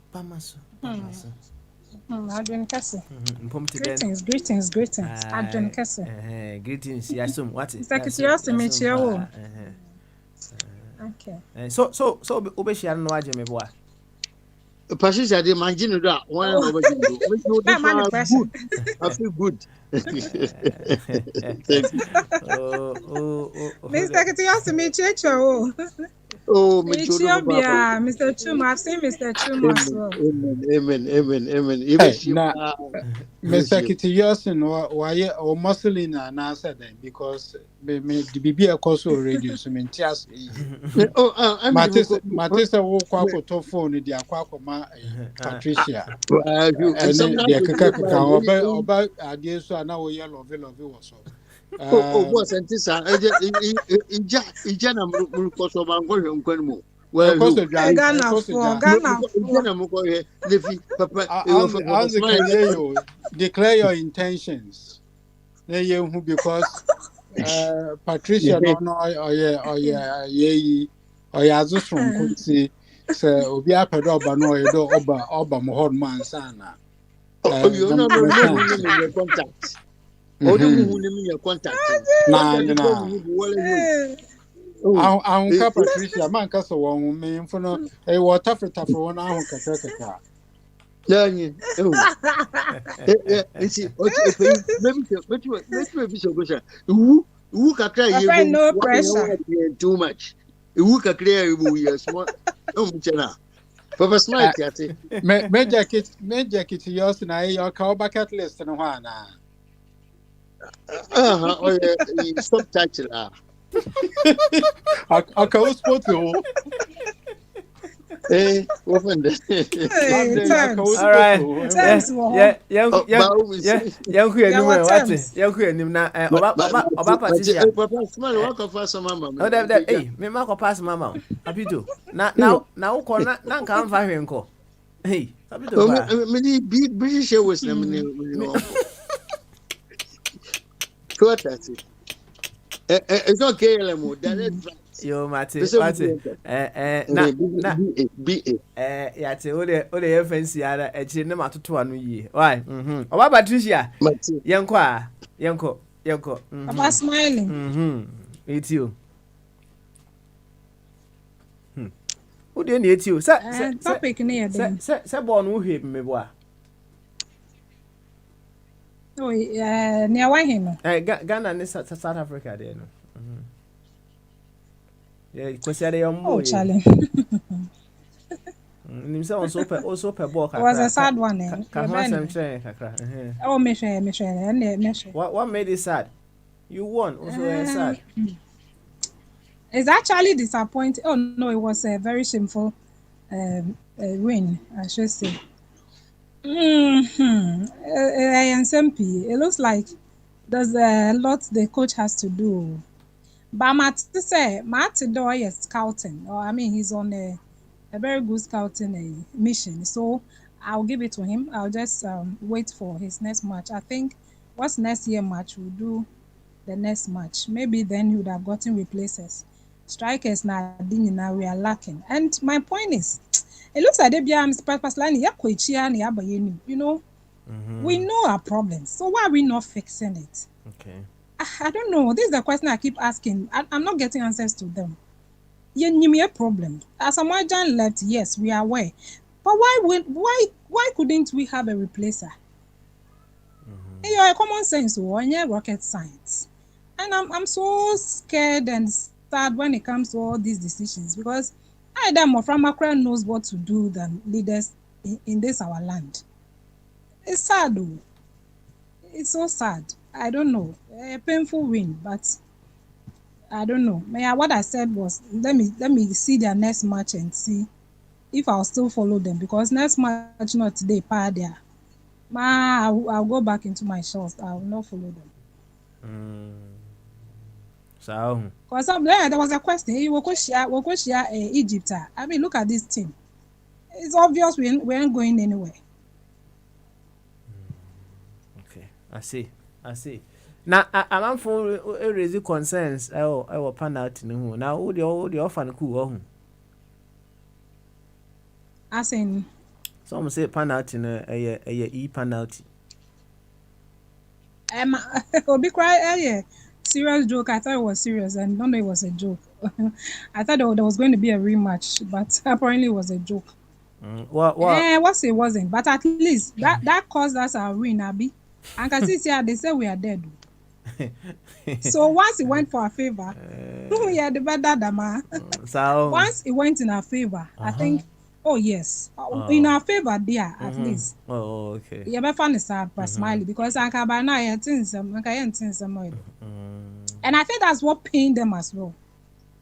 Adrian Kese. Greetings. Adrian Kese. Greetings. Yasum. What is? Okay. So obeshia no aje me boa. Patricia, they imagine that one over good. I feel good. Mr. Ketios, me checho. Oh, Mr. Chum, I've seen Mr. Chum as well. Amen. Mr. Kitiyosin, why or Mussolina now said that because me the BB also radio so mean tias. Matisa wo kwa to phone the akwa ma Patricia. And the kaka oba ade so na wo ye love wo so. Boss and Tissa, Ijana Mukoso Bango and Quenmo. Well, declare your intentions. Because Patricia don't know or just from Kunsi, so Obia Pedoba no Oba Mohod man sana. You know, your contact. Or do you mean your contact? Ahunka Patricia, man, Castle, one mean for no a water for 1 hour. Maybe who can cry no pressure too much. Who can clear you? Yes, what? Papa Smite, Major Kitty, yours and I, your call bucket list and one. Subtitle. I call sport you. Open all right. Oba Patricia. Me ma ko pass mama. Apito. Na uko na kan fa hwenko. Hey, apito ba. Me British Airways na me. What that is? It's not KLM, direct flight. Yo, Mate. Yate, ode ye fancy ara echi ne matoto anu yi. Why? Oba Patricia. Yanko. Oba smiling. It's you. Who dey eat you? Topic near them. Say born who him me boa. Oh, near why him? Ghana and South Africa there no. Yeah, kwesi ade yombo. Oh, Charlie. Nimsa also per ball. It was a sad one. Eh? Oh, me share. What made it sad? You won. Also sad. It's actually disappointing. Oh no, it was a very shameful win, I should say. SMP. It looks like there's a lot the coach has to do. But Matt say is scouting, or I mean he's on a very good scouting mission. So I'll give it to him. I'll just wait for his next match. I think what's next year match we'll do the next match. Maybe then he would have gotten replacers. Strikers now we are lacking. And my point is, it looks like you know, we know our problems. So why are we not fixing it? Okay. I don't know. This is the question I keep asking. I'm not getting answers to them. You a problem. As Amajan left, yes, we are aware. But why couldn't we have a replacer? You're a common sense or rocket science. And I'm so scared and sad when it comes to all these decisions because either Moframakra knows what to do than leaders in this our land. It's sad though. It's so sad. I don't know. A painful win, but I don't know. What I said was let me see their next match and see if I'll still follow them because next match not today, there. I'll go back into my shots. I will not follow them. So because there was a question. You will share Egypt. I mean, look at this team. It's obvious we ain't going anywhere. Okay, I see. Now I'm for raise concerns. I will pan out no. Now who the offer cool. As in some say penalty a penalty. Obi cry serious joke. I thought it was serious and don't know it was a joke. I thought there was going to be a rematch, but apparently it was a joke. What? It wasn't, but at least that caused us a win, Abi. And can see here they say we are dead. So once it went for our favor, we are the better dama. So once it went in our favor, I think. Oh yes, in our favor there at least. Oh okay. You better find sad for smiley because I can buy now and I think that's what pained them as well.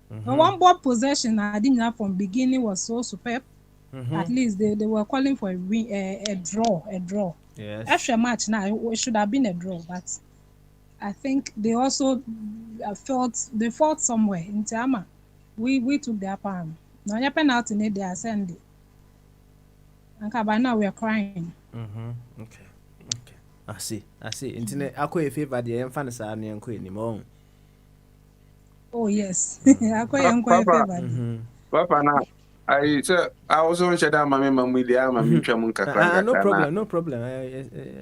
The one ball possession I didn't have from beginning was so superb. At least they were calling for a draw. Yes. Extra match now it should have been a draw, but I think they also fought somewhere in Tiama. We took their palm. Now your penalty need they are sending. And by now we are crying. Okay. I see. Internet akwa favor the emfa sa na enko anymore. Oh yes. Akwa enko favor. Papa na I also want to share my memory there my mutual kakra. No problem.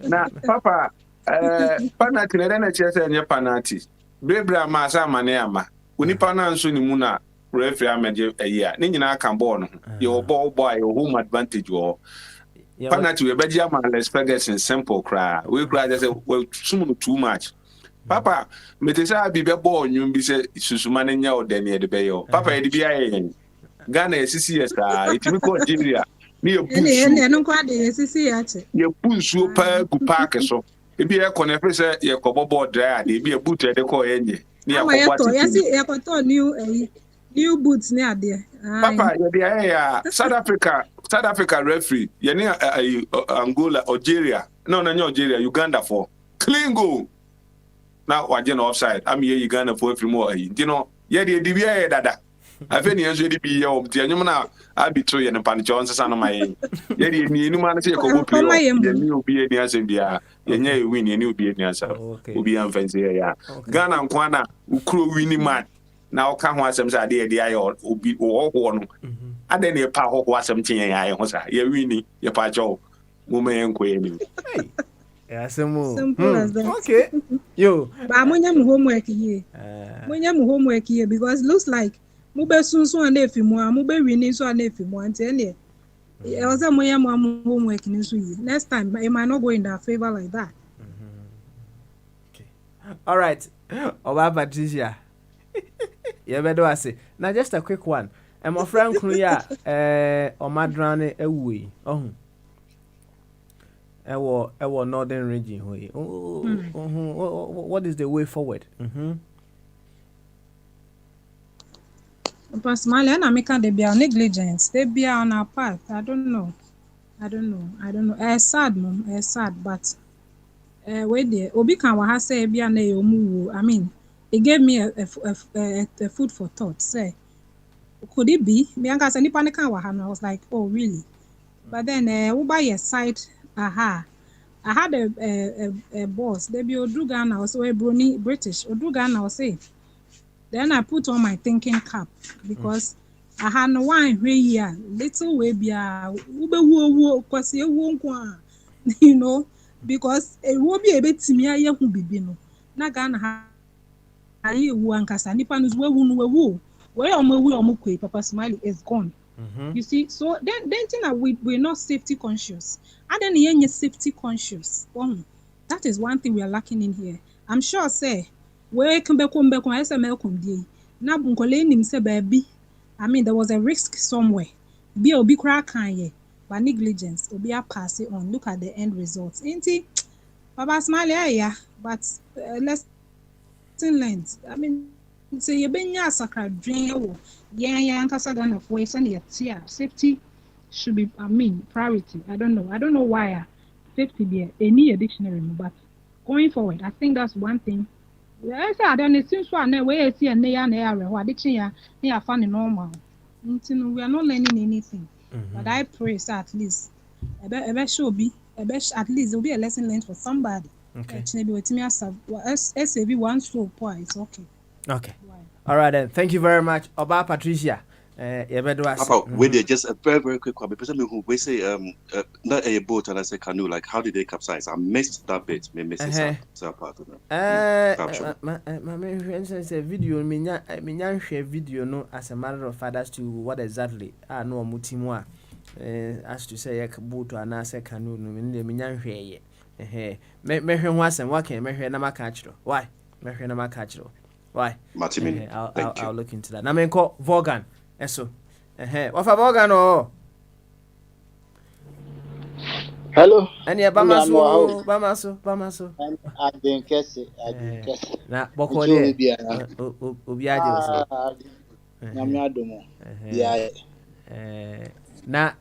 Na papa penalty na na chese enye penalty. Brebra ma sa mane ama. Unipa na nso ni mu na referee amede ayi ne nyina kan ball no your ball boy your home advantage or penalty we beji am Les Ferguson simple cry we cry just well too much papa me te say bi be ball nyum bi say susuma ne nya odan e de be yo papa e de bi ayen Ghana CCS itimi ko Nigeria ni e busu no kwa de CCS ye busu pa gu park so e bi e kono e say ye ko ball dry de bi e boot e de ko enye ni akobati ye ko to new boots near there. Papa, South Africa referee. You near Angola, Algeria. No, Algeria, Uganda for clean goal. Now, what you know offside? I'm here Uganda for every more. You know, the DBA dada. I think you should be your Tianumana. I'll be true and Pan Johnson son of my end. Yet, you man say, go play. You be any answer. You win, you be any answer. Will be unfancy. Ghana and Kwana, who winning man. Now can want some idea the eye or be or one. And then a power was something I was a winning your pacho woman and queen. Yeah, simple as that. Okay. Yo, but I'm homework here. When I'm homework here because it looks like Mube soon so and if you more, Mube winning so and if you want any. I was a homework in this week. Next time, it might not go in their favor like that. Okay. All right. Oba Patricia. Yeah, but do I say now? Just a quick one. And my friend Kuya, Omadrane Ewi. Oh. Our northern region. What is the way forward? Personally, and America, they be our negligence. They be on our part. I don't know. It's sad, mom. It's sad, but wait there. Obi can wa say be an omu. I mean, it gave me a food for thought. Say, could it be? Me and Gas and Nipanika wa I was like, oh really? But then, by your side, I had a boss. They be Odrugana also a Bruni British. Odrugana was say. Then I put on my thinking cap because I had no one here, little way be a you know, because it will be a bit to me. I won't be no. Nagana I one Casanipan is where Papa Smiley is gone. You see, so then we're not safety conscious. And then you're safety conscious. That is one thing we are lacking in here. I'm sure, say. Where come back I say melcom dey na bunkole nim say baby. I mean there was a risk somewhere. Be obi kra kan ye by negligence obi a pass it on. Look at the end results. Ain't Papa Smiley yeah, but let's learn. I mean say you benya sakra dream yeah nkasa Ghana for we say safety should be priority. I don't know why safety be any dictionary but going forward I think that's one thing. Yes, I don't seem so. I way see a near what did she near funny normal. We are not learning anything. But I pray so at least a best should be a best at least there'll be a lesson learned for somebody. Okay. Maybe with me as SAV one slow point. It's okay. Okay. All right then. Thank you very much, Oba Patricia. Wait, just a very, very quick one. Because we say not a boat and I say canoe. Like, how did they capsize? I missed that bit. Me missing some part of it. My friend says a video. Me share video no as a matter of fact as to what exactly. I know mutimwa. As to say a boat or an say canoe. Me share ye. Me hear once and walking. Me hear na ma catch. Why? Me hear na ma catch. Why? Martin, I'll look into that. Now me call Vaughan. Eso. What for Vaughan? Hello. Any Bamaso. I've been kissing. Na boko de. Obiade also. Nyamiadomo. Yeah. Na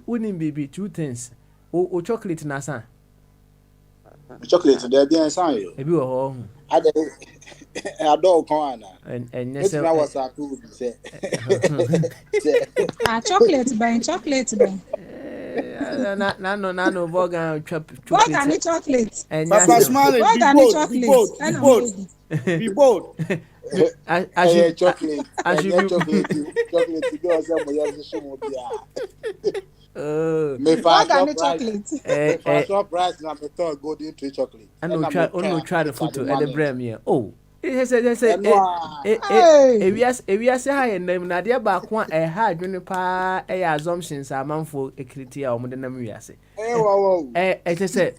unim bibi two things. O chocolate na san. Chocolate there be san yo. Ebi wo ho. Adult corner. And yes, I was a cool say. Chocolate bang. No, Vaughan chocolate. Chocolate. Papa Smiley, be bold. As you chocolate. Me chocolate. Surprise na me thought golden tree chocolate. I no try the photo at the brem here. Oh. He said if you say hi name na dia ba ko e ha adwene pa e assumptions amanfo ekriti a omo de nam wiase. Wow. Say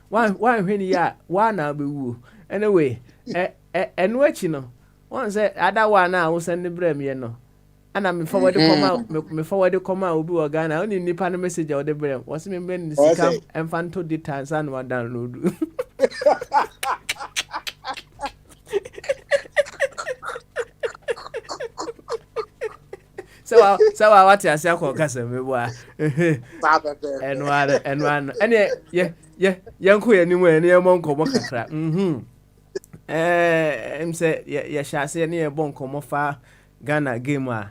one hweni ya one na be wu. Anyway, eno achi no. One say other one na wo send the brem here no. Ana me forward come out obi wa Ghana oni nipa no message o de brem. What's me ben sika emfanto data and one download. So what you say ko kasa me boa. And one. Ene yanko yanimu ene yemo nkomo kakra. Em say ya shase ne ye bon nkomo fa Ghana game a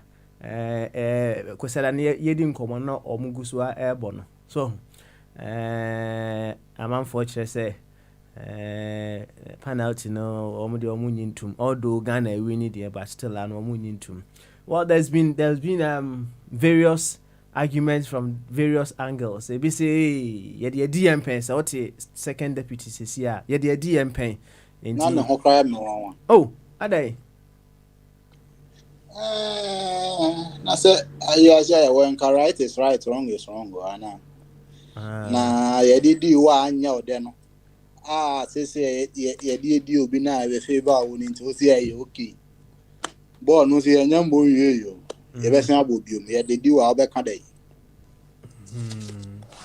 kwesela ne yedi nkomo no omugusu a ebo no. So amanfo kire say penalty no omudi omunyintum although Ghana win there but still an omunyintum. Well, there's been various arguments from various angles. They be say ye the DMP so what second deputy says here. Ye the DMP. Oh, are they? Na say I when right is right, wrong is wrong. Na ye di wa anya ode no. Say ye di obi na we favor won into say okay. Boy, no see any more you. You best not be you. Yeah, they do our back on day.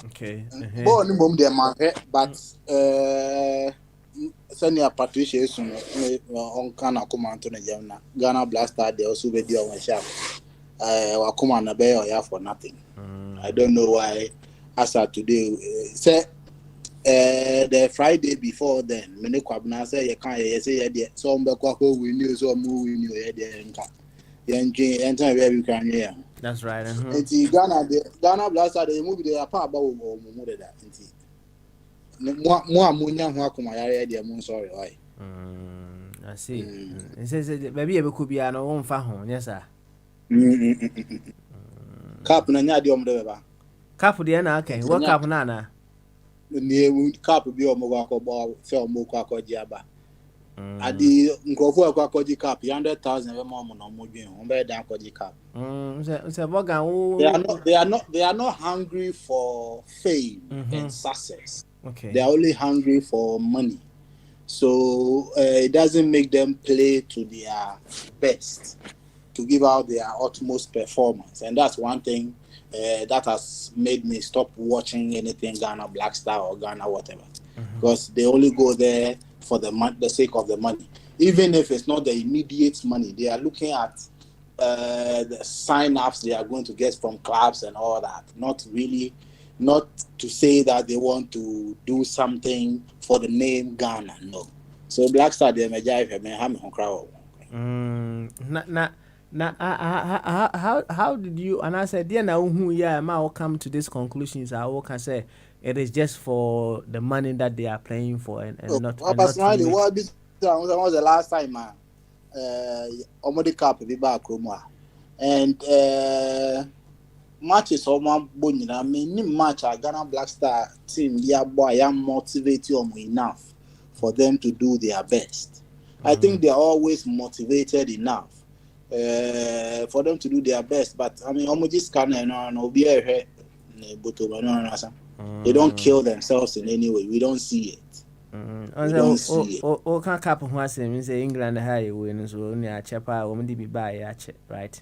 Okay. Boy, no mum, dear man, but Senior Patricia is on Kana command to the Ghana Blaster. They also be doing one shop. Wakuma na bay or ya for nothing. I don't know why. As of today, say the Friday before then, many kwabna say you can't say yeah. Some be kwa ko we knew so mu we knew yeah there nka. Yenji enter where we can hear. That's right. Enti Ghana Blaster the movie they are part about mo de that. Enti mo amunya ho akoma yare there mo sorry why. I see. It says maybe e be could be an on fa ho, yes sir. Cap na nya de omde ba. Cap de na okay. What cap na na? Ni cap bi omo akọ se omo akọ aba. Adi nkrofo akọ cap 100,000 we mo no mo dwen. O be dan akọ cap. Se bogan they are not hungry for fame and success. Okay. They are only hungry for money. So it doesn't make them play to their best, to give out their utmost performance. And that's one thing that has made me stop watching anything Ghana Black Star or Ghana whatever. Because they only go there for the sake of the money. Even if it's not the immediate money, they are looking at the sign-ups they are going to get from clubs and all that. Not to say that they want to do something for the name Ghana, no. So Black Star, they may jive him and have him crowd. How did you, and I said, dear, now who, yeah, I come to these conclusions. I can say it is just for the money that they are playing for and not. Personally, what was the last time, Omodi Cup, be back, and matches or one bonny. I mean, match a Ghana Black Star team, yeah, boy, I am motivated enough for them to do their best. I think they are always motivated enough for them to do their best. But I mean, they don't kill themselves in any way. We don't see it. We don't see it. Can't cap who has say England high win so only a chapa woman be by right.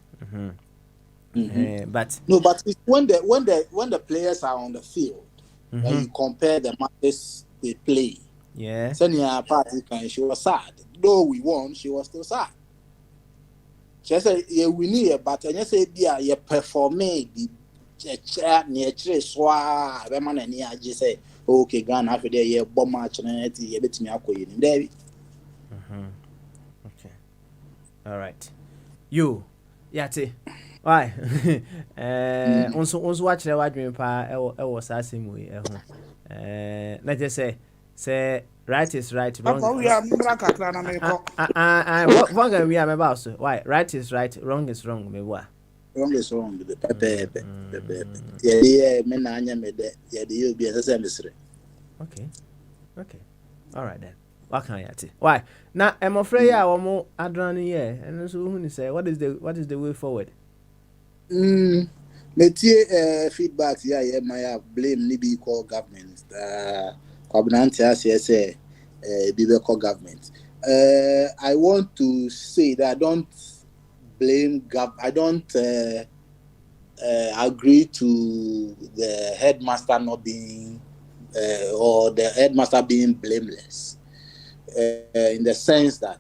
But it's when the players are on the field that you compare the matches they play. Yeah. Senior party she was sad. Though we won, she was still sad. She said, "Yeah, we need it, but I said, yeah, you perform the chat near Treswa. The man and I just say, okay, Ghana after the year bomb match and you bet me up in there." Okay. All right. You, Yati. Why? Also watch the white dream pa. I was asking me. Let's just say right is right, wrong. We are black what we are about so why right is right, wrong is wrong. Me what? Wrong is wrong. The pepe. Yeah, me na anya me de. Yeah, the you be as I say. Okay. All right then. What can I say? Why? Now I'm afraid I want more adrenaline here. And so who say what is the way forward? Feedback yeah, my blame Nibi call government. Government. I want to say that I don't blame I don't agree to the headmaster not being or the headmaster being blameless in the sense that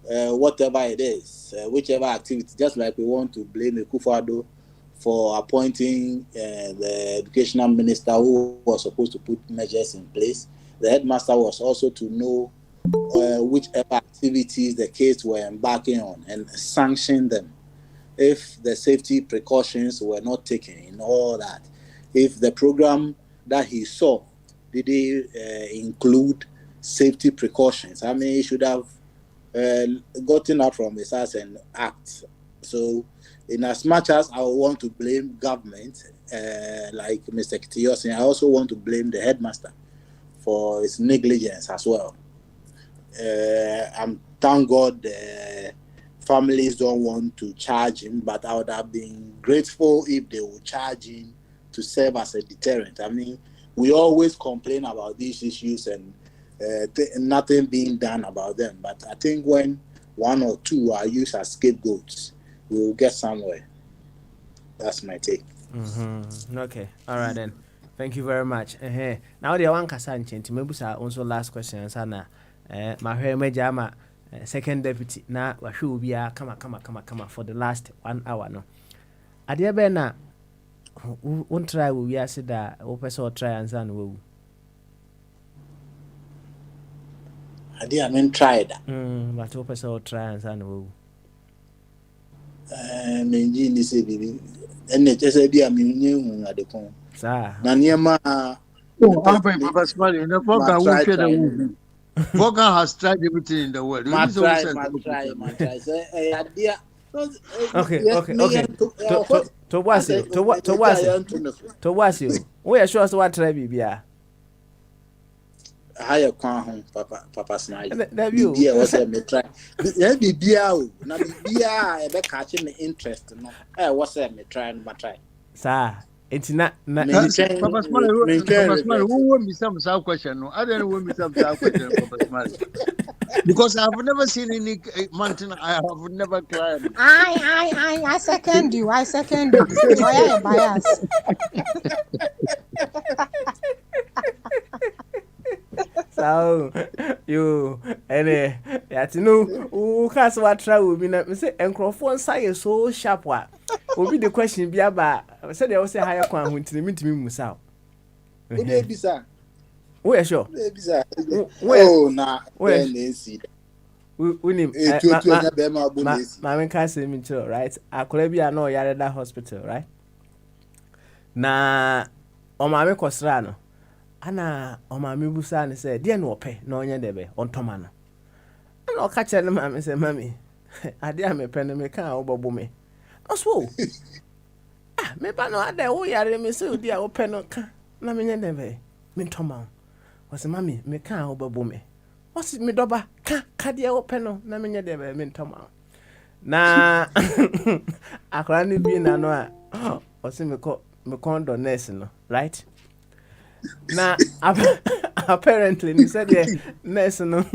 whatever it is, whichever activity, just like we want to blame Akufo-Addo for appointing the educational minister who was supposed to put measures in place. The headmaster was also to know whichever activities the kids were embarking on and sanction them if the safety precautions were not taken in all that. If the program that he saw did include safety precautions, I mean, he should have gotten up from his ass and act. So, in as much as I want to blame government, like Mr. Kitiyosin, I also want to blame the headmaster for his negligence as well. Thank God the families don't want to charge him, but I would have been grateful if they would charge him to serve as a deterrent. I mean, we always complain about these issues and nothing being done about them. But I think when one or two are used as scapegoats, we will get somewhere. That's my take. Okay, all right then. Thank you very much. Now the one kasa nchenti mebusa also last question sana. Mahwe mejama second deputy na wahwe obia kama for the last 1 hour no. Ade be na won try we ase da wo person try answer no wu. Ade I mean try that. But wo person try answer no wu. Menji ni se bibi. Ene chese bia mi nyehu adekon. Sa. Na niema Papa Smiley, the program will share the woman. Morgan has tried everything in the world. My try. Say, idea. Okay. To was you. We are sure what try bibia. Higher crown, Papa Smiley. That you. Yeah, what me try. Let me be out. Now be a be catching the interest. No, what's me try and my try. Sir. It's not Papa Smiley, who will be some question? No, I don't want me some question, Papa Smiley. Because I have never seen any mountain. I have never climbed. I second you. Why are you biased? So you that's no who has what try will be not say encrophone say so sharp what will be the question be about said they will say higher kwan who to me musa. Who dey be sir? We sure. Oh na when they see we name Mama can say me too, right? Akole bi na yare that hospital, right? Na o mama kwosra no ana o mama busa ne say de na ope na onye debe ontoma no ana o ka chere mama say mami ade a me pe no me kan obobo me oso me ba no ade wo yare me say odi a ope no ka na me nye debe me ntoma o say mami me kan obobo me o say me doba ka de ope no na me nye debe me ntoma na akora ni bi na no a o say me kondo nurse no, right? Now apparently he said nurse no.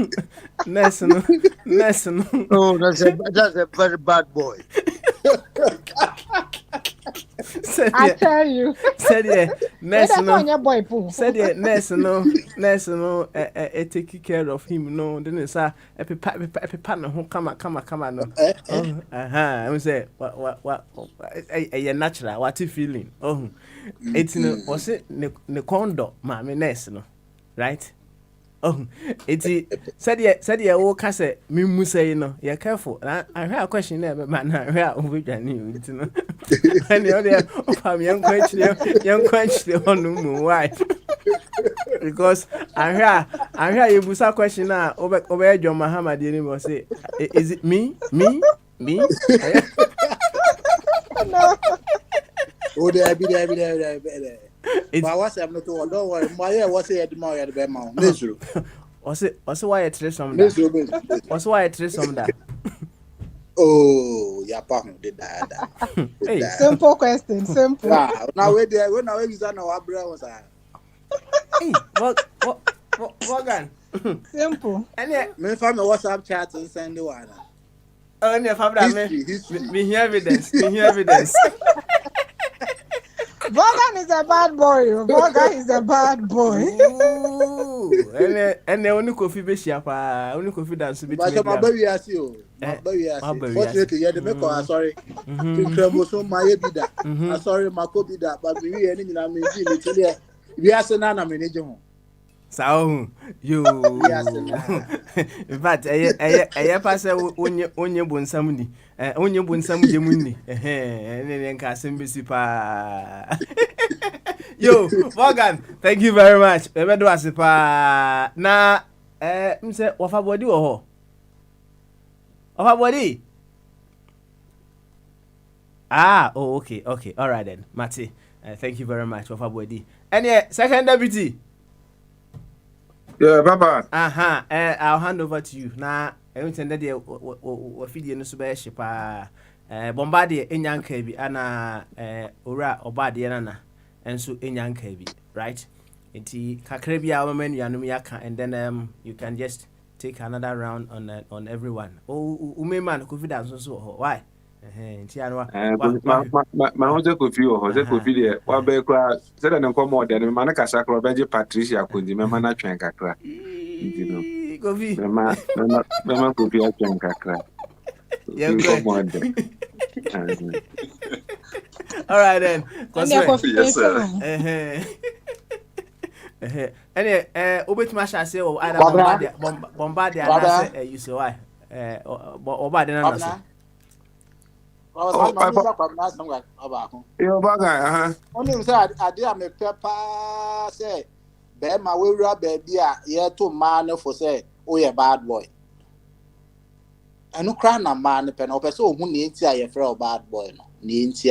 Oh, that's a very bad boy. I tell you. Said nurse no. Said nurse no. Take care of him. No, then say epipa no who come no. I say what a natural. What you feeling? Oh, it's no. Was it ne condo, mama nurse no, right? Oh, it's said oh kase me musa no. You're careful. I heard a question there, but man, I heard over you know. And the other young question on no why? Because I hear you busa question now over John Muhammad didn't say is it me? No. Oh, there be. But what's I'm not told. Don't worry. My what's it at my at Bema? Misery. Also why I trace some that. Also why I trace some that. Oh, your partner did that. Hey, simple question. Simple. Wow. Now we there. When I was on our brows. Hey, what gun? Simple. And me find my WhatsApp chat and send the one. Oh, and if I'm that me hear evidence. Morgan is a bad boy. Morgan is a bad boy. And the only coffee be shapa, only coffee dance be. But my baby has you. Fortunately, yeah, the make sorry. So my be that. Sorry, my copy that, but we any na me be we are saying na me neje ho. Sao you. In fact, I pass onye bonsam ni. Onye bonsam je munni. Ne nka asembesi pa. Yo, Morgan, thank you very much. Ebe do asipa. Na mse wafa body wo ho. Wafa body. Oh, okay. All right then. Mati, thank you very much wafa body. And second deputy. Yeah, Baba. I'll hand over to you. Now, everything that you feed you no so be shipa. Bombardier enyanka bi ana ora obade na enso enyanka bi, right? Enti kakra bi a mama nuanum yaka and then you can just take another round on everyone. Oh, man, could dance so why? Ma hoje kofi o hoje kofi de wa be kwa se da nko mo de ma na kasa kro be je Patricia Konji me ma na twen kakra ndino kofi me ma kofi a twen kakra all right then yes sir obetima sha say o ada bombardier na say you say why oba de na so yo baga only say ade am pepper say be ma we wura baby a ye to man for say o ye bad boy anu kra na man pe na o pese o hu ne nti a ye frɛ o bad boy no ne nti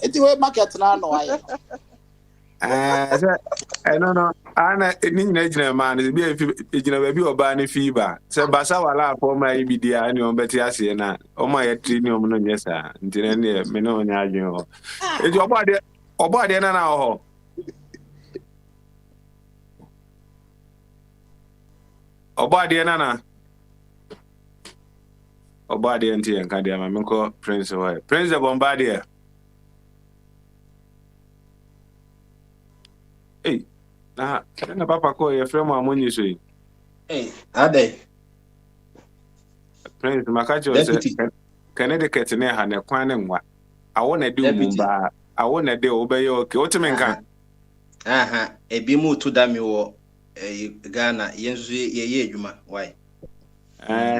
enti we market na no aye no ana ni nyina gyina man bi gyina ba bi oba ne fiba se basa wala for my bi dia ani on beti ase na o ma ye tri ni o no nyesa ntine ne me no nya adwen ho enti obo ade na ho obo ade na obo ade nti en ka dia ma me ko prince why prince the bombardier na papa ko ye frame amonyi so yi ade prince makacho se Connecticut ne ha ne kwan ne nwa awo na de umba awo na de obeye oke otime nka ebi mu to da mi wo Ghana yensu ye adwuma why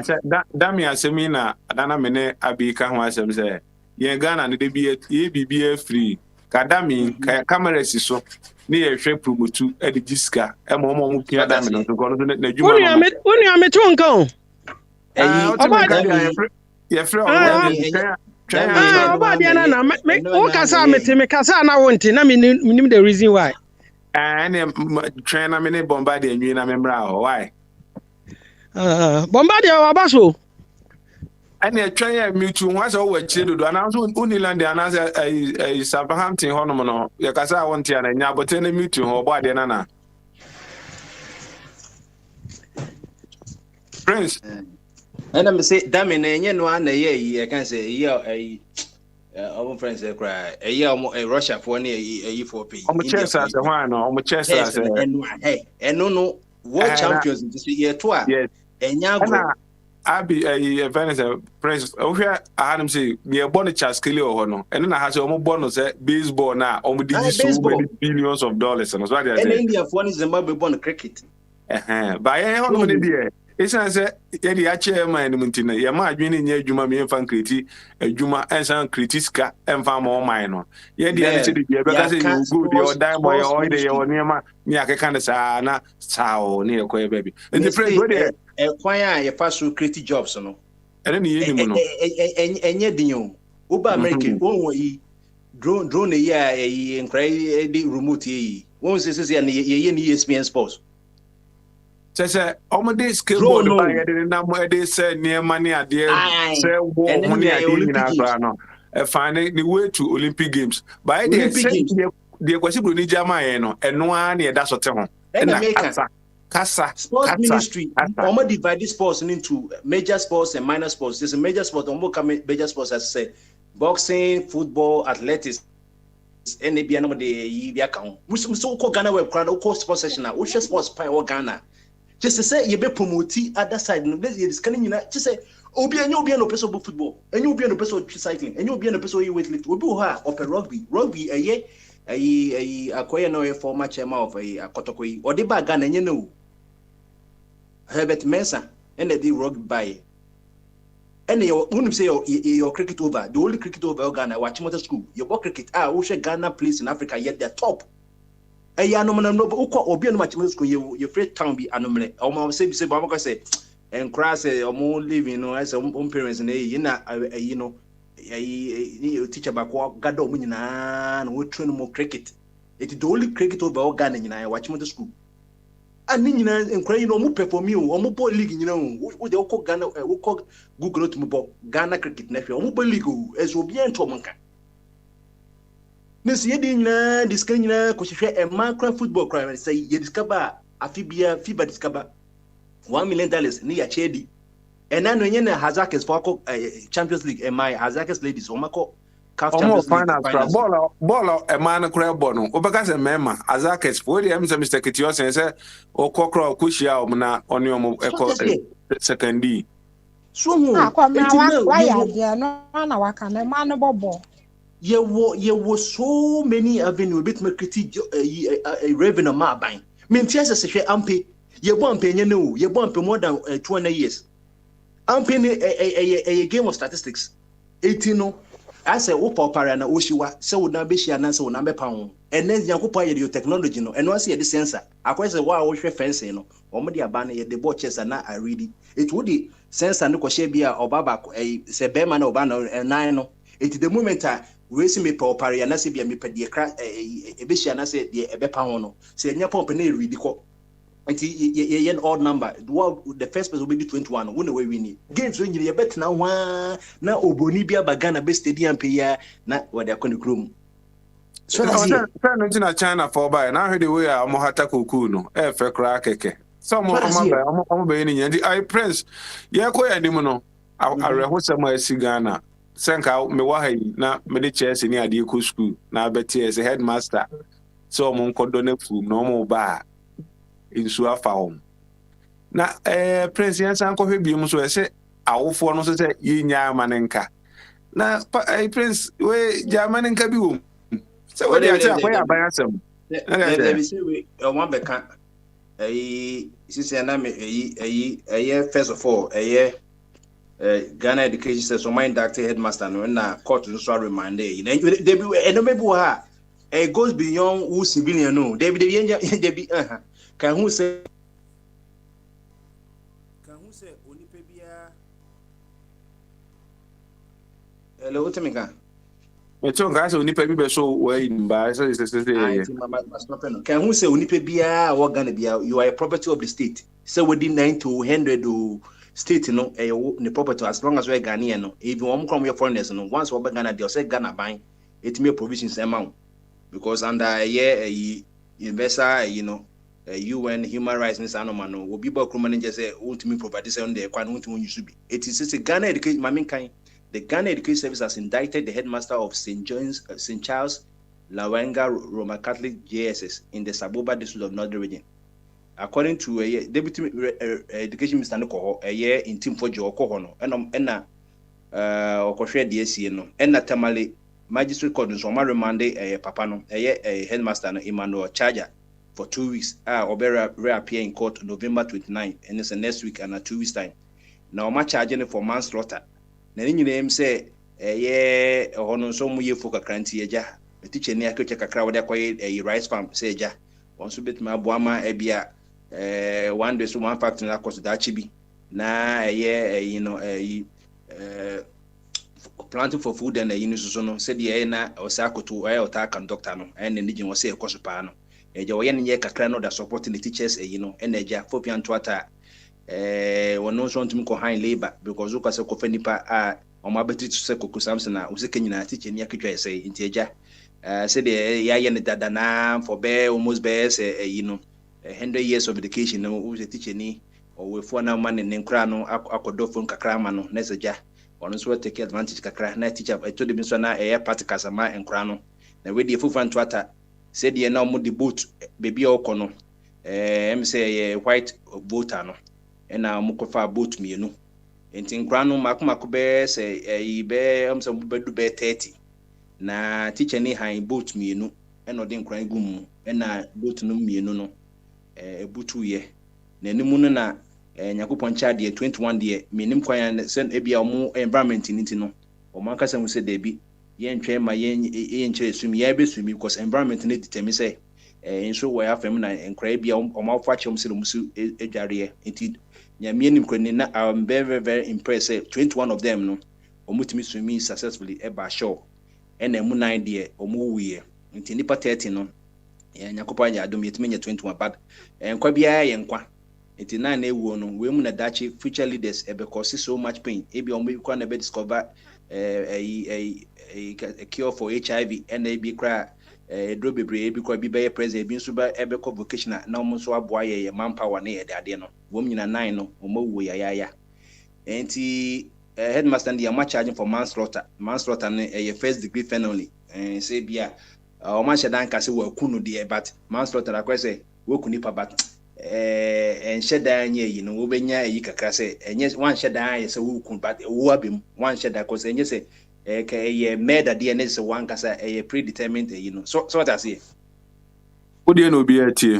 se da mi asemi na adana me ne abika ho asem se ye Ghana ne de bi ye bibia free kadami camera si so ni ye hwe promotu e de giska e mo mo pia da me no so ko na adwuma Uni ame to nka ye free oba dia na o kasa me kasa na wonte na me nim the reason why and trainer me ne bombardier nwi na me mra ho why bombardier wabaso and a train me to once over chido and I was Uniland and as a Southampton honomono ya kasa want ya na but any meet to ho body nana Prince and I'm say damn in no an ye I can say yeah our friends cry a year Russia for near for pay on chess as a one on chess as and no world champions this year twice yes and yago Abi Venice Prince ohia Adam say me born chaskele o no eno na ha say omo born say baseball na omo digi so many billions of dollars and so they say and India for Zimbabwe born cricket ba ye ho no dey e say ye dey ache man no ntina ye ma adwene nya adwuma me fan kreti adwuma ensan kritiska emfa ma o man no ye dey say dey be ka say you go dey or die boy or dey your niema me akeka ne sa na sao ne e ko baby and the Prince go there kwan a ye fa so create jobs no ene ne ye ni mu no enye dinyo oba America won yi drone yi a yi nkrai di remote yi won se na ye ni ESPN Sports say omode skateboard ba ye de na mo de say niema ne ade say wo ho ne ade ni na gba no e fane the way to Olympic Games by the the kwasi bro ni jama ye no eno a na ye da so te ho na Kasa sports ministry almost divide sports into major sports and minor sports. There's a major sport almost major sports as say boxing, football, athletics. Any be another the account. We so call Ghana web crowd, call sports session now. We sports pie or Ghana. Just to say you be promote other side. No, this can you just say obi no person football, and you be no person cycling, and you be no person weightlifting. We do her or rugby a year. A acquire no former chairman of a Kotokoi or the bag and you know Herbert Mensah and the rugby by any when you say your cricket over the only cricket over Ghana watch motor school your ball cricket Usha Ghana plays in Africa yet they're top a yanom no or be on match school your free town be anomaly almost say Bamaka say and crass or more living as own parents and you know a teacher back God na we train more cricket. It's the only cricket over Ghana in watch motor school. And Nina and crying no more perform you or more league, you know, what they call Ghana, we call Google to Ghana cricket nephew, or more league as will be in Tomanka. Miss Yedina, this kind of a macro football crime and say, you discover a FIBA discover $1 million ni ya chedi. And then when you Hazakis for Champions League, and my Hazakis ladies, Omako CAF Champions League finals. Ball a man crab bono. Obakas a member, Hazakis for the Mr. Kitios and say, O Kokro Kushia on your second D. So, why are there no one a man bobo? There was so many avenues bit me critique a revenue ma buying. Mean tears as a share ampe, you won't pay you won't pay more than 20 years. I'm paying a game of statistics. 18 I say Opa Parana Oshiwa, so would not be she and answer number pound. And then Yakupa your technology no, and once you the sensor, I quite say why I fence no, or media banner the watches are not I read it. It would the sensor no Koshebia or Baba a Sebeman or Banner and nine. It the moment I raise me per pari and I say be me per the crack a bishop and I say the Ebepaono. Say your pump and read the call. It's an odd number. The first person will be 21. When we win it. Games when you bet now na Obonibia Bagana best stadium pay na what they're going to groom. So that's China for by now. Heard the way I'm Mohata Kukuno, F. Crack. Some of I'm being I press. Yako Animono. I rehearse some Sigana. Sank out Mewahi na Medichess in the school. Now Betty as a headmaster. So Monco Donefu, no more bar. In Suafa home. Na Prince Yansan coffee be so say our phone also say yinya manenka. Na Prince we Germanenka be so what they say where buy some. Let me say we one beka na me first of all Ghana education says so my doctor headmaster no na court so remind they be it goes beyond who civilian no they be Can who say Onipebia? Hello, Timika. It's all guys Onipebia so way in by so Can who say Onipebia or Ghanabia? You are a property of the state. So within 9 to 100 state, no, the property as long as we're Ghanaian, no. If you want to come your foreigners, no, once we're Ghana, they'll say Ghana buying it may provisions amount because under a investor, UN human rights in Sanoman will be about managers won't me provide this on the quite you should be. It is a Ghana education, Maminkai. The Ghana Education Service has indicted the headmaster of St. Charles Lawanga Roman Catholic JSS in the Saboba district of Northern Region. According to a Deputy Education Minister Noko, a year in Team for Joe Kohono, and Okoshe DSC, and Tamale Magistrate Court in Soma remanded a Papano, a headmaster Emmanuel Charger. For 2 weeks, Obera reappear in court November 29, and it's next week and 2 weeks time. Now, my charging for manslaughter. Then you name say, on some year for Kakranti, a teacher near Kakra, what acquired a rice farm, say, ja. Once bit my Buama, Ebia, one day, so one factor that cost that chibi. Na a year, planting for food and a unisono said the Ena or Sako to attack and doctor, and the Nijin was say a cosopano. Joyen Kakrano that supporting the teachers, and a jack for Pian Twata. One knows want to make high labor because Lucas Kofenipa on my betty to Seko Samsona, who's a Kenyan teaching Yakuja say in Teja. Said the Yayan Dadana for bear almost bears, 100 years of education, who's a teacher ni, or with 4 now man in Crano, Akodofon Kakramano, Nesaja, on us will take advantage Kakra, na teacher. I told him so now a particasama and Crano. The way the Fufan Twata. Said ye now the boat baby okono say white voter no and mukofa boat me no entin krano makuma be say be some bedu be 30 na teacher ni han boat me no and odin kran gum and boat no me no butu ye na nimu no na nyakopon cha de 21 de menim kwan send ebia omo environment niti no o man kasa mu say debi yen twen ma yen chere sumi ya be sumi because environment need determine say nso we afem na enkra bia o ma fa chem se musu edware enti nyame nim kwani na I'm very very impressed say 21 of them no omutimi sumi successfully eba show ena mu 9 de omo wiye enti nipa 30 no nyakopa nya adom yetimi nya 21 but enkwa bia yenkwa enti na ewu no we mu na dachi future leaders ebe cause so much pain ebi omo kwa na be discover a cure for HIV and a be cry draw bebre because be president bi so ba ebe vocational na omo so aboa ye manpower na ye de ade no wom nyina 9 no omo wo ya enti headmaster ndi am charging for manslaughter no first degree felony say bia omo shedan ka se wa kunu de but manslaughter akwa say wo kuni pa but shedan nye yi no wo benya yi kakra say enye wan shedan ye say wo kun but wo abem wan shedan ko say enye say ye murder de ne say wan ka say predetermined so what I say Odi no be atie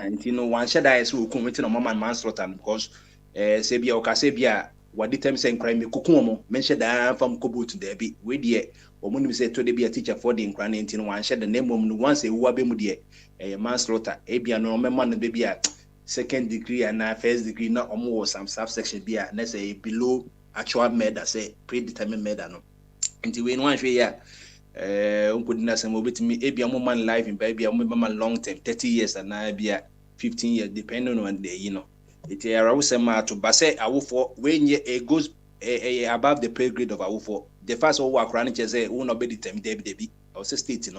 enti no wan shedan ye say wo kun wetin no manslaughter because say bia o ka say bia what the time saying crime kukumo mention that from Kobut there be we dear or when we say to be a teacher for the incrane in one shed the name of once a wabemudia a manslaughter a no man baby at second degree and first degree not almost some subsection be at let's say below actual murder say predetermined murder no until we one way couldn't move me a man life in baby a man long term 30 years and I be at 15 years depending on the it arousema to base awufo when ye goes above the pay grade of awufo the first work run say who no be determined debi or say state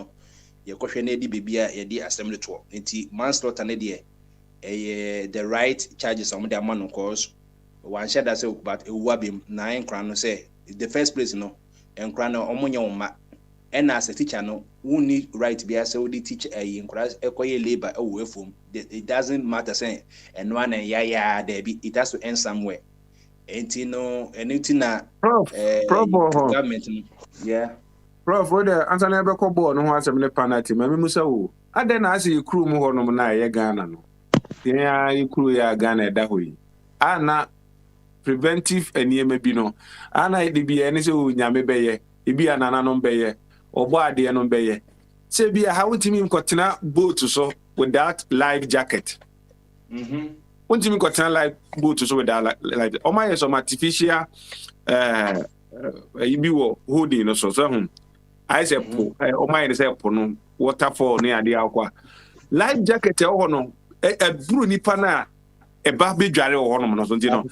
ye kohwe na di bibia ye di assembly to nti manslaughter na de the right charges on the man cause one share that say but ewabim na enkran no say the first place enkran no omonye oma and as a teacher no who need right be as the teacher encourage ekoye labor away from it doesn't matter saying and one yeah there be it has to end somewhere anything na government prof what the answer never ko bo no ho asem ne panati ma memusa wo ade na ase crew mu ho no na ye Ghana no ya crew ya Ghana da hoyi ana preventive eniema bi no ana de bi ene se o nyame beye ebi anana no beye obo ade no beye se bia how timi nkotena boat so without life jacket timi nkotena life boat so without life o ma yeso artificial ibi wo holding no so I say po o ma yen say po no waterfall ne ade akwa life jacket e ho no buru nipa na e ba be dware ho no no so ntino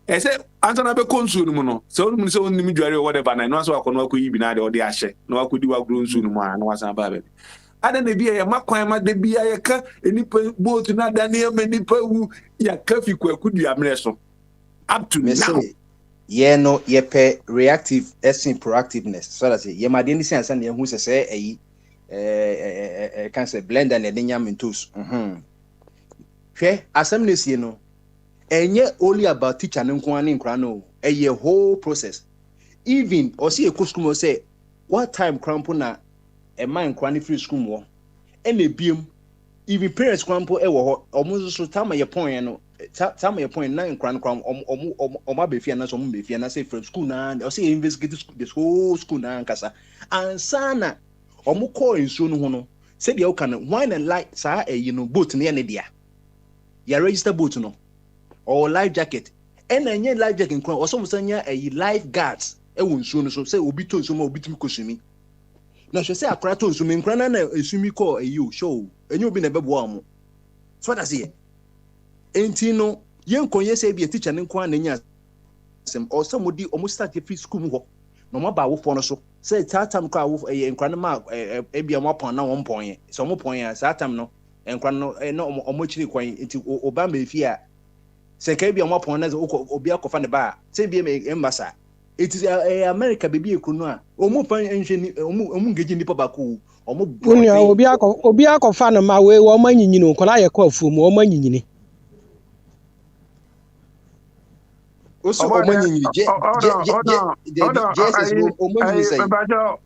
ese antana be konsu no no so no so nimi dware or whatever na no so akono akoyi bi na de ode ahye na akodi wa gro nsu no mu a na wasan ba be ada na bi ye makwan ma de bi ye ka enipa boat na da ne ma nipa wu ya ka fi kwakudi amre so up to now ye no ye pe reactive essence proactiveness so that ye ma de ni sense na hu se eyi can say blender na de nyam ntos hwe assemblies ye no enye only about teacher nko ani nkra no a whole process even or see a school say what time crampo na a man nkra free school mo and a beam even parents crampo e wo omo so time your point no time your point na nkra kram omo be fia na so mo be fia na say from school na or say investigate this whole school na nkasa ansana omo call nso no ho no say the can wine and light sa boat na ne dia ya register boat no or life jacket and any life jacket nkran or some sanya life guards e won nsuo no so say obi to nsuo ma obi tumi kosumi na so say akra to nsuo nkran na esumi call show enye obi na bebo am so that say enti no yen konye say be teacher nkran na nya sem or somebody almost start free school mu ho no ma ba wo fo no so say tatam kwa wo nkran ma e bia mo pon na wo pon ye so mo pon ya tatam no nkran no no omo chiri kwan enti oba ma efi a se ka bia mo pon na obi akofa ne ba se bia me embasa it is America baby ekunu a omu fan enhwe omu ngeji nipa bako omu bunya obi akofa ne ma we wo manyinyini nkola ye kwa afu mu wo manyinyini oso omanyinyini Jesus omanyinyini say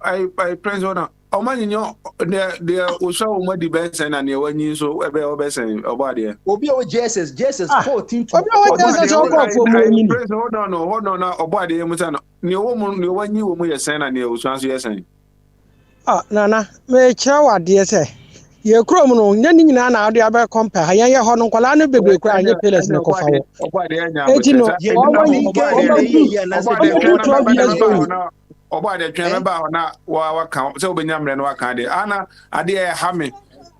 I president omanyinyini the osha omadi bensen na ne wanyi so ebe obesen obade obi o Jesus 14 to obi o Jesus o kwa afu mu nyini hold on obade yemuta no ne wo mu ne wanyi wo mu yesen na ne osha so yesen nana me kira wade se ye krom no nya ni nyina na ade abe compare ha ye ho no nkwala no bebre kra anye peles ne kofa wo obade anya eti no obade twen me ba na wa kan se obenya mre no wa kan de ana ade e ha me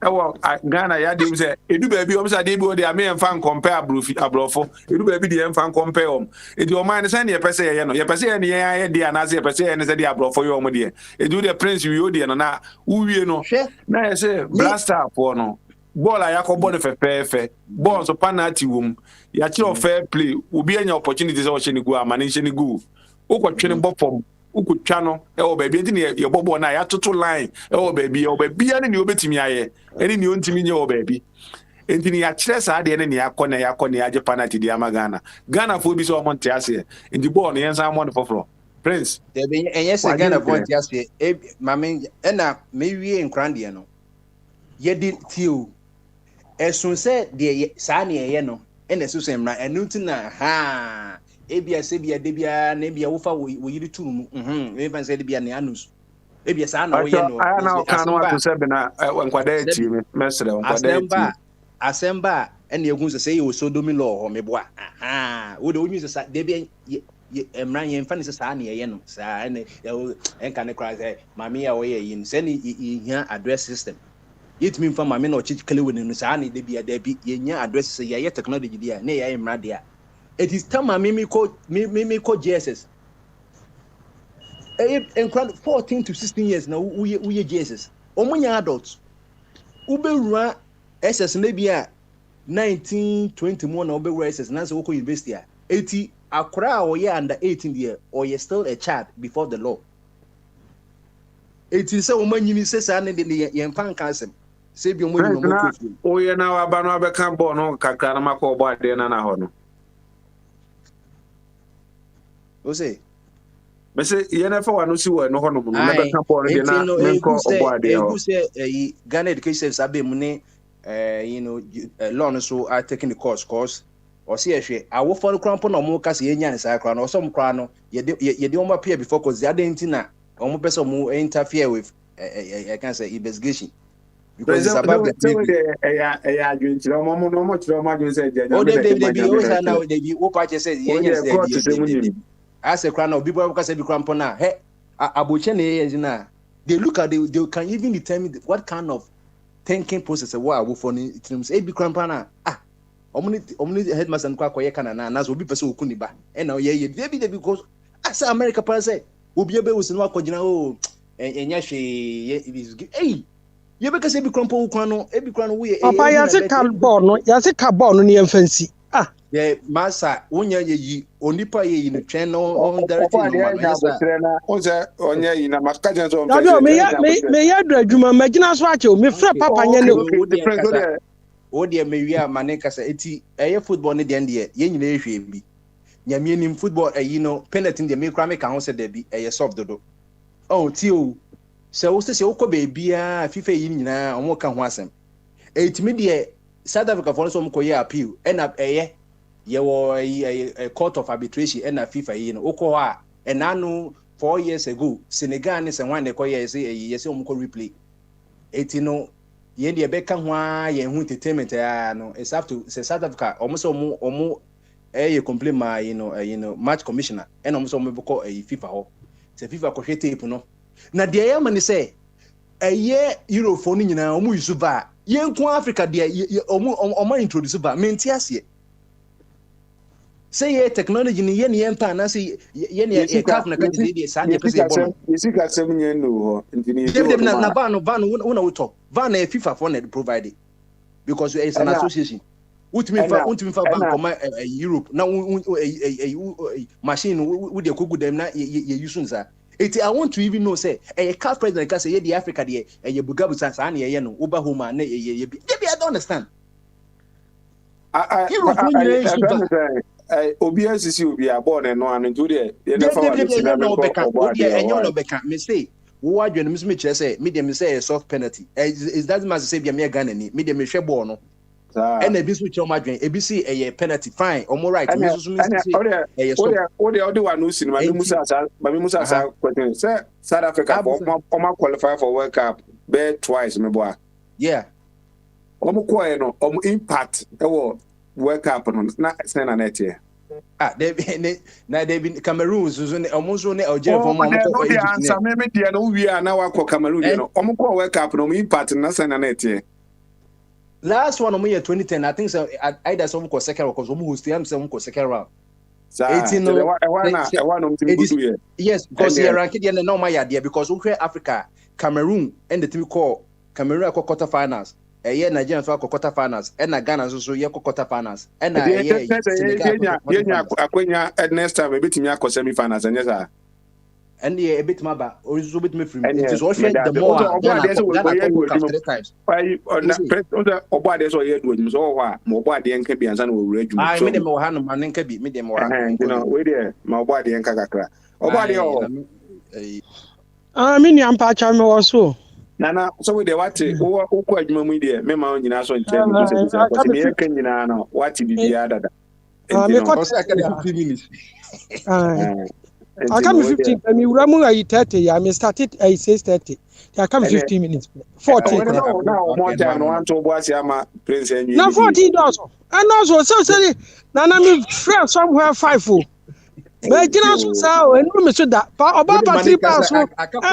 Ghana ya dem say edu baby o say dey bi o dey am fan compare abrofo edu baby dey fan compare om edu o man say na pese ye no ye pese ye ye dey anase ye pese ye ne say dey abrofo yo mo dey edu the prince we o dey na uwie no na ye say blaster for no ball ya ko ball fe ball so penalty wom ya chi fair play obi anya opportunity say o che ni go ama ne che ni go o ko twene bopom ukutwa no e wo baby enti ne ye bobo na ya toto line e wo baby ya ne obetimi aye eni ne ontimi nye wo baby enti ne ya kire sa de ne ne yakọ ne age penalty de Ghana fo bi so o monte ase enti ball no yensa mo foforo prince de be enye se Ghana fo monte ase e mame na me wie nkran de no ye di tiu esun se de sa ne ye no ene so so mra enu ntina ha ebia se bia de bia na bia wo fa wo yiri turu mu e ban se de bia ne anus ebia sa na wo ye no ana ka no ato se be na nkwada eti mesre nkwada eti asemba ene egun se ye wo sodomi law ho meboa wo de onyu se sa de bia emran ye mfa ne se sa na ye no sa ene enka ne kra se mami ya wo ye yin se ne hia address system yet me mfa mami na o chikele we no sa na de bia da bi ye nya address se ye technology dia na ye emra dia. It is time Mimi called JSS. And 14 to 16 years now, we JSS. Omunya adults. Ube run SS maybe 19, 21 or be SS Nancy Oko University. 80 Accra or ye under 18 year or you're still a child before the law. 80 so woman you say and the young council. Say be more. Oh, yeah, now Abano become born on Kakanamako by the Nana. O say me say ye na fa wanu si wo no hono mu na be ka por de na me ko oboade o say Ghana education sabe mu ne law no so are taking the course or see ehwe awo for krampo na mo ka se ye nya nsa kra na osom kra no ye de o appear before cause the identity o mo person mo interfere with I can say investigation because it's about the as a crown of people because every cramp na he aboche na they look at they can even determine what kind of thinking process what are for it terms every cramp na omni headmaster nkwa koye kana na so obi pese okuni ba e na ye because as America pa say obi ebe wo sinu akogina enya hwe hey ye be ka say every cramp okwan no we papa ya se carbon no ne mfansi yeah, massa, unya ye onipa ye in train on direct me ya dradwuma magina so ache me frɛ papa nya ne o de me wi amane kasa eti eye football ne de ye nyina ehwe bi nyame nim football penalty de me kra me ka ho se da bi eye soft dodo ti o se wo se wo kɔ baby a FIFA yi nyina omo ka ho asem etimi de South Africa for so mo appeal and eye a court of arbitration and a FIFA oko a enano 4 years ago Senegal ne se wan de koye say yes o mko replay etino ye de be ka ho a ye hu entertainment no it's have to say South Africa almost omo complain ma match commissioner and almost omo beko FIFA ho se FIFA ko hwete tape no na de ye man say Euro for ni nyina omo use ba ye nko Africa de omo introduce ba menti ase say technology ni ye ni empa na say ye ni e craft na kati dey say na pese bon yesi ka sem nye no ho ntini na van una we talk van na FIFA for na provide because it's an association ultimate van come Europe na machine we dey kogu dem na ye use nza eti I want to even know say a craft president ka say ye the Africa dey ye bugabu sa na ye no over home na ye bi I don't understand obi asisi obi abon no anu ntu de ye na fa wa no beka me say wo adwene me so me kire say me dem say soft penalty is that must say be me Ghana ni me dem me hwe ball no and e bi so kire o madwen e bi say e penalty fine o mo right me so me say e so o de wa no sin ma me musa sa question say South Africa o qualify for World Cup be twice me boa yeah o mo ko e no o mo impact e wo World Cup no na say na net here they Cameroon so ne omo ne oje for mo ko Egypt answer me dia no wi na wa ko Cameroon no omo ko World Cup no impact na say na net here last one year 2010 I think so either some ko second round because who still am some ko second round. Yes, because the ranking the normal idea because we Africa, Cameroon and the team call Cameroon ko quarter finals. Nigeria to quarter finals and Ghana so ye quarter finals and next time we beat me semi finals and yes and a bit maba or so bit me free it is also the more Ghana 3 times why oba dey so ye do so wa mo oba dey nka bi ansa na wo wura dwuma I me dem wo ha no man nka bi me dem wo ha you know we dey ma oba dey nka kakra oba dey o me ni ampa cha me wo so Nana, so we dey what wo ko adwuma mu dey me ma nyina so nche me se me ye kan nyina no what be the other me ko say aka 15 minutes I come 15 me wura mu ayi 30 ya me started at 6:30 I come 15 minutes 14 now more time no want to boss ama prince enyi na 14 also and also so say nana me friend somewhere 5 me gina so sa o enu me so da oba patri pa so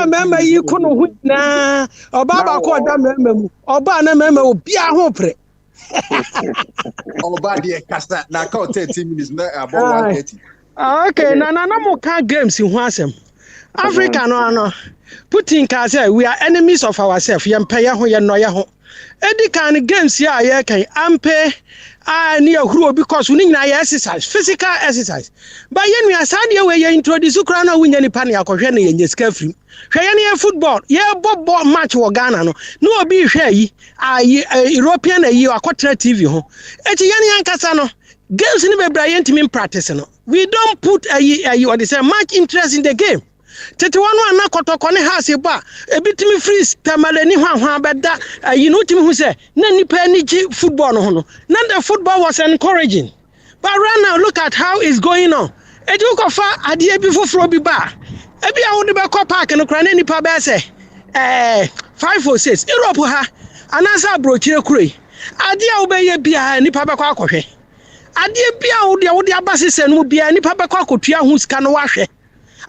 mema yi ko no hu na oba ba ko da mema mu oba na mema obi a ho pre oba de kasa na ka 30 minutes na about 130 okay na mo ka games hu asem Africa no Putin ka say we are enemies of ourselves yempeye ho ye noye ho edi kan games ya ye kan ampe ni ahuru because we nyina exercise physical exercise but yen we asade we ye introduce kra na wunya ni pa na akohwe na ye ska frim hwe ye na football ye bobo match wo Ghana no obi hwe yi European yi akotra TV ho eti yen yankasa no games ni be bra yen timi practice no we don't put what they say much interest in the game tete wanu ana kotoko ne house ba ebitimi free tamalani hwan beda timi hu say na nipa ni ji football no ho no na the football was encouraging but right now look at how it's going on eju ko fa ade bi foforo bi ba ebi a wo de be ko park no kra na nipa be say 5 or 6 Europe ha anasa brochire kuroi ade a wo be ye bia nipa be kwa akohwe ade bia wo de abasese no bia nipa be kwa akotua hu sika no wahwe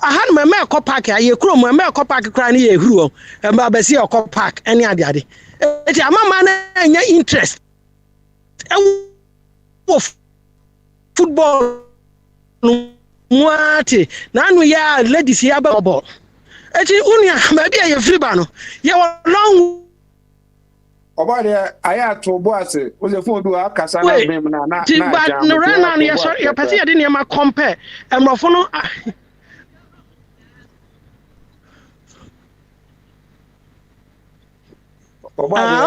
ahan me ko park aye krom me ko park kra na ye huru o ba be se ko park any ade eti amama na anya interest football no muate na anu ya ladies ya ba ball eti unia ma bia ye free ba no ye long oba de aya to boase o se fun bi wa kasa na bem na but no run na ye pese ye de ne ma compare emrofo no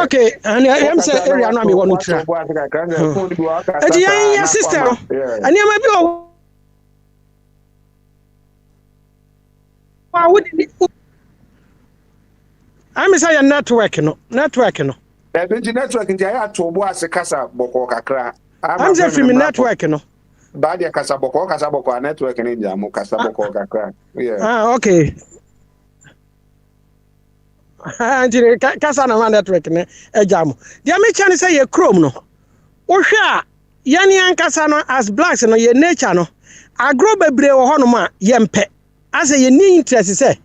okay and I am say area no me wonu tra eti your sister and you maybe I'm say your network no e be network nti aya to boase kasa boko kakra I'm say from network no ba dia kasa boko network ni jamu kasa boko kakra yeah okay Anjire kasa na network ne ejamo dia me chane say ye chrome no wo hwe a yani ankasa no as blacks no ye nature no agro bebre wo ho no ma ye mpe ase ye ni interest say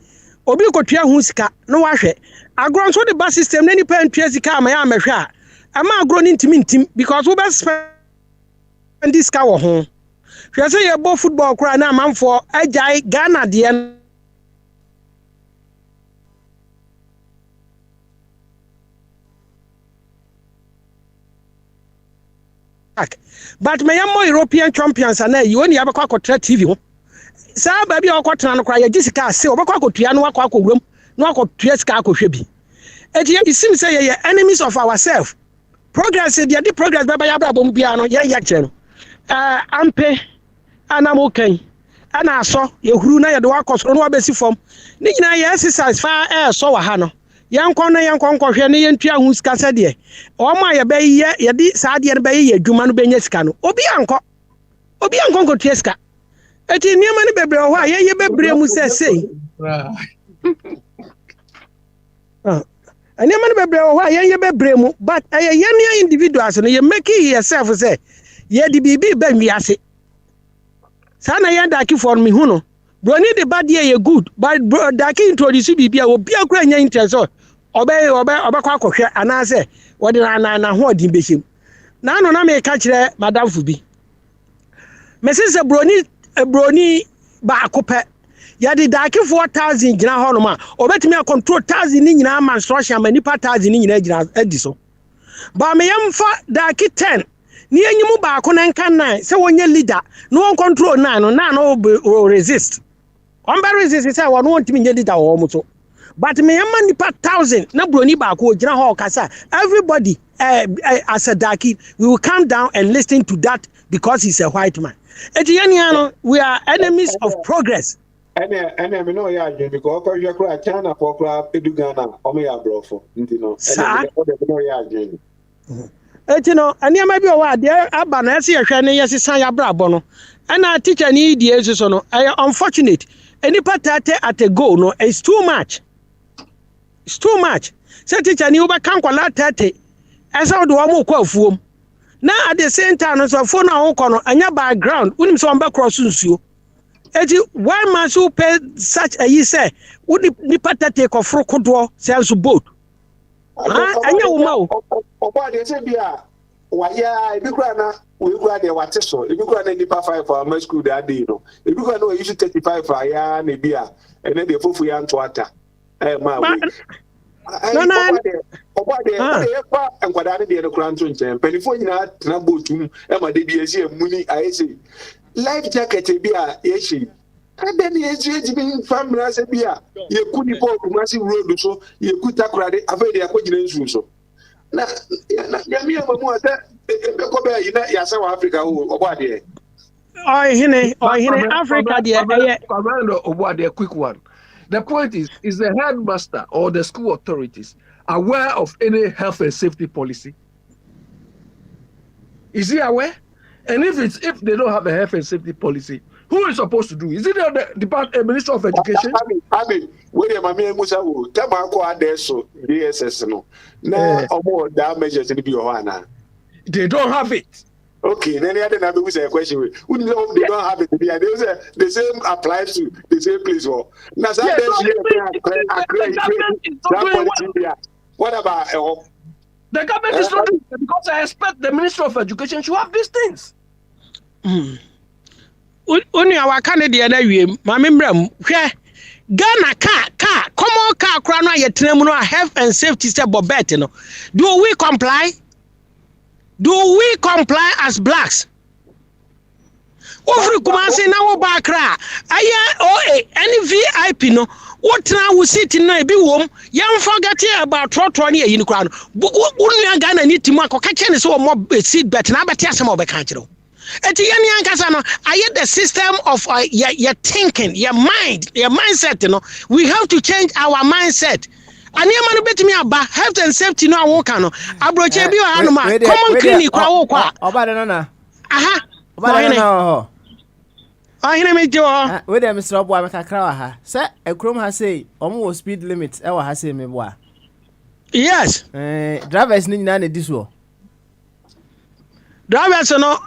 obi kotua hu sika no wa hwe agro nso de bus system na ni pa ntua sika ama ya amehwe a ama agro ni ntim because we be spend this ka wo ho hwe say ye bo football kra na amanfo ajai Ghana de but me am more European champions and you only have a quack TV. Sa baby or quatran cry a Jessica say or quacotiano quaco no quatriesca shebi. It seems say ye enemies of ourselves. Progress the progress by Abraham Biano yachen. Ampe and I'm okay. And I saw you who na the work on what basic form. Nina exercise far air so hano. Yankon hwe ne yentua hu sika sede o ma ye be ye di saade ne be ye adwuma no benya sika no obi anko ko tua sika eti niam ne bebre ho a ye bebre mu sei niam ne bebre ho a ye bebre mu but ye ne individuals no ye make yourself say ye di bibi ba nwiase sana ye daki for me hu no broni the bad ye good but daki introduce bibi a obi akura nya interest ọbẹkọ akọhwẹ anase wode na ho odin behiem na no na me ka kire madam Fubi mesese broni ba akopẹ yade daake 4000 gina ho no ma obetimi control 1000 ni nyina ma instruction ma nipa 1000 ni nyina gina adi so ba me yamfa daake 10 ni enyimu ba ko na nkan 9 se wonye leader no on control 9 no na no resist on be resist say won won timi nye leader wo mo so but me yamma nipa 1000 na broni ba ko gina ho kasa everybody as a daake we will calm down and listen to that because he's a white man etianiano we are enemies of progress. Ene me no ya adwin because ko hwe kra China for kra edugana o me ya brofo ntino ene me no ya adwin etino aniama bi o wa de aba na ese hwe ne yesisan ya brabo no ana teacher ni di esuso no unfortunate any patate at a go no it's too much say teacher ni oba kan kwala 30 esa do wa mo kwa afuom na at the same time no so fo na ho kono anya background unim so on be cross nsuo. Why must you pay such a year? Say, would the patate of Frocodo sells boat? And you know, what they say, why, yeah, if you grana, we grant a water so. If you grant any 5 for a school that day, no. If you grant no, you should 35 for a yarn, a beer, and then they put for you to water. No, and what I did a grand to California, Nabutum, and my DBS, Muni, I say. Life jacket be a yeshi. And then he being family as a beer. You couldn't put massive road so you could take credit avoid the acquaintance so. Now, Yamia Mamma, Yasa Africa or what there? I hear Africa, dear. What a quick one. The point is the headmaster or the school authorities aware of any health and safety policy? Is he aware? And if they don't have a health and safety policy, who is supposed to do? Is it the Minister of Education? I mean, where Mamma Musa will tell my co so DSS no. Now, more that measures in the Johanna. They don't have it. Okay, then the other a question. Who know they don't have it? The same applies to the same place. Now, what about the government is not doing it because I expect the Minister of Education to have these things. Only our Canadian Mamim Ghana car, come on, car, crown, health and safety step or better. Do we comply? Do we comply as blacks? Over Kumasi now Bakra, any VIP no. What now we sit in a big room, young forget about 20 in the crown. Wouldn't Ghana need to mark or catch any so more seat better now, but yes, some of the country. At the I get the system of your thinking, your mind, your mindset. You know, we have to change our mindset. And you man bet me about health and safety. No, I won't know. I brought you a common clinic. Aha. I hear me, Joe. With them, Mr. Obwa, Macacra. Sir, a chrome has say almost speed limit. Ever has say me. Yes. Drivers need none of this war. Drivers no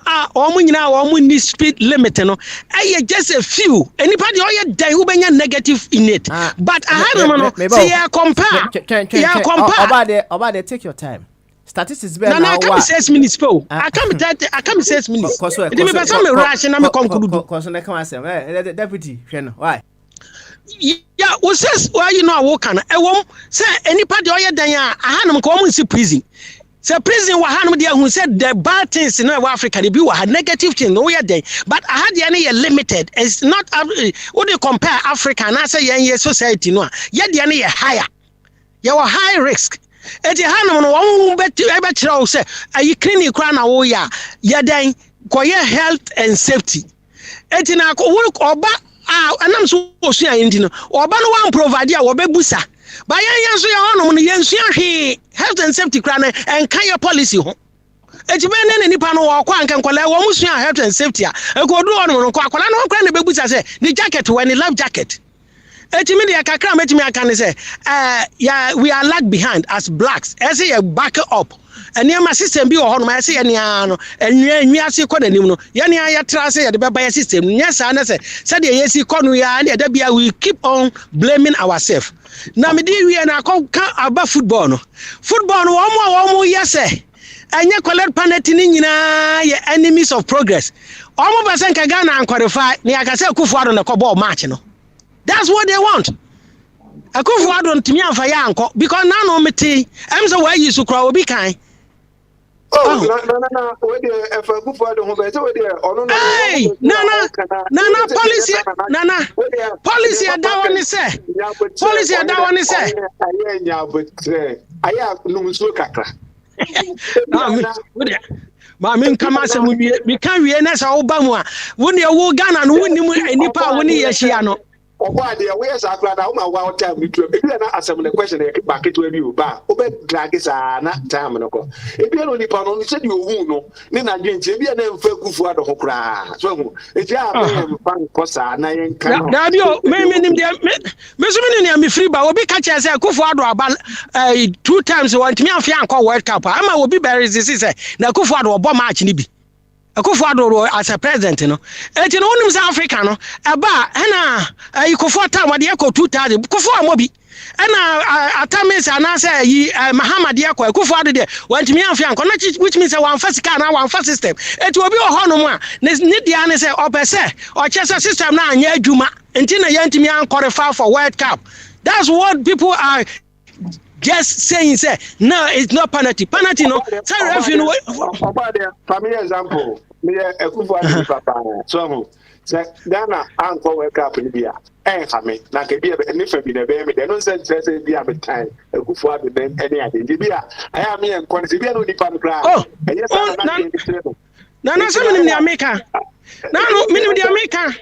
need speed limit no. I just a few. Anybody all your day who be negative in it. But I had no say compare. Yeah, compare. About there, take your time. Statistics better now. I can't 6 minutes po. I can't 6 minutes. It me person me rush na me conclude. Cause na come say, deputy, why? Yeah, who says why you know I work na? Say anybody all your day I had ko mo see prison. Say prison wa han there who said the bad things in Africa they be wa negative thing no ya dey. But I had the limited. It's not when you compare Africa and I say yen society no. Ya dey higher. You are high risk. Eti hanum no won bet e be kire o say ayi clinic kra na wo ya den koye health and safety eti na ko oba anam so osua indi no oba no wan provide a wo be busa ba yan so ya hanum no yan sua hwe health and safety kra na en kan your policy ho eti be ne nipa no wo kwa nkan kwala wo musua health and safety a e ko do no ko akwala no kra na be busa say the jacket when the life jacket media kakra metimi aka ne say yeah we are lag behind as blacks as say back up and my system bi wo ho no ma say ye nea no enwa ase kɔ nanim no ye nea ya tra say ye de beba ye system yes na say said ye si kɔ no ya na da bia we keep on blaming ourselves na me di wie na ka aba football no wo mo yes enye collect penalty ni nyina ye enemies of progress omo ba sen ka Ghana an qualify ni aka say Akufo-Addo na kɔ ball match no that's what they want Akufo-Addo ntimi amfa ya anko because na no meti em say why you so kra obi kan no we dey Akufo-Addo ho be say we dey ono na policy da woni say aye nya botre aye numsuo kakra ma me nkama se me kan wie na sa wo ba mu a wo ne wo Ghana no woni mu enipa wo ne ye hia no Okwade we yes akra na uma wa time to e na asem the question e ba keto bi o ba o be drag sa na time no ko e bi no nipa no se di ohu no ne na dwenche e bi na mfa Akufo-Addo ho kra so hu e ti a be fan ko sa na yen kan da bi o me nim de me so me ne me free ba obi ka che se Akufo-Addo aba 2 times want me afia anko World Cup ama obi be resist say na Akufo-Addo obo match ni bi Akufo-Addo as a president no enti no wonim South Africa no eba na Akufo time wade ekọ 2000 Akufo amobi na atamis anase yi Mahamad ekọ Akufo-Addo de want me afia anko which means one physical na one first system enti obi o ho no mu a ne dia ne say opese o chese system na anya adwuma enti na yantimi anqualify for World Cup. That's what people are just saying say no it's not penalty no say referee no for me example me Akufo-Addo papa so say Ghana anko World Cup ni bia ha me na ke bia ni fa bi na be me de no say bia be time Akufo-Addo den any ade bia aya me en kon bia no ni pa no kra enye sa na say minim ni America na no minim di America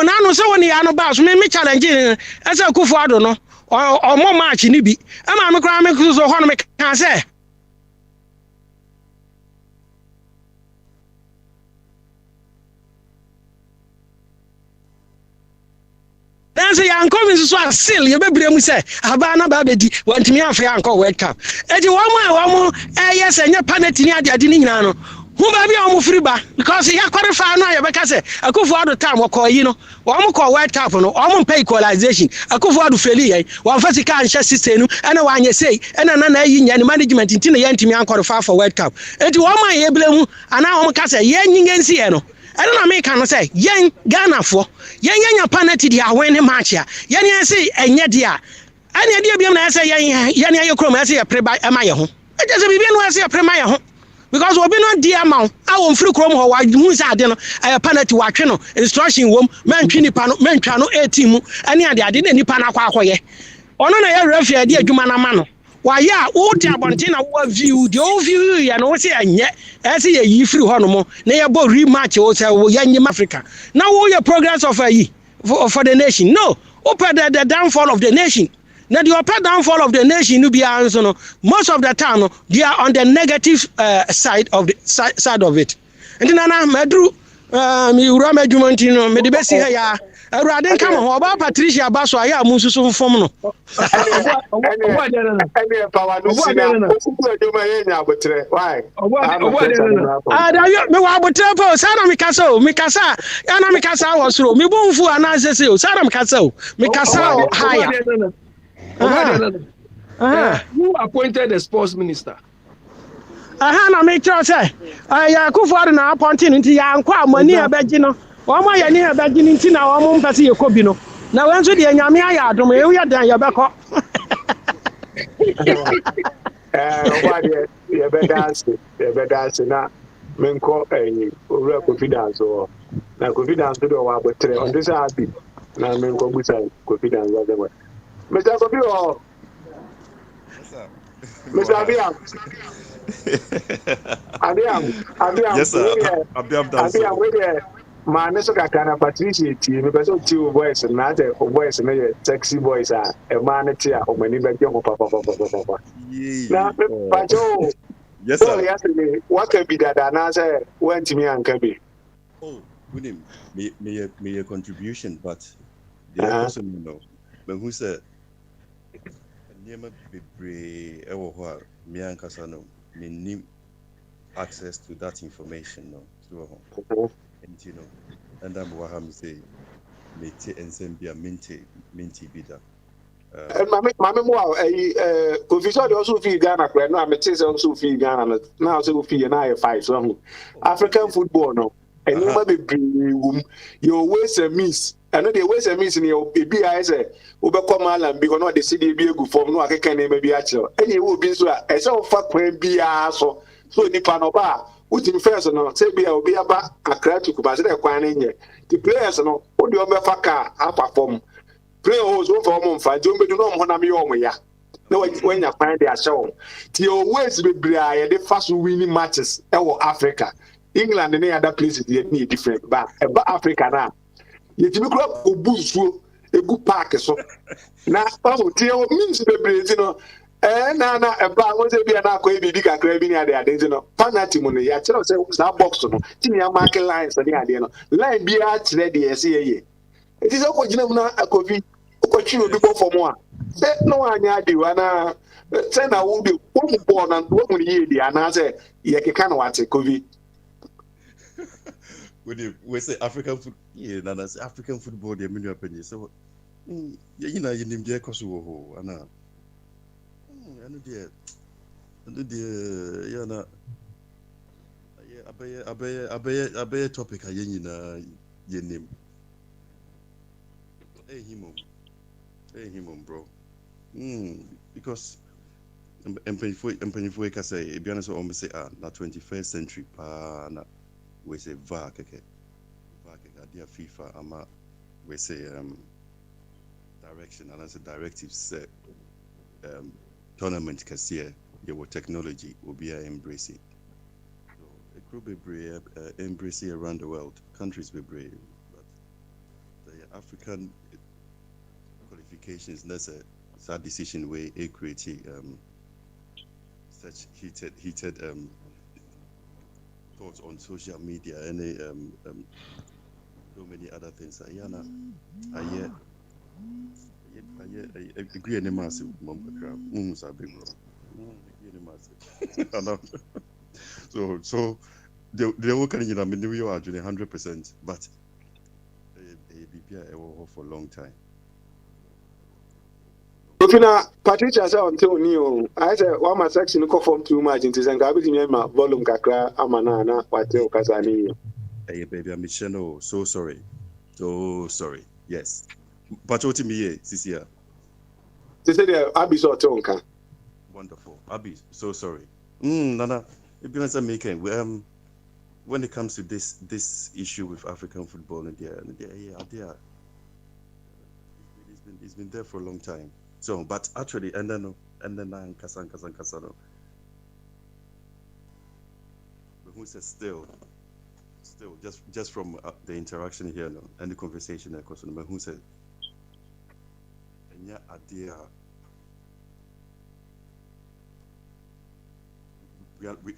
na no say woni ya no ba so me challenge e say Akufo-Addo no omo match ni bi ama me kra me so ho no me kan say then say yan convince so seal ye bebre mu say aba na ba bedi want me afia anko World Cup eji wo yes enye penalty ni ade ni nyina no hu ba bia wo free ba because he qualify no ye be ka say Akufo-Addo time wo ko yi no wo mo ko World Cup no wo mo pay equalization Akufo-Addo faili ye wo fasi ka anhye system no ena wa anye say ena na yi nya ni management nti na ye ntimi an qualify for World Cup eji wo ma ye blemu ana wo mo ka say ye nyingensi ye no I don't make can say yen Ghana for yen penalty dia win match ya yen say enye dia ani dia biam na say yen aye krom say preba ema ye ho e just be no say prema ye ho because obi no dia ma a won free krom ho wa hu say ade no penalty wa twe no instruction wom mantwi nipa no mantwa no 18 mu ani ade na nipa na akoye ono na ye referee de adwuma na ma no why ya wo ti abonte na wo view the view ya no say anye e say ye free ho no mo na ye bo rematch wo say wo yanye Africa now wo your progress of for the nation no open the downfall of the nation now the upper downfall of the nation no be answer no most of the time no they are on the negative side of it and then na madru mi ura madwumanti no me de be si ha ya Awurade come ho ba Patricia Baso aya amususu fom no any power no sina ofuku adoma ye nya abotre why da yo me wa abotre po sa na me kasa ya na me kasa wo soro me bonfu ana sese o sa na me kasa higher who appointed the sports minister na me tell say ya Akufo-Addo na appointing nti ya nkwa amani abeji no Omo ya ni ebe gini nti na omo mpese ye kobi no na wenso de nyame aya adom e wi dan ye beko obade ye be dance na menko owura confidence o na confidence do wa botre on this happy na menko busa confidence wa dem Mr. Kobi o Mr. Abiam Yes sir Abiam man so kakana Patricia ti me person ti o voice na the voice na ye sexy voice a man ti a o mani be je mo papa na pacho yes sir yes what can be that na say want me an can be oh with him me contribution but question, but who said, Nema Bibre, Ewa, Mian Casano, me access to that information, no, so, and and I'm Waham say, Mete and Zambia minty bidder. Mamma mo official dey also fee Ghana kra no amete say also fee Ghana now say fee na 5 so African football no enema be wum your ways and means and the ways and means ni ebi I say obekọ malam bi no dey see dey bi egu form no akeka na bi a kire any wo bi so a say ofa kwan bia so nipa no ba utim first no say bia obi aba akra to kuba say kwan na nye the players no wo dey o be fa ka perform play holes one for one fight don't be do no mo na me yo mo ya na when you find their show ti always be bria the fast winning matches e wo Africa England and other places they need different but Africa na you ti be club obusuo egu park so na o ti o means be bria no na eba won say bia na akọ bibi kakra bi ni ade no penalty mo no ya kire say na box no ti ni mark lines ni ade no line bia kire de yesi ye it is ko gina mu na akofi kwachi obi bo for mo a say no anya adiwa na say na wo de wo mu ball na wo mu ye di ana say ye keka na wate kovi we say African football yeah na say African football dey menu opinion so you know you nim dey koso ho ana anu dey ya na abaye topic ayenyi na ye nim Hey, him, bro. Because Mpanyinfo can say, be honest, almost say, na 21st century, na we say VAR, okay. VAR, dia FIFA, ama we say direction, and as a directive set tournament, can see your technology will be embracing. So a group be brave, embracing around the world, countries be brave, but the African qualifications, that's a sad decision where it created such heated thoughts on social media and so many other things. I agree on the massive so they were kind of New York 100%, but BPI for a long time. Ofina Patricia say until new I say one my section ko form too much into zenga bi me ma volume kakra amana na wate o kasa ni hey baby I'm Michelle so sorry yes but what me here Cecilia they say the Abi so tonka wonderful Abi so sorry nana it be answer making when it comes to this issue with African football it's been there for a long time. So, but actually, and then Kasan. But who says still, just from the interaction here and the conversation, but who said, and yeah, idea.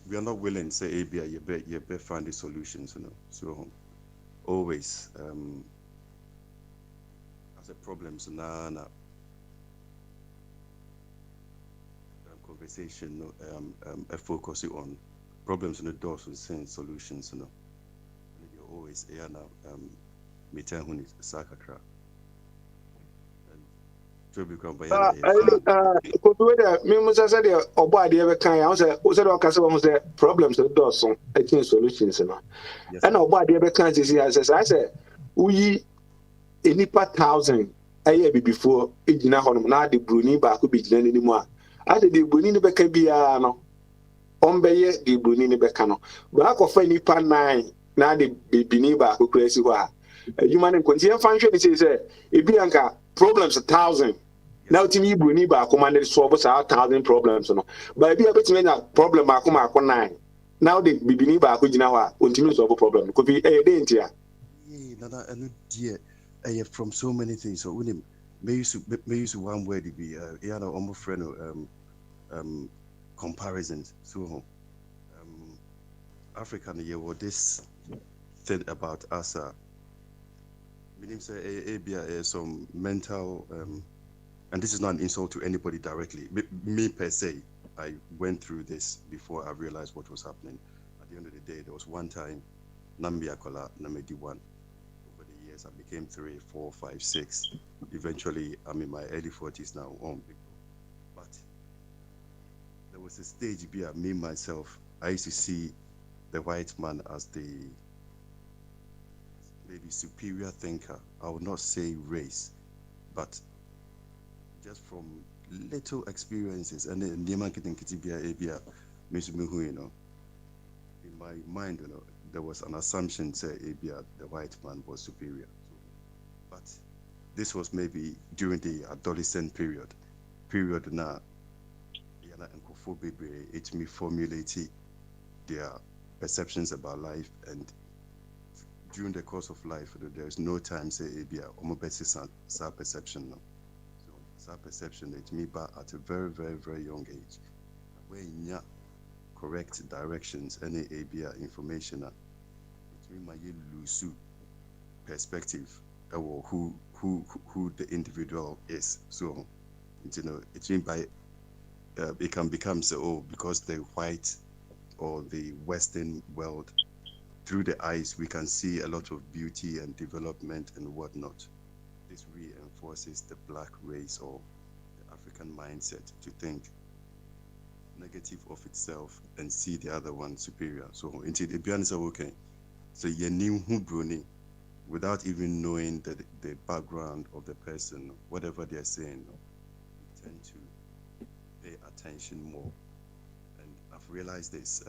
We are not willing to say, ABI, you better find the solutions, So, always, as a problem, so now. Conversation, a focus on problems in the doors and saying solutions, And you're always meeting Sakakra. And me musa say the obo ade be kan ya say o say do kase wo say problems in the doors so I solutions no and obo ade be kan say I say uyi enipa 1000 aye be before ejina honom na de bruni ba ko be jina ni mu a ade de bruni ni be ka bia no ombeye de bruni ni be ka no ba ko fa nipa 9 na de bibini ba ko krasi ho a adwuma ne konti en fan hwe ni say ebi anka problems 1000 now timi bruni ba ko man dey solve sa 1000 problems no ba ebi abetimi na problem ba ko 9 now the bibini ba ko jina ho a ontimi solve problem ko bi dey ntia nana anu dear from so many things so when me use one word to be almost friend comparisons so African year what this thing about us Meaning say some mental and this is not an insult to anybody directly. Me per se, I went through this before I realized what was happening. At the end of the day, there was one time Nambia Kola Namedi 1. Over the years I became 3, 4, 5, 6. Eventually I'm in my early 40s now. But there was a stage where me myself, I used to see the white man as the maybe superior thinker. I would not say race, but just from little experiences and then you know, in my mind, you know, there was an assumption say Abia, the white man was superior. But this was maybe during the adolescent period now it me formulated their perceptions about life, and during the course of life there is no time say Abia or perception now. Perception it me back at a very, very, very young age. When correct directions, any ABA information, it me my lose perspective or who the individual is. So you know, it mean by it can become so because the white or the Western world, through the eyes we can see a lot of beauty and development and whatnot. This reinforces the black race or the African mindset to think negative of itself and see the other one superior. So until the beyond is okay. So you knew who Bruni without even knowing the background of the person, whatever they're saying, you tend to pay attention more. And I've realized this.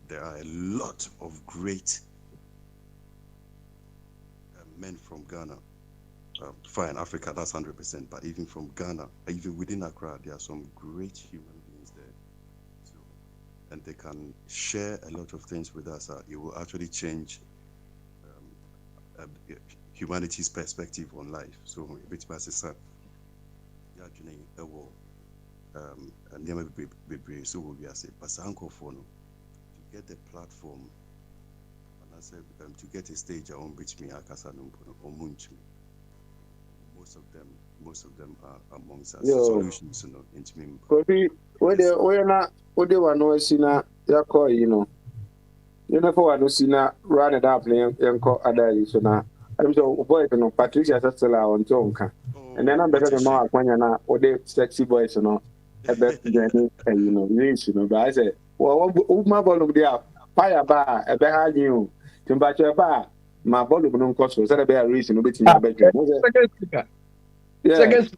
There are a lot of great men from Ghana. Fine, Africa, that's 100%, but even from Ghana, even within Accra, there are some great human beings there. So, and they can share a lot of things with us. It will actually change humanity's perspective on life. So, which was so will be as a Basanko for to get the platform and I said to get a stage on which me Akasanum or Munchmi. Most of them are amongst us. Solutions, you know, into me. Kofi, where na no sina yako, you know. You know for no sina run it up yanko adai so na. I'm so boy no Patricia Sasela on Tonka. And then I'm better than more na ode sexy boys, you know. A best journey, you know, you know. But I say, well, my ball of the fire bar, a better you. Timbacha bar. My ball of no cost was a better reason to be in my bedroom. Second,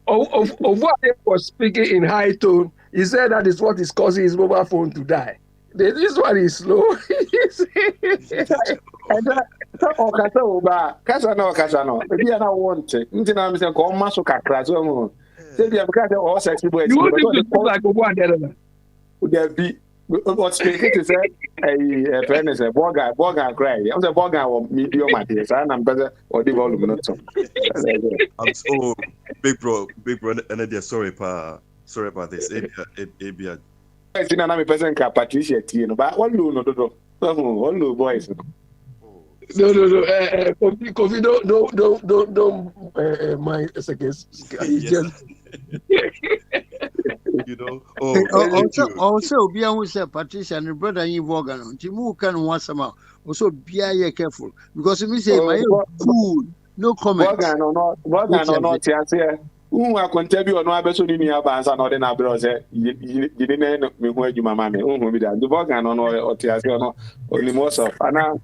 of what he was speaking in high tone, he said that is what is causing his mobile phone to die. This one is slow. Kasa no. Maybe I don't want it. Until I'm saying, "Come, maso kakra." So, say the because all sexy boys. You want to talk like one there? Would be what speaking to say? A friend is a boga cry. I'm the boga or medium materials, and I'm better or the volume not so. I'm so big bro, and they're sorry about this. Abia. I see na me person ka Patricia T, no, but one no boys. No. Kofi, don't mind a second. Just. You know, also be who say Patricia and brother in Vogan. Timu can once a month. Also be careful because if me say my food, no comment. Vogan or not, yes. Who are contribute or no abeso ni abansa na na bro say you didn't me hu adwuma ma me hu bi da the Vogan or no or tiase or no only most of ana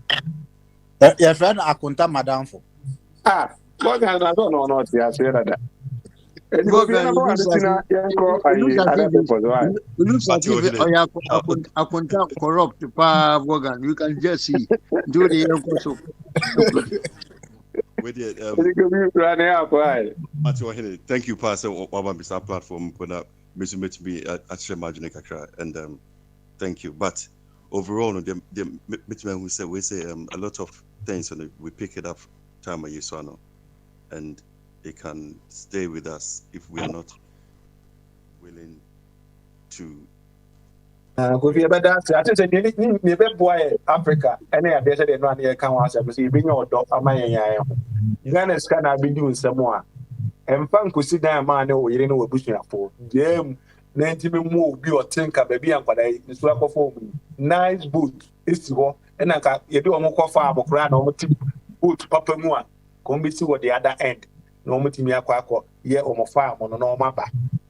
your friend akunta madam for Vogan na no tiase da. It looks like I can corrupt Vogan. You can just see do the thank you, Pastor. Our platform put up Mr. be at Shemajine Kakra, and thank you. But overall, the Mitchman we say a lot of things, and we pick it up time of Yusano, and it can stay with us if we are not willing to Kofi Ebeda say, I think say ni be boy Africa, any ade say no ane kan wa say say bi nya odo amayan yan. Ghana ska na bi do nsemo a. Emfa nkosi dan ma na wo yire na wo busuafo. Dem na ntimi mu obi otenka ba bi ankwada nso akofo mu. Nice boot isi ho. Na ka ye bi omo kofa abokra na omo ti boot papa mu a. Ko mbi si wo the other end. Na omo ti mi akọ ye omo fa mo no na omo aba.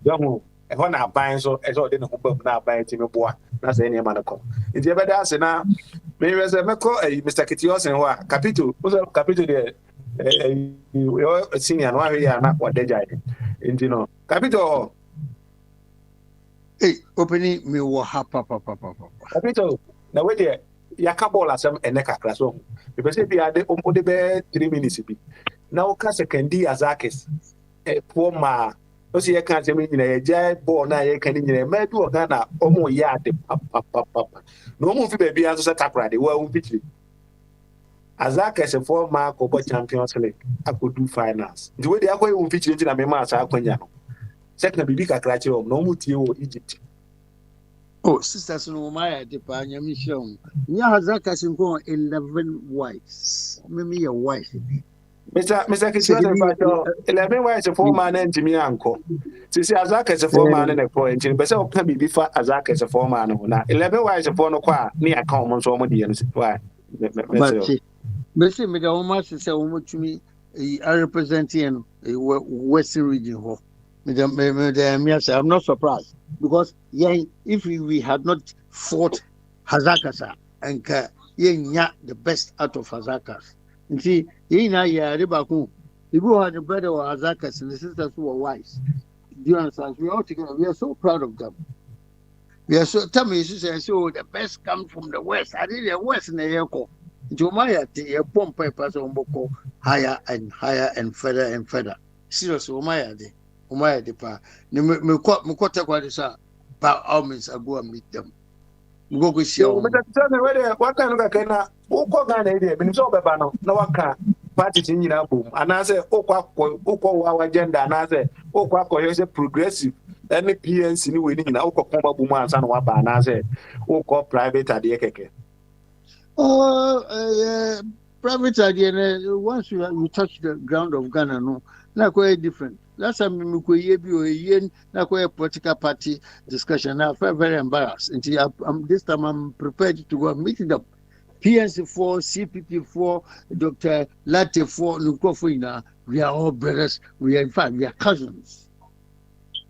Yahu ɛhɔ na aban so ɛsɛ ɔde ne ho bam na aban ti me boa na sɛ nneɛma no kɔ nti ɛbɛda ase na mehwɛ sɛ mɛkɔ Mr. Kitiosen hɔ a capito wosɛ capito deɛ yɛ senior no ahwɛ yɛ a na wɔda gyae nti no capito opening me wɔ ha papa capito na wei deɛ yɛaka bɔɔl asɛm ɛnɛ kakra so ho mepɛ sɛ bi ade wode bɛɛ 3 minutes bi na woka sɛ Kandi Azakis poɔ maa o si ye kan se mi nyina ye jai ball na ye kan nyina ma du o Ghana o mo ya de papa no mo fi be bia so takra de wa un pitri Azaka se for ma ko bo Champions League akodu finals ndi we de akoy un pitri ntina me ma asa akwanya no second bibi kakra che o no mo tie o Egypt sisters no ma ya de pa nya mi hwe nya Azaka se ko 11 wives me your wife Mr. Kitiosen 11 wives for man and Jimmy Anko. Sisi Azaka is a 4 man and a point. But so can be before Azaka is a 4 man. Now 11 wives for no qua near common so many years. Why? But see, me the woman says to me, I represent in Western region. I'm not surprised because if we had not fought Hazakasa and the best out of Hazakas. You see, Ribaku, people had the brother or Azakas and the sisters who were wise. Do you understand? We all together, we are so proud of them. We are so, tell me, so the best comes from the West. I did the West in the Yoko. Jomaya, the pump papers on Boko, higher and further. Seriously, Omaya de Pa. Mukota Quadisa, by all means, I go and meet them. Go with you. What kind of Ghana? Oko Ghana idea, but so beba no waka party in Yina boom. And I say Oko our agenda, and I say Oko is a progressive. Any PNC ni winning na Oko Komba boom and San Waba, and I say Oko private at the Ekeke. Private idea. Once you touch the ground of Ghana, no, not quite different. Last time we yen na a political party discussion. Now I felt very embarrassed. Until this time I'm prepared to go and meet them. PNC4, CPP4, Dr. Latte4, Nukofuina, we are all brothers. We are cousins.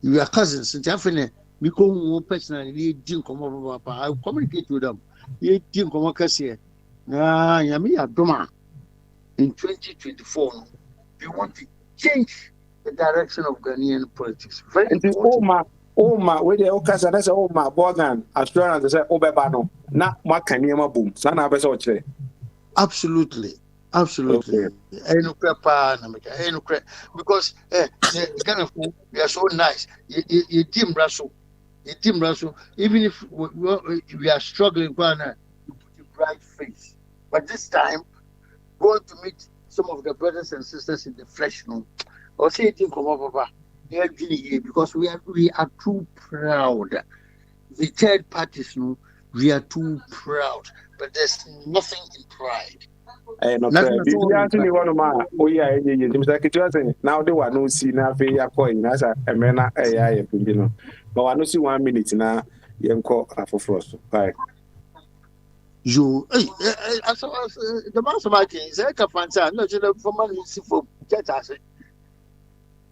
We are cousins. And definitely, we come personally, I communicate with them. You think come here. In 2024, we want to change the direction of Ghanaian politics. Very important. Oma, where the Okasa, that's Oma, Borgan, Australians, say Obebano, not Makaniama boom, Sana Besoche. Absolutely. Because kind of they are so nice. You team Russell. Even if we are struggling, to put a bright face. But this time, going to meet some of the brothers and sisters in the flesh, no, or say it come over. Because we are too proud. The third parties, no, we are too proud. But there's nothing in pride. Now they were no see now pay a coin as a mena AI, but I don't see 1 minute now. Yanko for frost. Bye. You, as the master of my king, is a fancy, not for money for Jetas.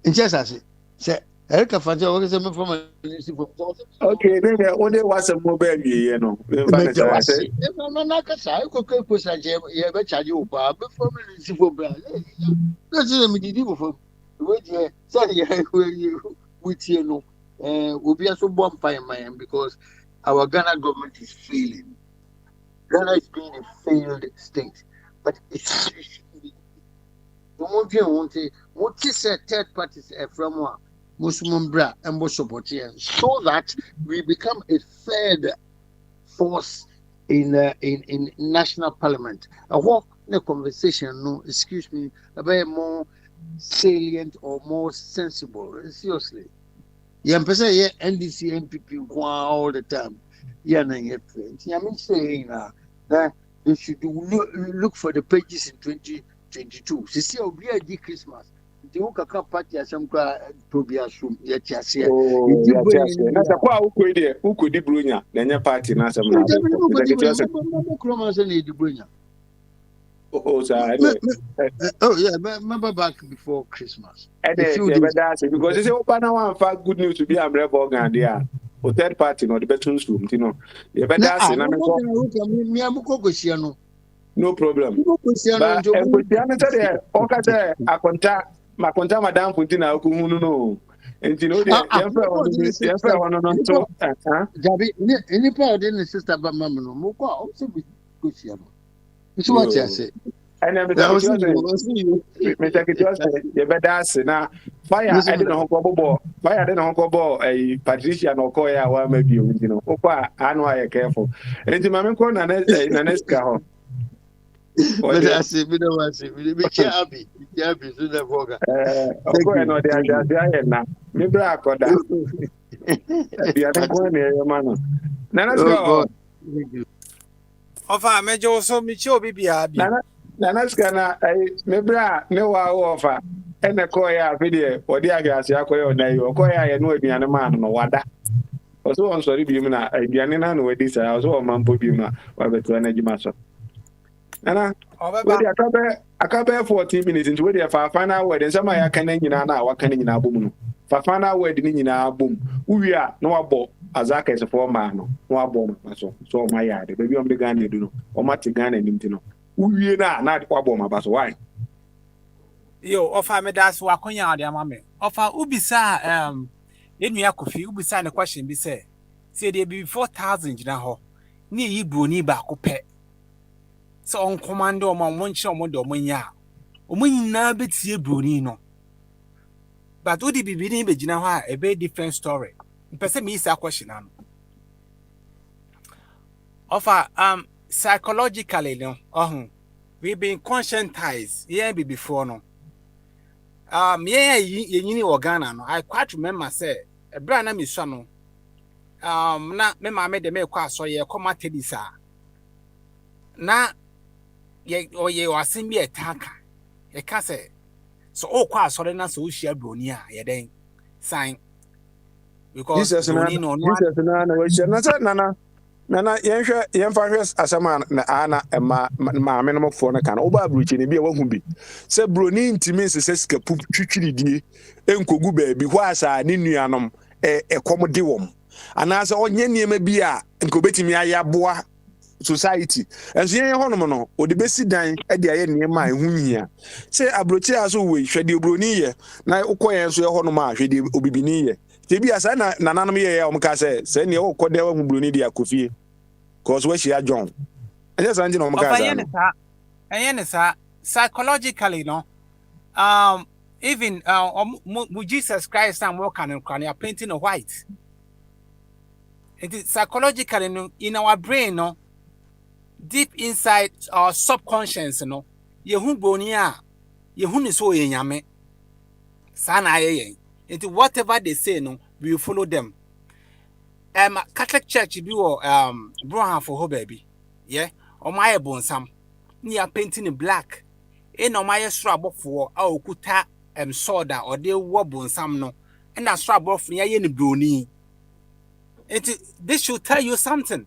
In Jetas. Say, Erica Fanja was a from okay, then there only was a mobile, you know. If I'm not a side, could push a jam, you have a child, Bob, before me, for Brown. That's a medieval for wait here, sorry, with you know, will be a so bonfire, man, because our Ghana government is failing. Ghana is being a failed state, but it's what is a third party from one. Muslim bra and Bosopotian, so that we become a third force in national parliament. I want the conversation, no, excuse me, a bit more salient or more sensible. Seriously. Yeah, NDC MPP all the time. yeah, na yet. I'm saying that they should look for the pages in 2022. See, will be a Christmas. The Oka party as some to be assumed. Yet, yes, yeah. That's a quite who could be Brunia, then your party, not some. Oh, yeah, remember back before Christmas. Because they say, open one fact good news to be a brave organ there. Or third party, no, the bedroom room, you know. You better say, no problem. But I contact Madame Putina, who know. And you know, any part in the sister, but Mamma, no, also be Cusiano. It's what I say. And then you better say now. Fire, I don't know how fire, I don't know how a Patricia or Koya, or maybe you know. Opa, I know I careful. And the Mamma Corner in the next car. But I say, we don't want to be happy. Happy to the Voga. Okay, no, they are now. Maybe I got that. The other one here, man. Now let's go. Offer Major so Micho Bibi. Nana's gonna Mebra, no offer. And the Koya video, or the Agas Yakoya, or Koya, and no, be a man, no wada. Also, I'm sorry, Bimina, I be an anno with this. I was all man Bima, or the energy master. Nana, I can't bear 14 minutes into where for final word, and some I can in our canning in our boom. For final word in our boom. We are no abo, as I can for man, no abo, so my yard, the baby of the gun, you know, or Matigan and Nintino. We are not abo, but why? Yo, offer me that's Wakonya, dear mammy. Offer Ubisa, in Yakofi, Ubisa, the question be said. Say there be 4,000 in a hole. Near you, Bruni Bako pet. So on commando, my one show modo munya. Omun na bit see Brunino. But would it be reading Bejina a very different story? Person me is a question. Offer psychologically, no, we've been conscientized, yeah, before no. Yeah, you Ghana, no. I quite remember say a brand name is Sano. Not me, made the milk so ye come at this. Na ye or ye was sing me a tanker. Ye can say so. Oh, quite sorry, not so share Brunia, ye then sign because this is Nana, young farmers as a man, Anna, and my minimum for a can over bridge in a beer won't be. Said Brunin to Mrs. Seska poop chichily de, Enko Gube, be wise I Ninianum, a commodium. And as all Yenny may be a and Cobeti Mia Bois society. As young Honomono, or the best dine at the end near my wing. Say a brotia so we should do Brunia, now Okoya so Honoma, should be Obibinia. Tibi asana nananum ye ya omkase se ne o kode wa mbloni dia kofie cause we share John anya sanje no omkase anya sa psychologically no even Jesus Christ and work and painting a white it is psychologically no in our brain no deep inside our subconscious no yehu boni a yehu ni so yenyame sana ye into whatever they say, no, we will follow them. Catholic Church be Brohan for her baby, yeah, or my bonsam, near painting in black, in on my strap for our kuta soda or they were bonsam no, and a strap off near any bruni. This should tell you something.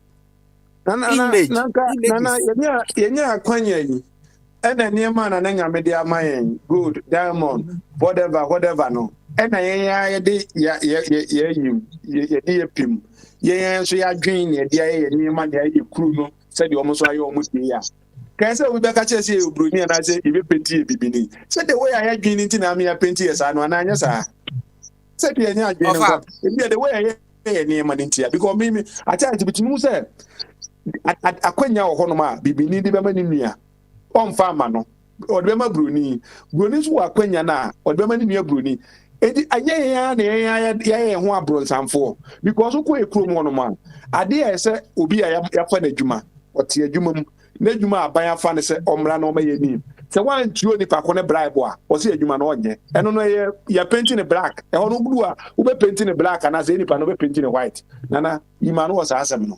Image. And then near man and then media mine, good, diamond, whatever, no. And I dear Pim. Yeah, so you're dreaming, yeah, near man, you crew, said you almost here. Can I say we back at you, Bruni, and I say, if you pity Bibini. Said the way I had been into Namia Pentias, I know, and I said, the way I had near Manintia, because maybe I tell you to be Musa. I quenya or Honoma, Bibini, the Bamania. On farmer, no, or Bema Bruni, Bruni's work when yana, or Bemani near Bruni. I who are bronze for because who quite crew monoman. I dare say, Ubi, I am a Juma, or Tia Jumum, Nejuma, by a fan, say, Omra no may name. So why don't you if I can a bribe or see a human on ye? I don't know, you're painting a black, and blue, who be painting a black, and as any pan of painting a white. Nana, Iman was awesome.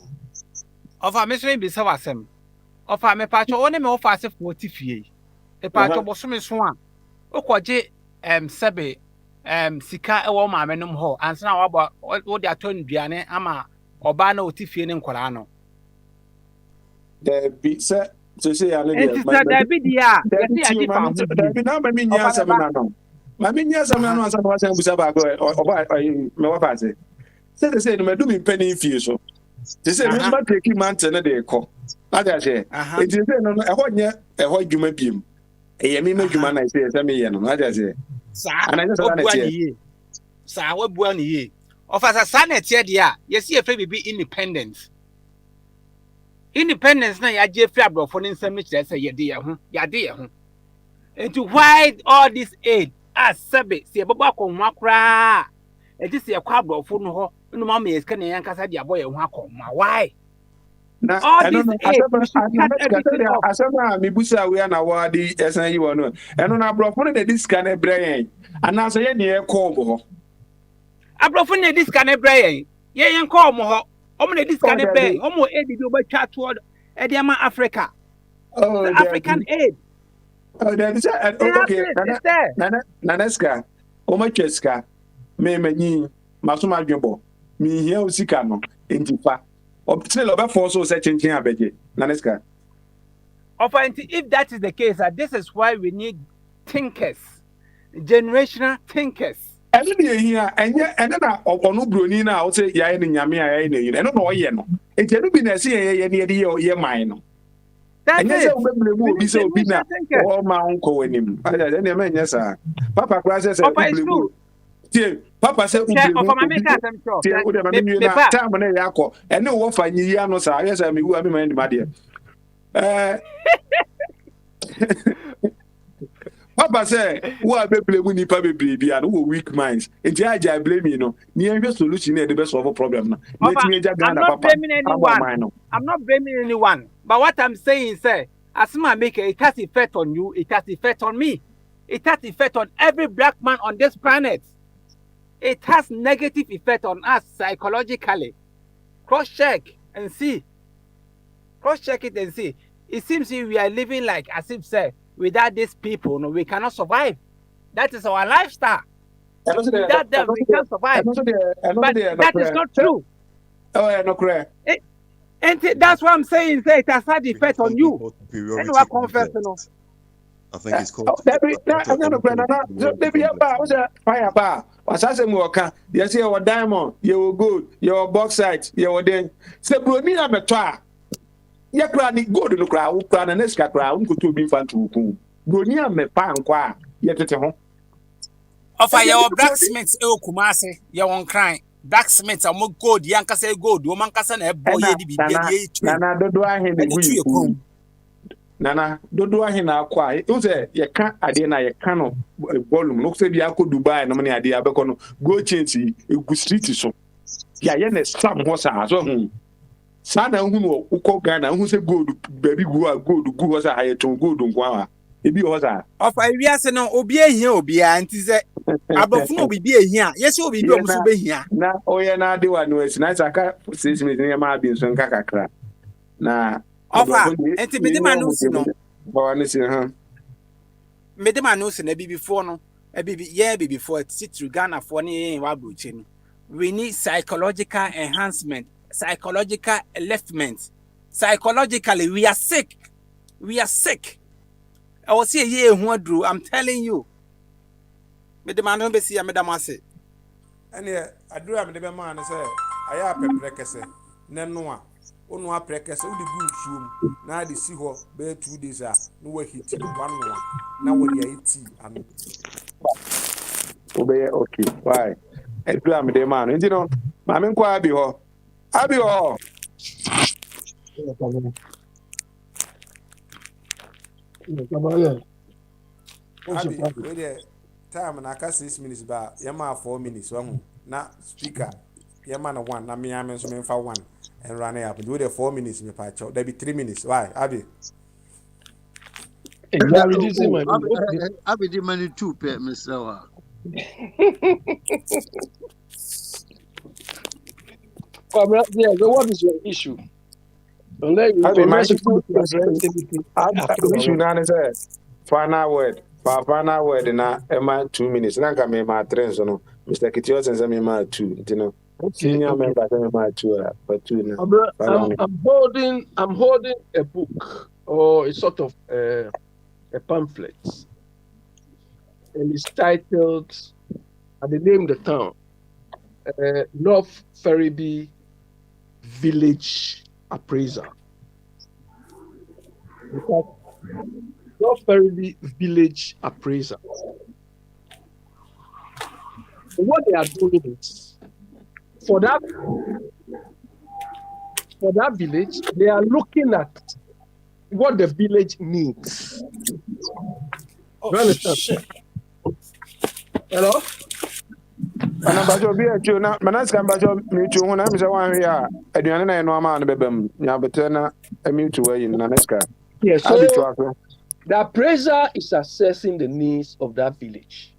Ofa me so be se wasem. Ofa me pa cho one me ofa se 40 fie. E pa cho bo so me so a. Okoje sebe sika e wo ma me nom ho ansa na wo de aton duane ama oba na otifie ne nkwara no. There be say ya le there. There be dia. There be na me nya asem na no. Ma me nya asem na no asem wa san busa ba go oba me wa fa se. Say no me do me penny fie so. Say me ma take man na de ko. Na ja say. E say no e ho nya e ho dwuma biem. E ye me dwuma na say me ye no. Na ja say. Ana just na tie. Sa wa bua ni ye. Ofasa sa na tie dia. Yes ye fe be independent. Independence na ya je free abrofo ne nsam ni kire say ye de ye ho. And to why all this aid as sebe se baba akonwa kra. E ji se kwa abrofo no ho. No ma me ska ne yankasa de aboye ho akonwa. Why? Na all this aid asema me busa we na wa di esan yi wono. Eno na abrofo ne de ska na brayen. Ana so ye ne e ko bo ho. Abrofo ne de ska na brayen. Ye ko mo ho. Omo na this kind of pay. Omo aid bi obetwa toward Ediama Africa. The African aid. Oh, there is okay. Naneska. Omo cheska. Me manyi masoma dwebo. Me hia osika no entifa. Obtine lo be force so chenchin abeje. Naneska. If that is the case, this is why we need thinkers. Generational thinkers. And then here, and na onu broni na o say ya ni nyame ya ya ni no no ye no e je no bi na say ye ye man no and yes we blame obi say obi na o ma unko wanim ada na me nya sa papa kra say blame tie papa say obi tie o de ma me na time na ya akọ ene wo fa nyi ya no sa yes me wu am ma ndi ma de Papa say, "Who are blame nipa bebree and who weak minds? And I blame you know. Near solution the best solve a problem. I'm not blaming anyone. I'm not blaming anyone. But what I'm saying is, as my maker, it has effect on you. It has effect on me. It has effect on every black man on this planet. It has negative effect on us psychologically. Cross-check and see. Cross-check it and see. It seems we are living like as if without these people, no, we cannot survive. That is our lifestyle. Without them, we can't survive. But that is not true. Oh, yeah, no correct. And that's what I'm saying. It has had effect on you. And we are confessing. I think it's called. Fire bar. Was I say more? Yes, you were diamond, you were good, you were bauxite, you were then. Say, Bruni, I'm a twa. Ya kra ni gold no kra wo kra na neska kra unko to bi fan to ku broni am pa nkwa ye tete ho ofa your blacksmith e okumase ye won kran blacksmith am gold yankasa gold wo mankasa na e boye di bibia ye tu na dodo ahe na gu nana dodo ahe na akwa e say ye ka ade na ye ka no volume no say bia ko Dubai no ne ade abeko no go change egu street so ya ye na stam ho sa so Sana hunu uko Ghana hu se gold baby gold gu ho sa hayeton gold nkwa ebi ho sa ofa wiase no obi ehia obi a nti se abofo no obi ehia yesi obi bi omuso behia na oye na ade wa no esi na saka 6 minutes ne ma bi nso nka kakra na ofa enti bedema no si no ba ne si ha medema no si na bibifo no bibifo sit through Ghana for ne wa broche no we need psychological enhancement. Psychological upliftment. Psychologically, we are sick. We are sick. I was here, Drew. I'm telling you. Madam, don't be see, Madam. I say. And yeah, I do have the man. I say, I have a precase. Nanoa. Onwa precase. Udi good zoom. Now the see what be 2 days. No way hit 1 1. Now what you eat and. Obey okay. Why? I do have the man. You know, Mammy Kwabi ho. Abi oh. Time na ka 6 minutes ba yama 4 minutes one na speaker yama na 1 na me am so me fa 1 and run up do the 4 minutes me pa cho there be 3 minutes why Abi Abi the money 2 per Mr. Wa Yeah, so what is your issue? Unless you, I mean, my unless you issue put your now is a final word. For final word, na 2 minutes. Nanka me ma 3 so no. Mr. Kitios and me ma 2. You know, senior member me ma 2 but 2 now. I'm holding a book or a sort of a pamphlet, and it's titled, and they name the town, North Ferriby Village Appraiser. North Ferriby Village Appraiser. What they are doing is, for that village, they are looking at what the village needs. You understand? Hello? And I'm about be a tune. Manaska about me to one. I'm one here. I don't know man bebem. Ya betena a mutual way in Naneska. Yes, so the appraiser is assessing the needs of that village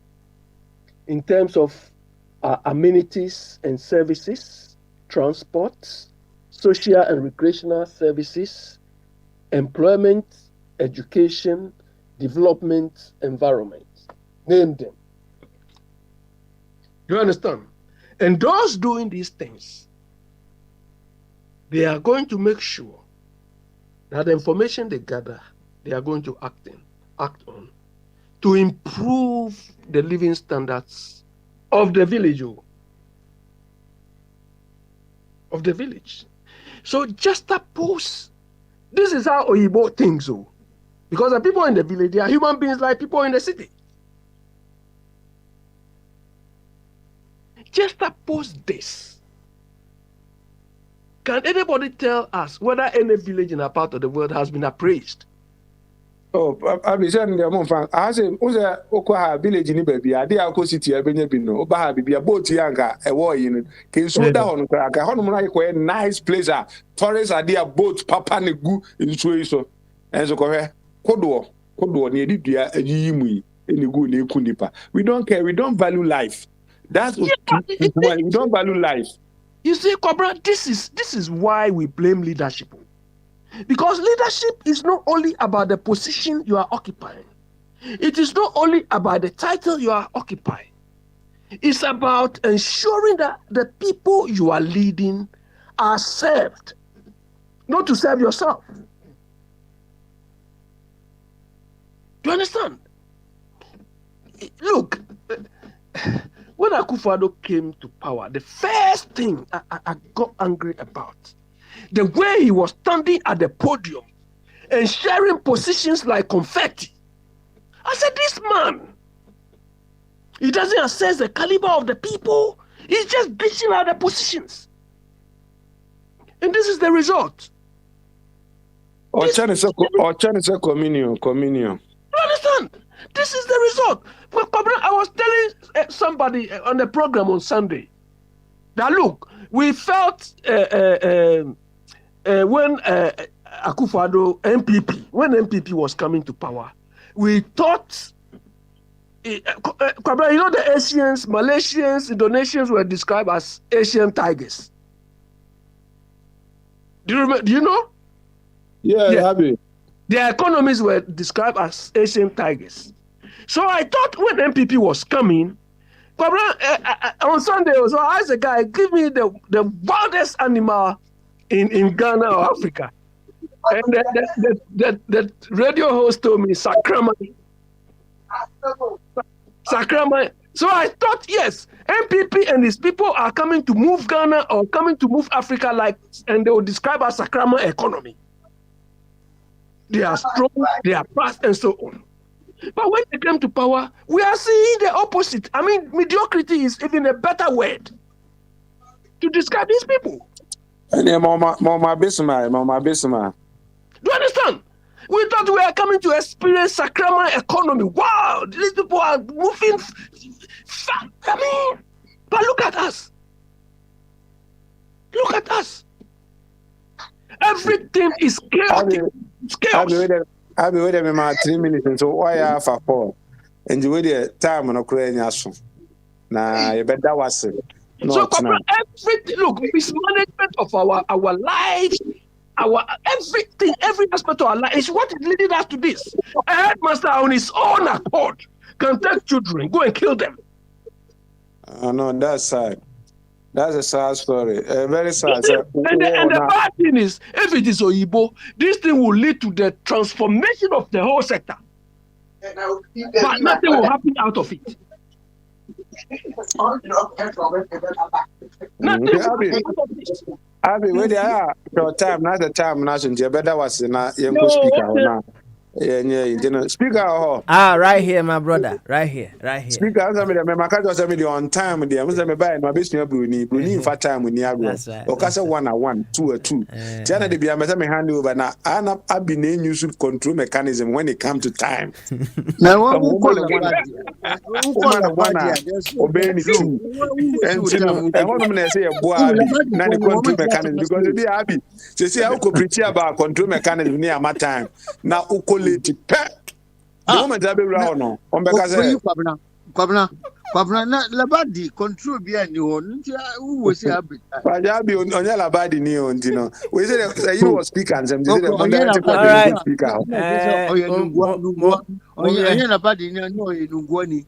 in terms of amenities and services, transport, social and recreational services, employment, education, development, environment. Name them. You understand? And those doing these things, they are going to make sure that the information they gather, they are going to act on to improve the living standards of the village. So just suppose this is how Oyibo thinks, because the people in the village, they are human beings like people in the city. Just suppose this. Can anybody tell us whether any village in a part of the world has been appraised? Oh, I be saying the among fan. I say, Uza Okoha village in baby, I dear city, I been no, Obaha be a boat yanga, a war in. Can slow down, crack a honor nice place. Tourists are dear boat, Papa Negu in Suizo. And so correct. Kodo, near Didia, a Yimui, in the good Kundipa. We don't care, we don't value life. That's we don't value life. You see, Cobra, this is why we blame leadership. Because leadership is not only about the position you are occupying. It is not only about the title you are occupying. It's about ensuring that the people you are leading are served, not to serve yourself. Do you understand? Look, when Akufo-Addo came to power, the first thing I got angry about, the way he was standing at the podium and sharing positions like confetti. I said, this man, he doesn't assess the caliber of the people. He's just bitching out the positions. And this is the result. Or Chinese communion. You understand? This is the result. Well, I was telling somebody on the program on Sunday that look, we felt when Akufo-Addo MPP, when MPP was coming to power, we thought, you know, the Asians, Malaysians, Indonesians were described as Asian tigers. Do you know? Yeah. Happy. Their economies were described as Asian tigers. So I thought when MPP was coming, on Sunday, so I asked the guy, give me the wildest animal in Ghana or Africa. And the radio host told me, Sakrama. So I thought, yes, MPP and his people are coming to move Ghana or coming to move Africa, and they will describe as Sakrama economy. They are strong, they are fast, and so on. But when they came to power, we are seeing the opposite. I mean, mediocrity is even a better word to describe these people. Mama Bisma. Do you understand? We thought we are coming to experience Sakrama economy. Wow, these people are moving. I mean, but look at us. Look at us. Everything is chaotic. It's chaos. I'll be waiting about 3 minutes until why I have a 4. And you wait the time on a crane. Nah, you bet that was it. So, everything, look, mismanagement of our lives our everything, every aspect of our life is what is leading us to this. A headmaster on his own accord can take children, go and kill them. No, that's sad. That's a sad story. Very sad. And the bad thing is, if it is Oyibo, this thing will lead to the transformation of the whole sector. But nothing will happen out of it. Abi, where they are, your time, not the time, national. Better was na young speaker now. Yeah, speaker. Right here, my brother. Right here. Speaker, I'm going to say me on time. I'm going to buy my business. Bruni, for time with Niagara. That's right. Or Casa 1-1, 2-2. Jana de Bia, me hand over now. I've been in use control mechanism when it comes to time. Now, obey two. And I want to say a boy, not a control mechanism because they are happy. They say I could preach about control mechanism near my time. Now, the moment I be around on Kwabna na labadi control bi ani ho who was here abi Pajabi on labadi ni on tino we say you was speaker and some say speaker oye labadi ni no enugwo ni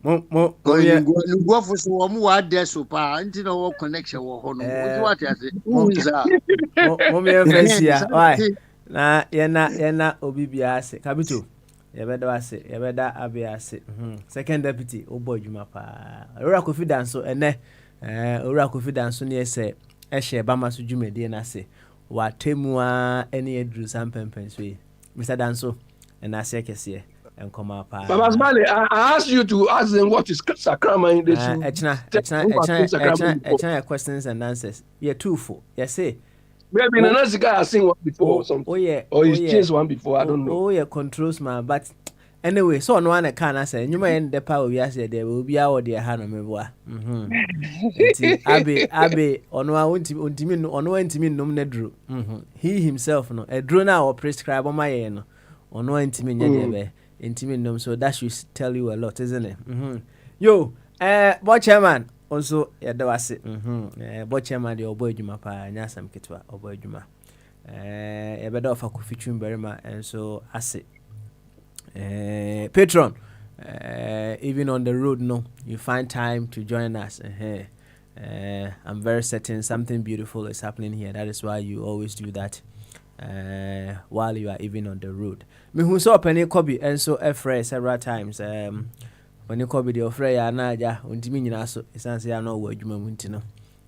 nugwo fo so wo wa deso pa nti na wo connection wo ho no what you say mo me fancy why na yena obibia ase kabito yebeda wase yebeda abiase second deputy obo adwuma pa ora confidence so ene ora confidence ne ese ehye bama so dwumade na ase watemua ene edru sampempen so Mr. Danso and ase kese enkoma pa Baba Smale, I asked you to ask them what is Sakrama in this echna questions and answers yeah two for yes say maybe another guy has seen one before or something. Oh yeah. Or he's changed one before. I don't know. Oh yeah, controls man. But anyway, so no one can say. You might end the power we are there will be our dear hand on me boy. Abe on one intimate no nedru. He himself no a drone or prescribe on my end on one intimate nom. So that should tell you a lot, isn't it? Yo, boy chairman. Also, yeah, that was it. Chairman, the Oboy Juma pa nyasam kitwa Oboy Juma. A better of a coffee berima and so I say. Patron, even on the road, no, you find time to join us. I'm very certain something beautiful is happening here. That is why you always do that while you are even on the road. Me who saw Penny Kobe and so afraid several times. When you call the offer ya na ja untimi nyina so esanse ya no wo adwuma mu ntino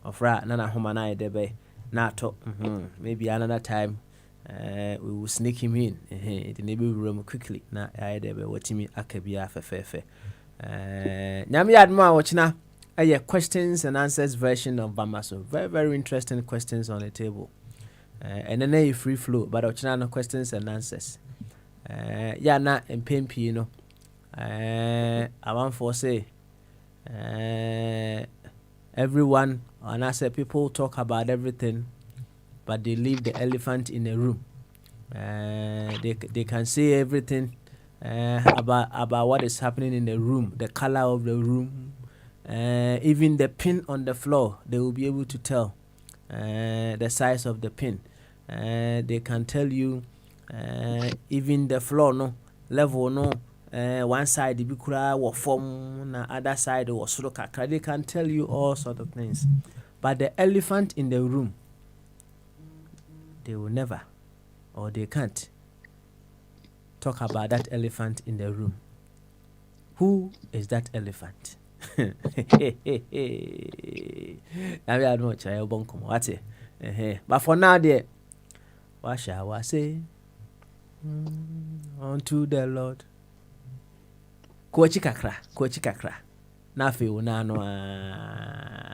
ofra na homa na edebe na to maybe another time we will sneak him in the neighbor room quickly na edebe watimi akabia fefefe nyame adma wochina questions and answers version of Bamaso. Very, very interesting questions on the table. And then a free flow, but wochina no questions and answers. Ya na mpempi you know. I want to say everyone and I say people talk about everything but they leave the elephant in the room. They can say everything about what is happening in the room, the color of the room, even the pin on the floor they will be able to tell the size of the pin. They can tell you even the floor no level no one side the bikura or form na other side or soro kakra. They can tell you all sort of things, but the elephant in the room they will never or they can't talk about that elephant in the room. Who is that elephant? I don't know child bonkom what but for now there what shall I say unto the Lord Kochi kakra na fe onano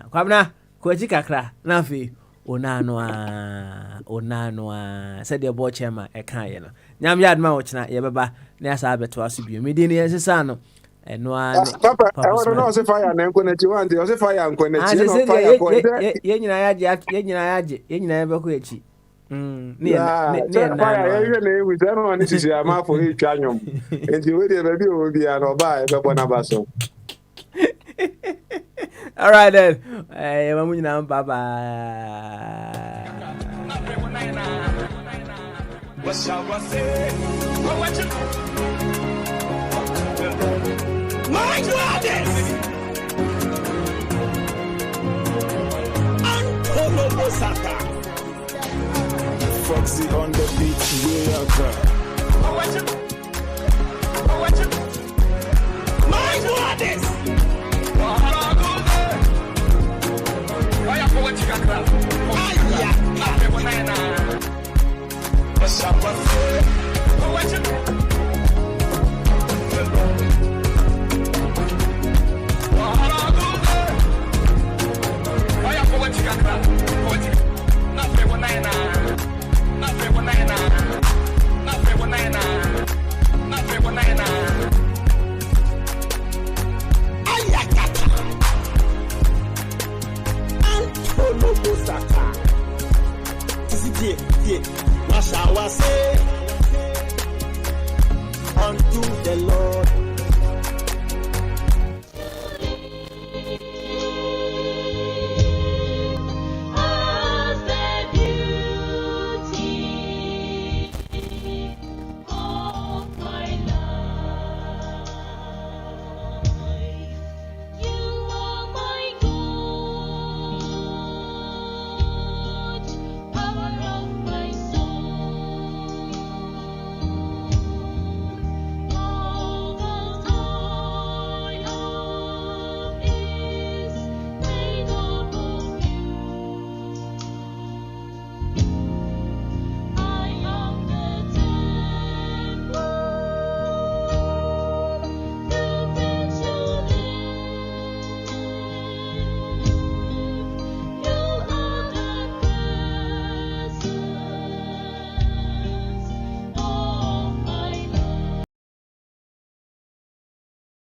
kwabna kochi kakra na fe onano said the boy chairman e kan ye no nyam yad ma wo china ye beba na asa abeto aso bio medi ne yesesa no eno papa I want to know say fire na enko na ti wan dey say fire enko na ti no fire ko ye nyina yaje ye nyina be ko echi fire ye na we say no ni sisi ama for e twa nyom enti we dey be o bia no ba e be bona ba so. All right then. Bye bye. What shall I say? Oh, what you my goodness! Antolo Bosaka. Foxy on the beach, we are proud. Oh, what you? Oh, what you? My goodness! Why are you watching that? What's up, what's up? What shall I say unto the Lord?